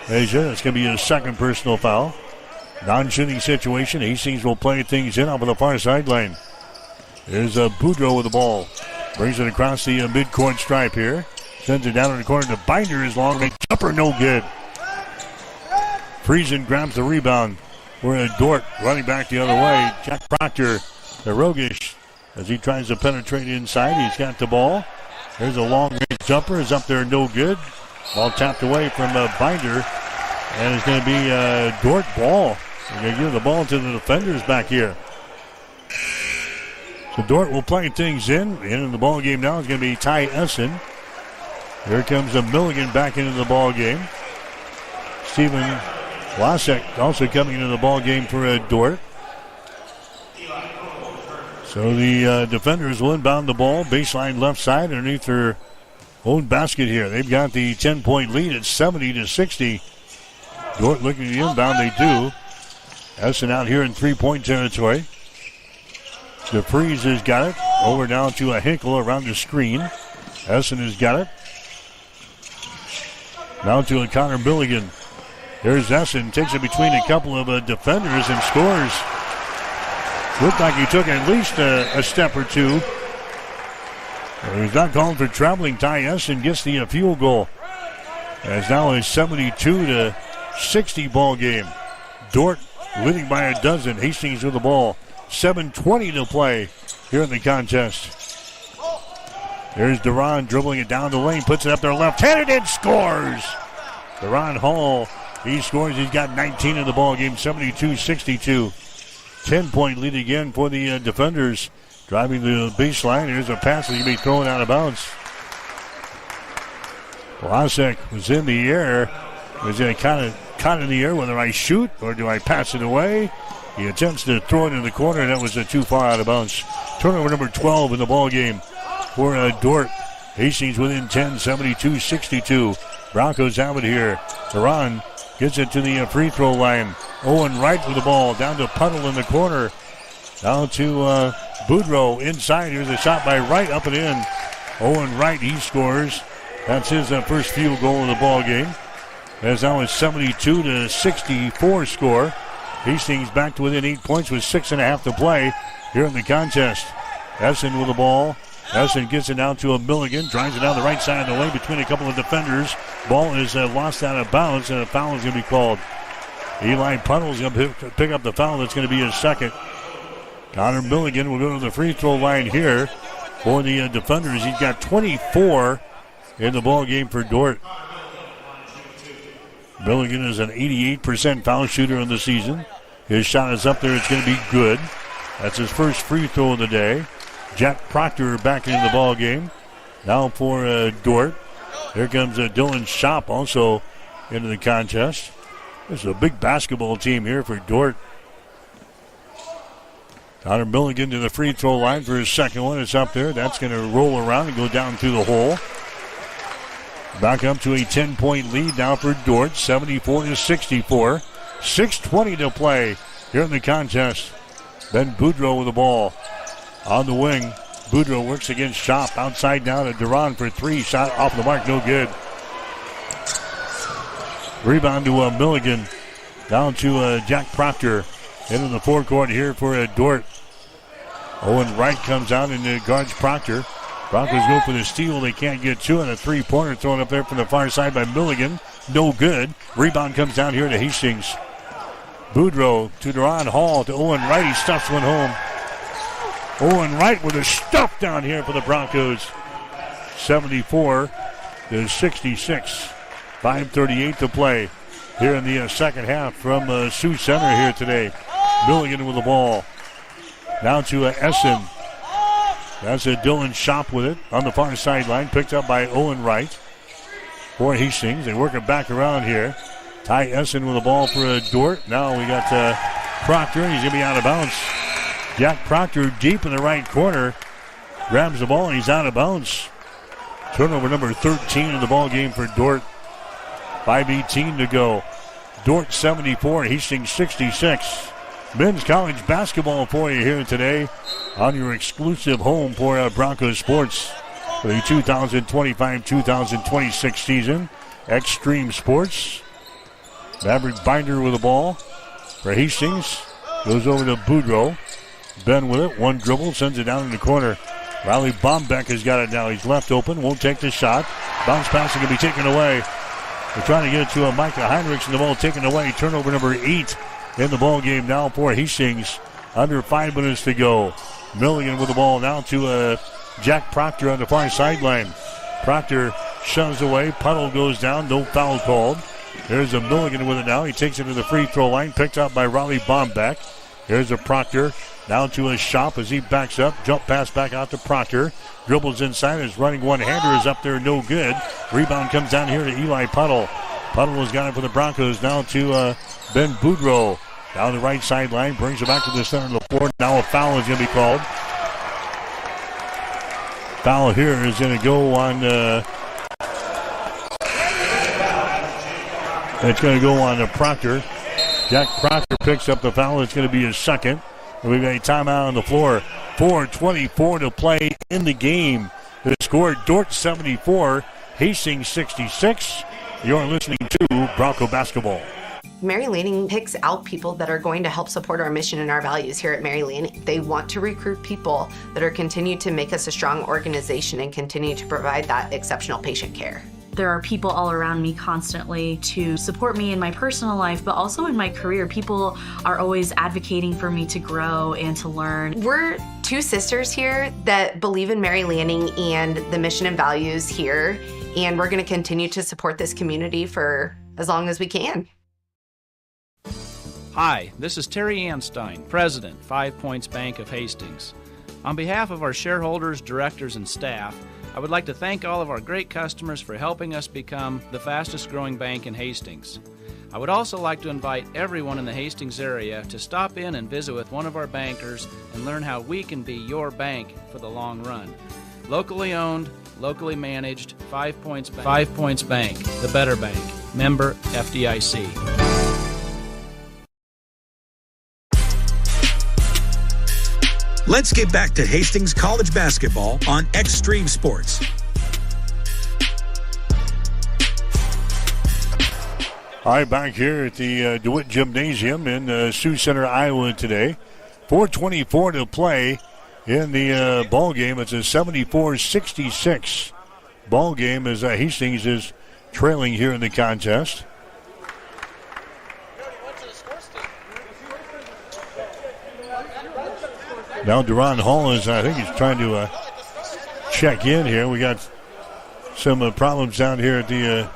Asia. It's going to be a second personal foul. Non-shooting situation. Hastings will play things in off of the far sideline. There's Boudreau with the ball. Brings it across the midcourt stripe here. Sends it down in the corner to Binder. His long range jumper, no good. Friesen grabs the rebound. We're in Dordt running back the other way. Jack Proctor to Rogish as he tries to penetrate inside. He's got the ball. There's a long range jumper. Is up there, no good. Ball tapped away from Binder. And it's going to be Dordt ball. They're going to give the ball to the defenders back here. So Dordt will play things in the ball game now is going to be Ty Essen. Here comes Milligan back into the ball game. Steven Lasek also coming into the ball game for Dordt. So the defenders will inbound the ball, baseline left side underneath their own basket here. They've got the 10-point lead at 70-60. Dordt looking at the inbound, they do. Essen out here in three-point territory. DeFries has got it. Over now to a Hinkle around the screen. Essen has got it. Now to a Connor Milligan. Here's Essen. Takes it between a couple of defenders and scores. Looked like he took at least a step or two. He's not calling for traveling. Ty Essen gets the field goal. As now a 72-60 ball game. Dordt leading by a dozen. Hastings with the ball. 7:20 to play here in the contest. There's Duran dribbling it down the lane. Puts it up there left-handed and scores. Duran Hall, he scores. He's got 19 in the ball game. 72-62. 10-point lead again for the defenders. Driving the baseline. Here's a pass that can be thrown out of bounds. Lasek was in the air. Was kind of caught in the air. Whether I shoot or do I pass it away? He attempts to throw it in the corner. That was too far out of bounds. Turnover number 12 in the ball game for Dordt. Hastings within 10, 72-62. Broncos have it here. Duran gets it to the free throw line. Owen Wright with the ball. Down to Puddle in the corner. Down to Boudreau inside. Here's a shot by Wright up and in. Owen Wright, he scores. That's his first field goal in the ball game. As now a 72-64 score. Hastings back to within 8 points with 6.5 to play here in the contest. Essen with the ball. Essen gets it down to Milligan. Drives it down the right side of the lane between a couple of defenders. Ball is lost out of bounds, and a foul is going to be called. Eli Puddle is going to pick up the foul. That's going to be his second. Connor Milligan will go to the free throw line here for the defenders. He's got 24 in the ball game for Dordt. Milligan is an 88% foul shooter in the season. His shot is up there. It's going to be good. That's his first free throw of the day. Jack Proctor back into the ball game. Now for Dordt. Here comes Dylan Schopp also into the contest. This is a big basketball team here for Dordt. Connor Milligan to the free throw line for his second one. It's up there. That's going to roll around and go down through the hole. Back up to a 10-point lead now for Dordt, 74-64. 6:20 to play here in the contest. Ben Boudreau with the ball on the wing. Boudreau works against Shop. Outside now to Duran for three. Shot off the mark, no good. Rebound to Milligan. Down to Jack Proctor. Into the forecourt here for Dordt. Owen Wright comes out and guards Proctor. Broncos go for the steal. They can't get to it. A three-pointer thrown up there from the far side by Milligan. No good. Rebound comes down here to Hastings. Boudreau to Duran Hall to Owen Wright. He stuffs one home. Owen Wright with a stuff down here for the Broncos. 74-66. 5:38 to play here in the second half from Sioux Center here today. Milligan with the ball. Down to Essen. That's Dylan Shop with it on the far sideline. Picked up by Owen Wright for Hastings. They work it back around here. Ty Essen with the ball for Dordt. Now we got Proctor, and he's going to be out of bounds. Jack Proctor deep in the right corner. Grabs the ball, and he's out of bounds. Turnover number 13 in the ball game for Dordt. 5:18 to go. Dordt 74, Hastings 66. Men's college basketball for you here today on your exclusive home for Broncos Sports for the 2025-2026 season. Extreme Sports. Maverick Binder with the ball for Hastings. Goes over to Boudreau. Ben with it. One dribble. Sends it down in the corner. Riley Bombeck has got it now. He's left open. Won't take the shot. Bounce pass is going to be taken away. They're trying to get it to Micah Heinrichs, and the ball taken away. Turnover number 8 in the ball game now for Hastings. Under 5 minutes to go. Milligan with the ball now to Jack Proctor on the far sideline. Proctor shoves away. Puddle goes down. No foul called. There's a Milligan with it now. He takes it to the free throw line. Picked up by Riley Bombeck. Here's a Proctor. Down to a Shop as he backs up. Jump pass back out to Proctor. Dribbles inside. His running one-hander is up there. No good. Rebound comes down here to Eli Puddle. Puddle has got it for the Broncos. Now to Ben Boudreau. Down the right sideline. Brings it back to the center of the floor. Now a foul is going to be called. Foul here is going to go on... it's going to go on Proctor. Jack Proctor picks up the foul. It's going to be his second. And we've got a timeout on the floor. 4:24 to play in the game. The score, Dordt 74, Hastings 66. You're listening to Bronco Basketball. Mary Lanning picks out people that are going to help support our mission and our values here at Mary Lanning. They want to recruit people that are continue to make us a strong organization and continue to provide that exceptional patient care. There are people all around me constantly to support me in my personal life, but also in my career. People are always advocating for me to grow and to learn. We're two sisters here that believe in Mary Lanning and the mission and values here, and we're going to continue to support this community for as long as we can. Hi, this is Terry Anstein, President, 5 Points Bank of Hastings. On behalf of our shareholders, directors, and staff, I would like to thank all of our great customers for helping us become the fastest growing bank in Hastings. I would also like to invite everyone in the Hastings area to stop in and visit with one of our bankers and learn how we can be your bank for the long run. Locally owned, locally managed, 5 Points Bank. 5 Points Bank, the better bank. Member FDIC. Let's get back to Hastings College basketball on Extreme Sports. All right, back here at the DeWitt Gymnasium in Sioux Center, Iowa today. 4:24 to play in the ball game. It's a 74-66 ball game as Hastings is trailing here in the contest. Now Duran Hall is, I think he's trying to check in here. We got some problems down here at the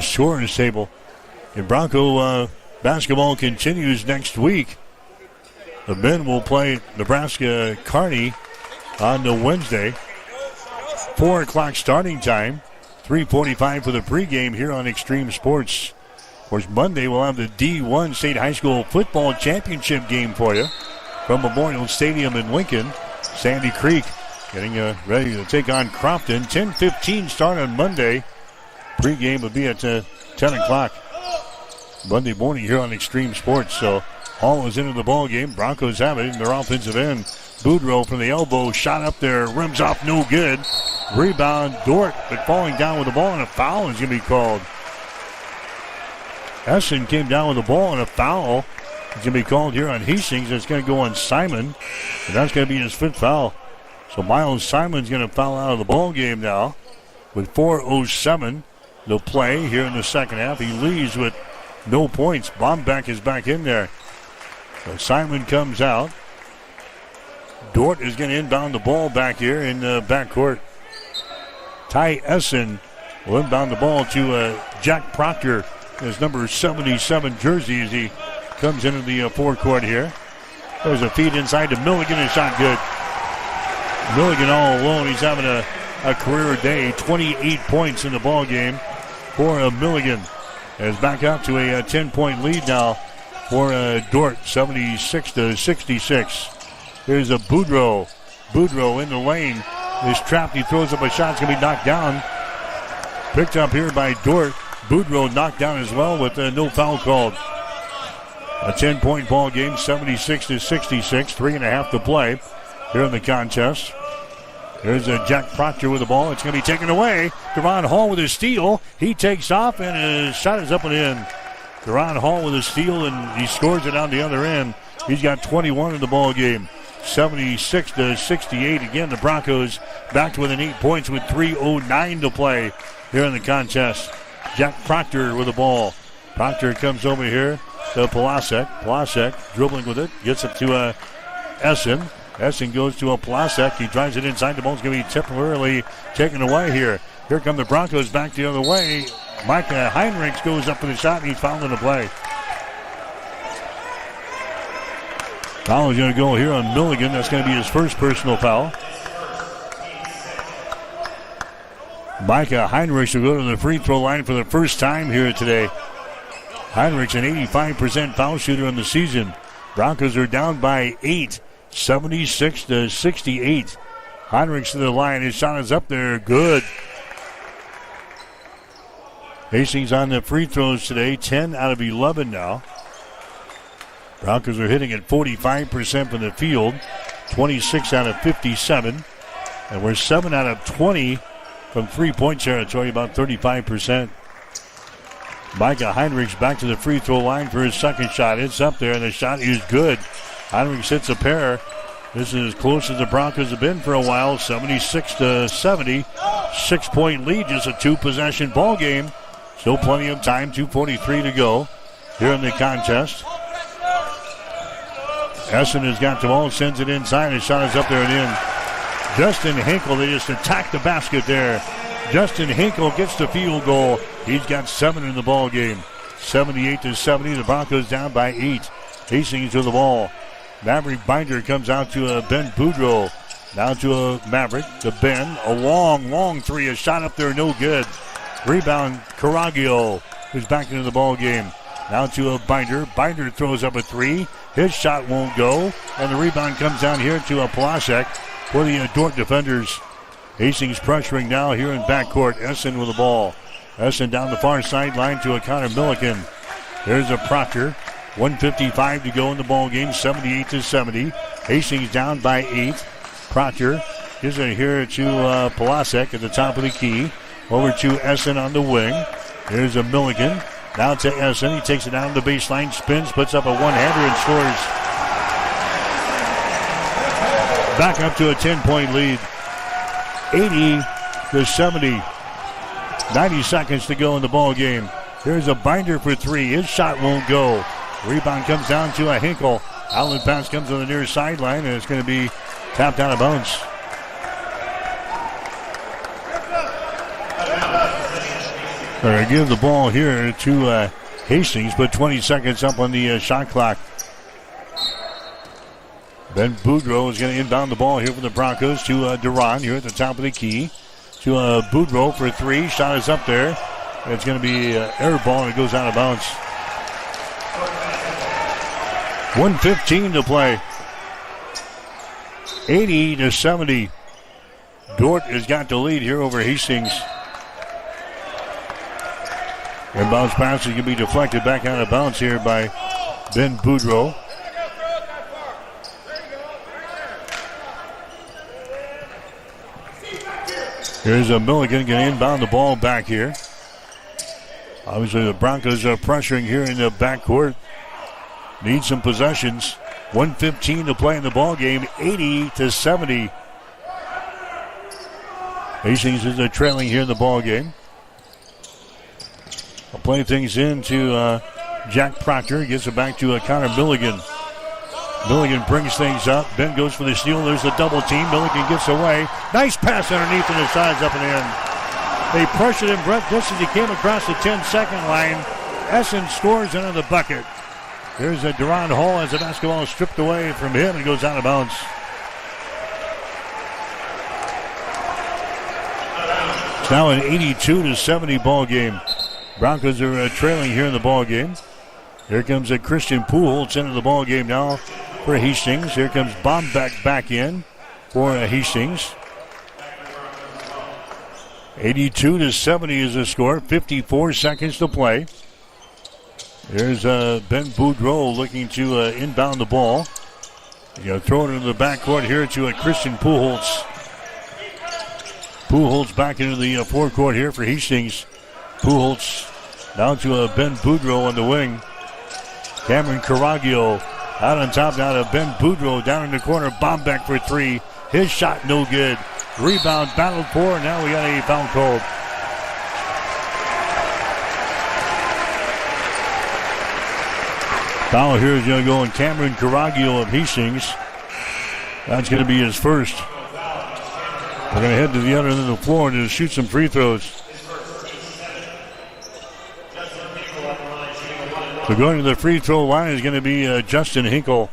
scorer's table. And Bronco basketball continues next week. The men will play Nebraska Kearney on the Wednesday. 4 o'clock starting time. 3:45 for the pregame here on Extreme Sports. Of course, Monday we'll have the D1 State High School Football Championship game for you from Memorial Stadium in Lincoln. Sandy Creek getting ready to take on Crofton. 10:15 start on Monday Pre-game would be at 10 o'clock Monday morning here on Extreme Sports. So Hall is into the ball game. Broncos have it in their offensive end. Boudreaux from the elbow, shot up there, rims off, no good. Rebound, Dort, but falling down with the ball, and a foul is going to be called. Essen came down with the ball, and a foul is going to be called here on Hastings. It's going to go on Simon, and that's going to be his 5th foul. So Miles Simon's going to foul out of the ball game now with 4:07 to play here in the second half. He leaves with no points. Bombeck is back in there. So Simon comes out. Dort is going to inbound the ball back here in the backcourt. Ty Essen will inbound the ball to Jack Proctor, his number 77 jersey, as he comes into the forecourt here. There's a feed inside to Milligan, and shot good. Milligan all alone. He's having a career day. 28 points in the ball game for Milligan. As back out to a 10-point lead now for Dort, 76-66. Here's a Boudreaux. Boudreaux in the lane is trapped. He throws up a shot. It's going to be knocked down. Picked up here by Dort. Boudreaux knocked down as well with no foul called. A 10-point ball game, 76-66. 3.5 to play here in the contest. There's Jack Proctor with the ball. It's going to be taken away. Deron Hall with a steal. He takes off, and his shot is up and in. Deron Hall with a steal, and he scores it on the other end. He's got 21 in the ball game. 76-68. Again, the Broncos back to within 8 points with 3:09 to play here in the contest. Jack Proctor with the ball. Proctor comes over here to Polasek. Polasek dribbling with it. Gets it to Essen. Essen goes to Polasek. He drives it inside. The ball's going to be temporarily taken away here. Here come the Broncos back the other way. Micah Heinrichs goes up for the shot, and he's fouled in the play. Foul is going to go here on Milligan. That's going to be his first personal foul. Micah Heinrichs will go to the free throw line for the first time here today. Heinrichs, an 85% foul shooter in the season. Broncos are down by 8, 76-68. Heinrichs to the line. His shot is up there. Good. Hastings on the free throws today. 10 out of 11 now. Broncos are hitting at 45% from the field. 26 out of 57. And we're 7 out of 20 from three-point territory, about 35%. Micah Heinrichs back to the free throw line for his second shot. It's up there, and the shot is good. Heinrichs hits a pair. This is as close as the Broncos have been for a while, 76-70. 6-point lead, just a two-possession ball game. Still plenty of time, 2:43 to go here in the contest. Essen has got the ball, sends it inside, and the shot is up there and in. Justin Hinkle, they just attacked the basket there. Justin Hinkle gets the field goal. He's got 7 in the ball game. 78-70, the Broncos down by 8. Hastings with the ball. Maverick Binder comes out to Ben Boudreaux. Down to Maverick, to Ben. A long three. A shot up there, no good. Rebound, Caraglio, who's back into the ball game. Now to Binder. Binder throws up a three. His shot won't go. And the rebound comes down here to Polasek for the Dort defenders. Hastings pressuring now here in backcourt. Essen with the ball. Essen down the far sideline to Connor Milliken. There's a Proctor. 1:55 to go in the ball game. 78-70. Hastings down by 8. Proctor gives it here to Polasek at the top of the key. Over to Essen on the wing. There's a Milliken. Now to Essen. He takes it down the baseline, spins, puts up a one-hander and scores. Back up to a 10-point lead. 80-70. 90 seconds to go in the ball game. Here's a Binder for three. His shot won't go. Rebound comes down to a Hinkle. Outlet pass comes on the near sideline, and it's going to be tapped out of bounds. They're going to give the ball here to Hastings, put 20 seconds up on the shot clock. Ben Boudreaux is going to inbound the ball here for the Broncos to Duran here at the top of the key. To Boudreaux for three. Shot is up there. It's going to be air ball, and it goes out of bounds. 1:15 to play. 80-70. Dort has got the lead here over Hastings. Inbounds pass is going to be deflected back out of bounds here by Ben Boudreau. Here's a Milligan going to inbound the ball back here. Obviously, the Broncos are pressuring here in the backcourt. Need some possessions. 1:15 to play in the ball game. 80-70. Hastings is trailing here in the ball game. I'll play things into Jack Proctor. Gets it back to Connor Milligan. Milligan brings things up. Ben goes for the steal. There's the double team. Milligan gets away. Nice pass underneath and it sides up and in. They pressured him, Brett, just as he came across the 10-second line. Essen scores into the bucket. There's a Duron Hall as the basketball is stripped away from him and goes out of bounds. It's now an 82-70 ball game. Broncos are trailing here in the ball game. Here comes a Christian Pujols into the ball game now for Hastings. Here comes Bombeck back in for Hastings. 82-70 is the score. 54 seconds to play. There's Ben Boudreau looking to inbound the ball. You throw it into the backcourt here to Christian Pujols. Pujols back into the forecourt here for Hastings. Pujols down to Ben Boudreau on the wing. Cameron Caraglio out on top now to Ben Boudreau down in the corner. Bombeck for three. His shot no good. Rebound battled for. Now we got a foul called. Foul here is going to go on Cameron Caraglio of Hastings. That's going to be his first. We're going to head to the other end of the floor to shoot some free throws. So going to the free throw line is going to be Justin Hinkle.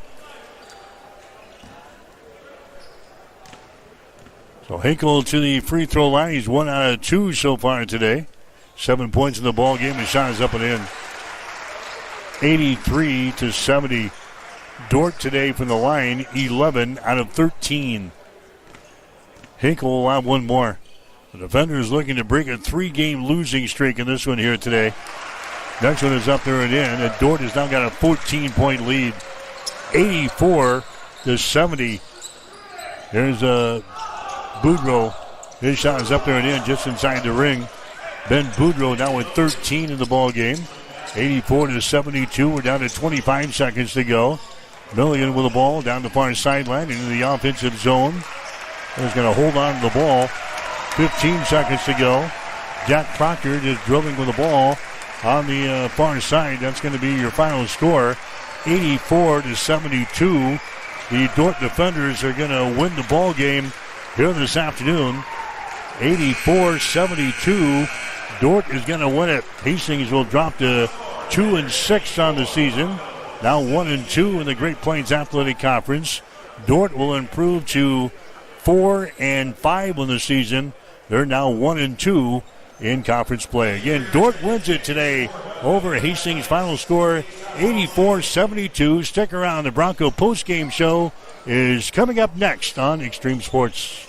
So Hinkle to the free throw line. He's 1 out of 2 so far today. 7 points in the ball game. His shot is up and in. 83-70. Dort today from the line, 11 out of 13. Hinkle will have one more. The defender is looking to break a 3-game losing streak in this one here today. Next one is up there and in. And Dort has now got a 14-point lead. 84-70. There's Boudreau. His shot is up there and in just inside the ring. Ben Boudreau now with 13 in the ball game. 84-72. We're down to 25 seconds to go. Milligan with the ball down the far sideline into the offensive zone. He's going to hold on to the ball. 15 seconds to go. Jack Proctor just dribbling with the ball on the far side. That's going to be your final score. 84-72. The Dort defenders are going to win the ball game here this afternoon. 84-72. Dort is going to win it. Hastings will drop to 2-6 on the season. Now 1-2 in the Great Plains Athletic Conference. Dort will improve to 4-5 on the season. They're now 1-2 in conference play. Again, Dort wins it today over Hastings. Final score 84-72. Stick around. The Bronco postgame show is coming up next on Extreme Sports.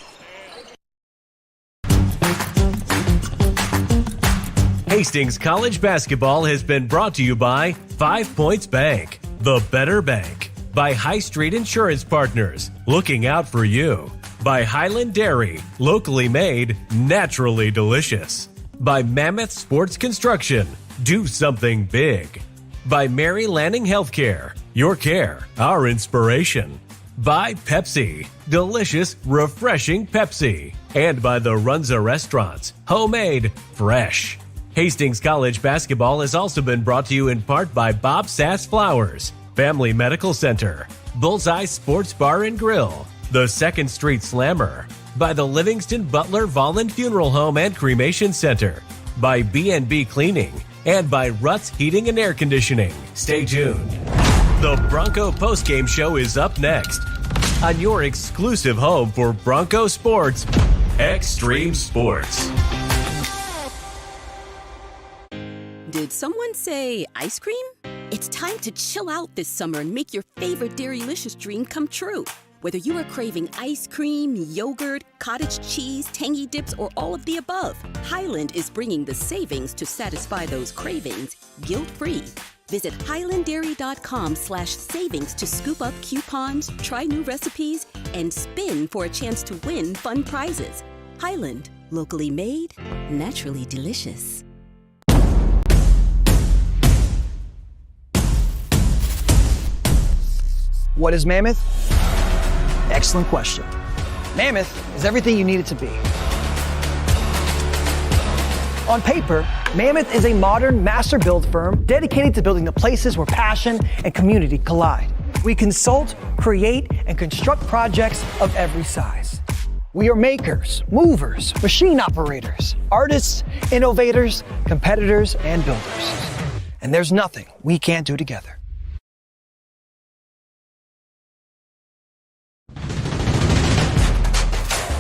Hastings College basketball has been brought to you by 5 Points Bank, the better bank. By High Street Insurance Partners, looking out for you. By Highland Dairy, locally made, naturally delicious. By Mammoth Sports Construction, do something big. By Mary Lanning Healthcare, your care, our inspiration. By Pepsi, delicious, refreshing Pepsi. And by the Runza Restaurants, homemade, fresh. Hastings College basketball has also been brought to you in part by Bob Sass Flowers, Family Medical Center, Bullseye Sports Bar and Grill, the 2nd Street Slammer, by the Livingston Butler Volland Funeral Home and Cremation Center, by B&B Cleaning, and by Ruts Heating and Air Conditioning. Stay tuned. The Bronco postgame show is up next on your exclusive home for Bronco sports, Extreme Sports. Did someone say ice cream? It's time to chill out this summer and make your favorite Dairylicious dream come true. Whether you are craving ice cream, yogurt, cottage cheese, tangy dips, or all of the above, Highland is bringing the savings to satisfy those cravings guilt-free. Visit highlanddairy.com/savings to scoop up coupons, try new recipes, and spin for a chance to win fun prizes. Highland, locally made, naturally delicious. What is Mammoth? Excellent question. Mammoth is everything you need it to be. On paper, Mammoth is a modern master build firm dedicated to building the places where passion and community collide. We consult, create, and construct projects of every size. We are makers, movers, machine operators, artists, innovators, competitors, and builders. And there's nothing we can't do together.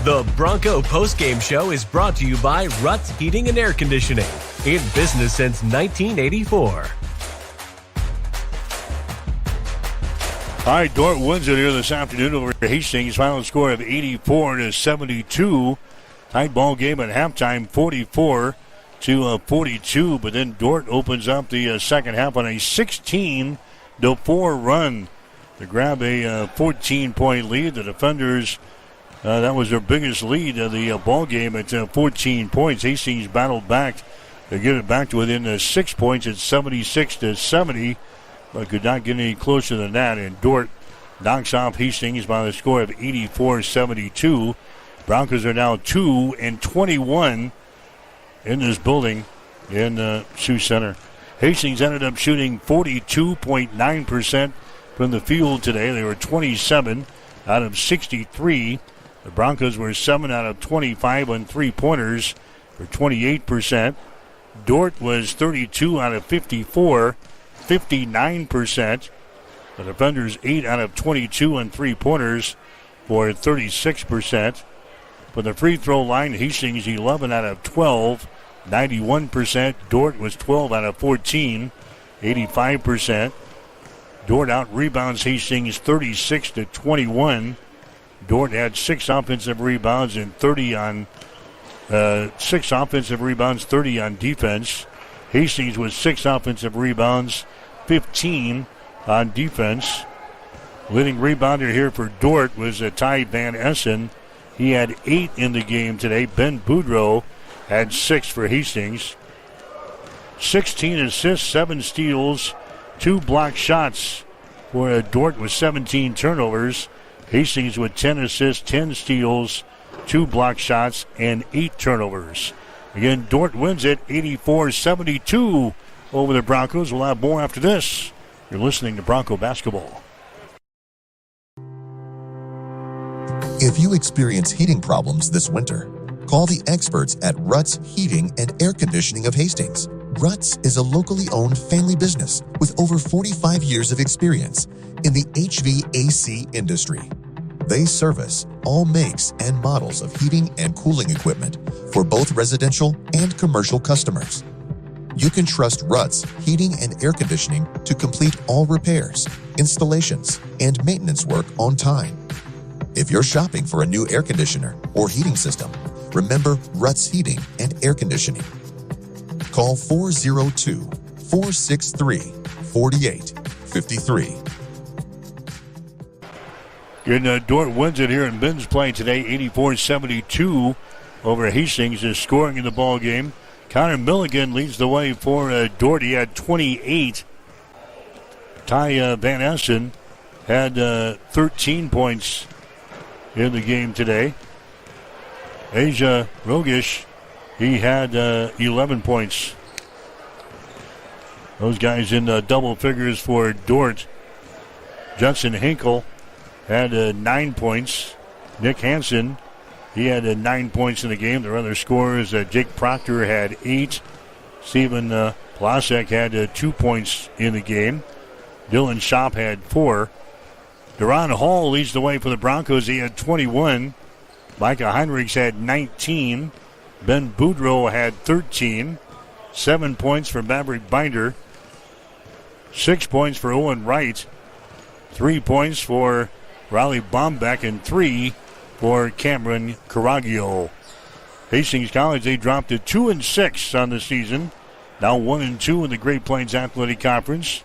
The Bronco postgame show is brought to you by Ruts Heating and Air Conditioning, in business since 1984. All right, Dort wins it here this afternoon over Hastings. Final score of 84-72. Tight ball game at halftime, 44-42. But then Dort opens up the second half on a 16-4 run to grab a 14-point lead. The defenders. That was their biggest lead of the ball game at 14 points. Hastings battled back to get it back to within 6 points at 76-70, but could not get any closer than that. And Dort knocks off Hastings by the score of 84-72. Broncos are now 2-21 in this building in Sioux Center. Hastings ended up shooting 42.9% from the field today. They were 27 out of 63. The Broncos were 7 out of 25 on three-pointers for 28%. Dort was 32 out of 54, 59%. The defenders 8 out of 22 on three-pointers for 36%. For the free throw line, Hastings 11 out of 12, 91%. Dort was 12 out of 14, 85%. Dort out-rebounds Hastings 36-21. Dort had 6 offensive rebounds and 30 on 6 offensive rebounds, 30 on defense. Hastings with 6 offensive rebounds, 15 on defense. Leading rebounder here for Dort was Ty Van Essen. He had 8 in the game today. Ben Boudreau had 6 for Hastings. 16 assists, 7 steals, 2 block shots for Dort with 17 turnovers. Hastings with 10 assists, 10 steals, 2 block shots, and 8 turnovers. Again, Dort wins it 84-72 over the Broncos. We'll have more after this. You're listening to Bronco Basketball. If you experience heating problems this winter, call the experts at Ruts Heating and Air Conditioning of Hastings. Ruts is a locally owned family business with over 45 years of experience in the HVAC industry. They service all makes and models of heating and cooling equipment for both residential and commercial customers. You can trust Ruts Heating and Air Conditioning to complete all repairs, installations, and maintenance work on time. If you're shopping for a new air conditioner or heating system, remember Ruts Heating and Air Conditioning. Call 402-463-4853. Good, Dort wins it here in men's play today, 84-72 over Hastings. Is scoring in the ball game. Connor Milligan leads the way for Dort. He had 28. Ty Van Essen had 13 points in the game today. Asia Rogish, he had 11 points. Those guys in double figures for Dort. Judson Hinkle had 9 points. Nick Hansen, he had 9 points in the game. Their other scorers, Jake Proctor had 8. Stephen Plasek had 2 points in the game. Dylan Schopp had 4. Deron Hall leads the way for the Broncos. He had 21. Micah Heinrichs had 19. Ben Boudreau had 13. 7 points for Maverick Binder. 6 points for Owen Wright. 3 points for Riley Bombeck, and 3 for Cameron Carraggio. Hastings College, they dropped to 2-6 on the season. Now 1-2 in the Great Plains Athletic Conference.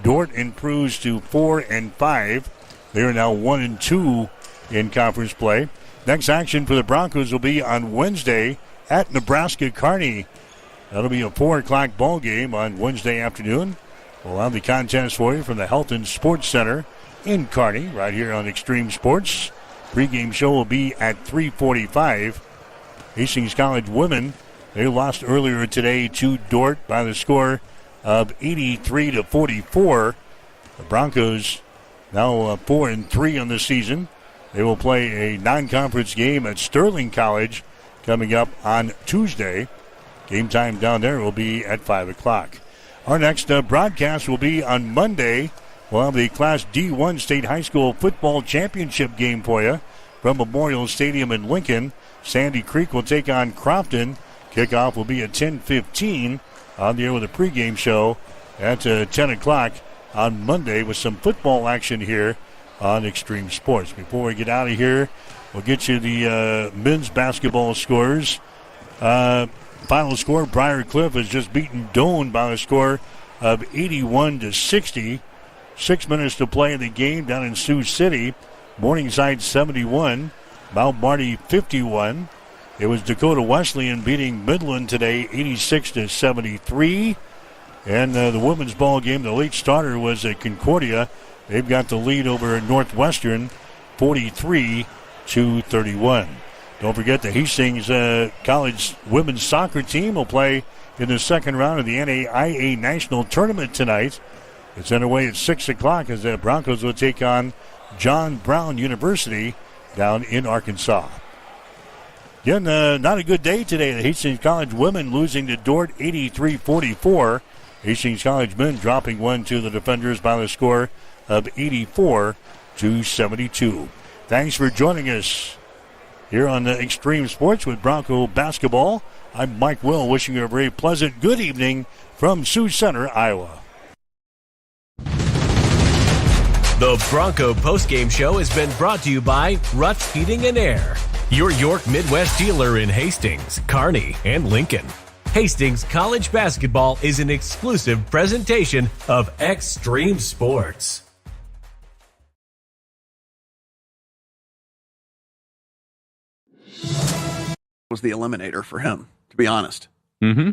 Dordt improves to 4-5. They are now 1-2 in conference play. Next action for the Broncos will be on Wednesday at Nebraska Kearney. That'll be a 4 o'clock ball game on Wednesday afternoon. We'll have the contest for you from the Health and Sports Center in Kearney, right here on Extreme Sports. Pre-game show will be at 3:45. Hastings College women, they lost earlier today to Dordt by the score of 83-44. The Broncos now 4-3 on the season. They will play a non-conference game at Sterling College coming up on Tuesday. Game time down there will be at 5 o'clock. Our next broadcast will be on Monday. We'll have the Class D1 State High School Football Championship game for you from Memorial Stadium in Lincoln. Sandy Creek will take on Crofton. Kickoff will be at 10:15 on the air with a pregame show at 10 o'clock on Monday with some football action here on Extreme Sports. Before we get out of here, we'll get you the men's basketball scores. Final score, Briar Cliff has just beaten Doane by a score of 81-60. 6 minutes to play in the game down in Sioux City. Morningside 71, Mount Marty 51. It was Dakota Wesleyan beating Midland today 86-73. And the women's ball game, the late starter was at Concordia. They've got the lead over Northwestern 43-31. Don't forget the Hastings College women's soccer team will play in the second round of the NAIA National Tournament tonight. It's underway at 6 o'clock as the Broncos will take on John Brown University down in Arkansas. Again, not a good day today. The Hastings College women losing to Dordt 83-44. Hastings College men dropping one to the defenders by the score of 84-72. Thanks for joining us here on the Extreme Sports with Bronco Basketball. I'm Mike Will, wishing you a very pleasant good evening from Sioux Center, Iowa. The Bronco postgame show has been brought to you by Ruts Heating and Air, your York Midwest dealer in Hastings, Kearney, and Lincoln. Hastings College Basketball is an exclusive presentation of Extreme Sports. Was the eliminator for him, to be honest. Mm-hmm.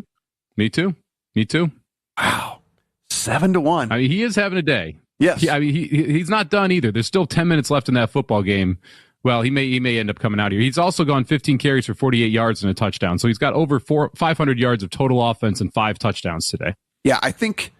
Me too. Wow. 7-1. I mean, he is having a day. Yes. He's not done either. There's still 10 minutes left in that football game. Well, he may end up coming out here. He's also gone 15 carries for 48 yards and a touchdown. So he's got over 500 yards of total offense and 5 touchdowns today. Yeah, I think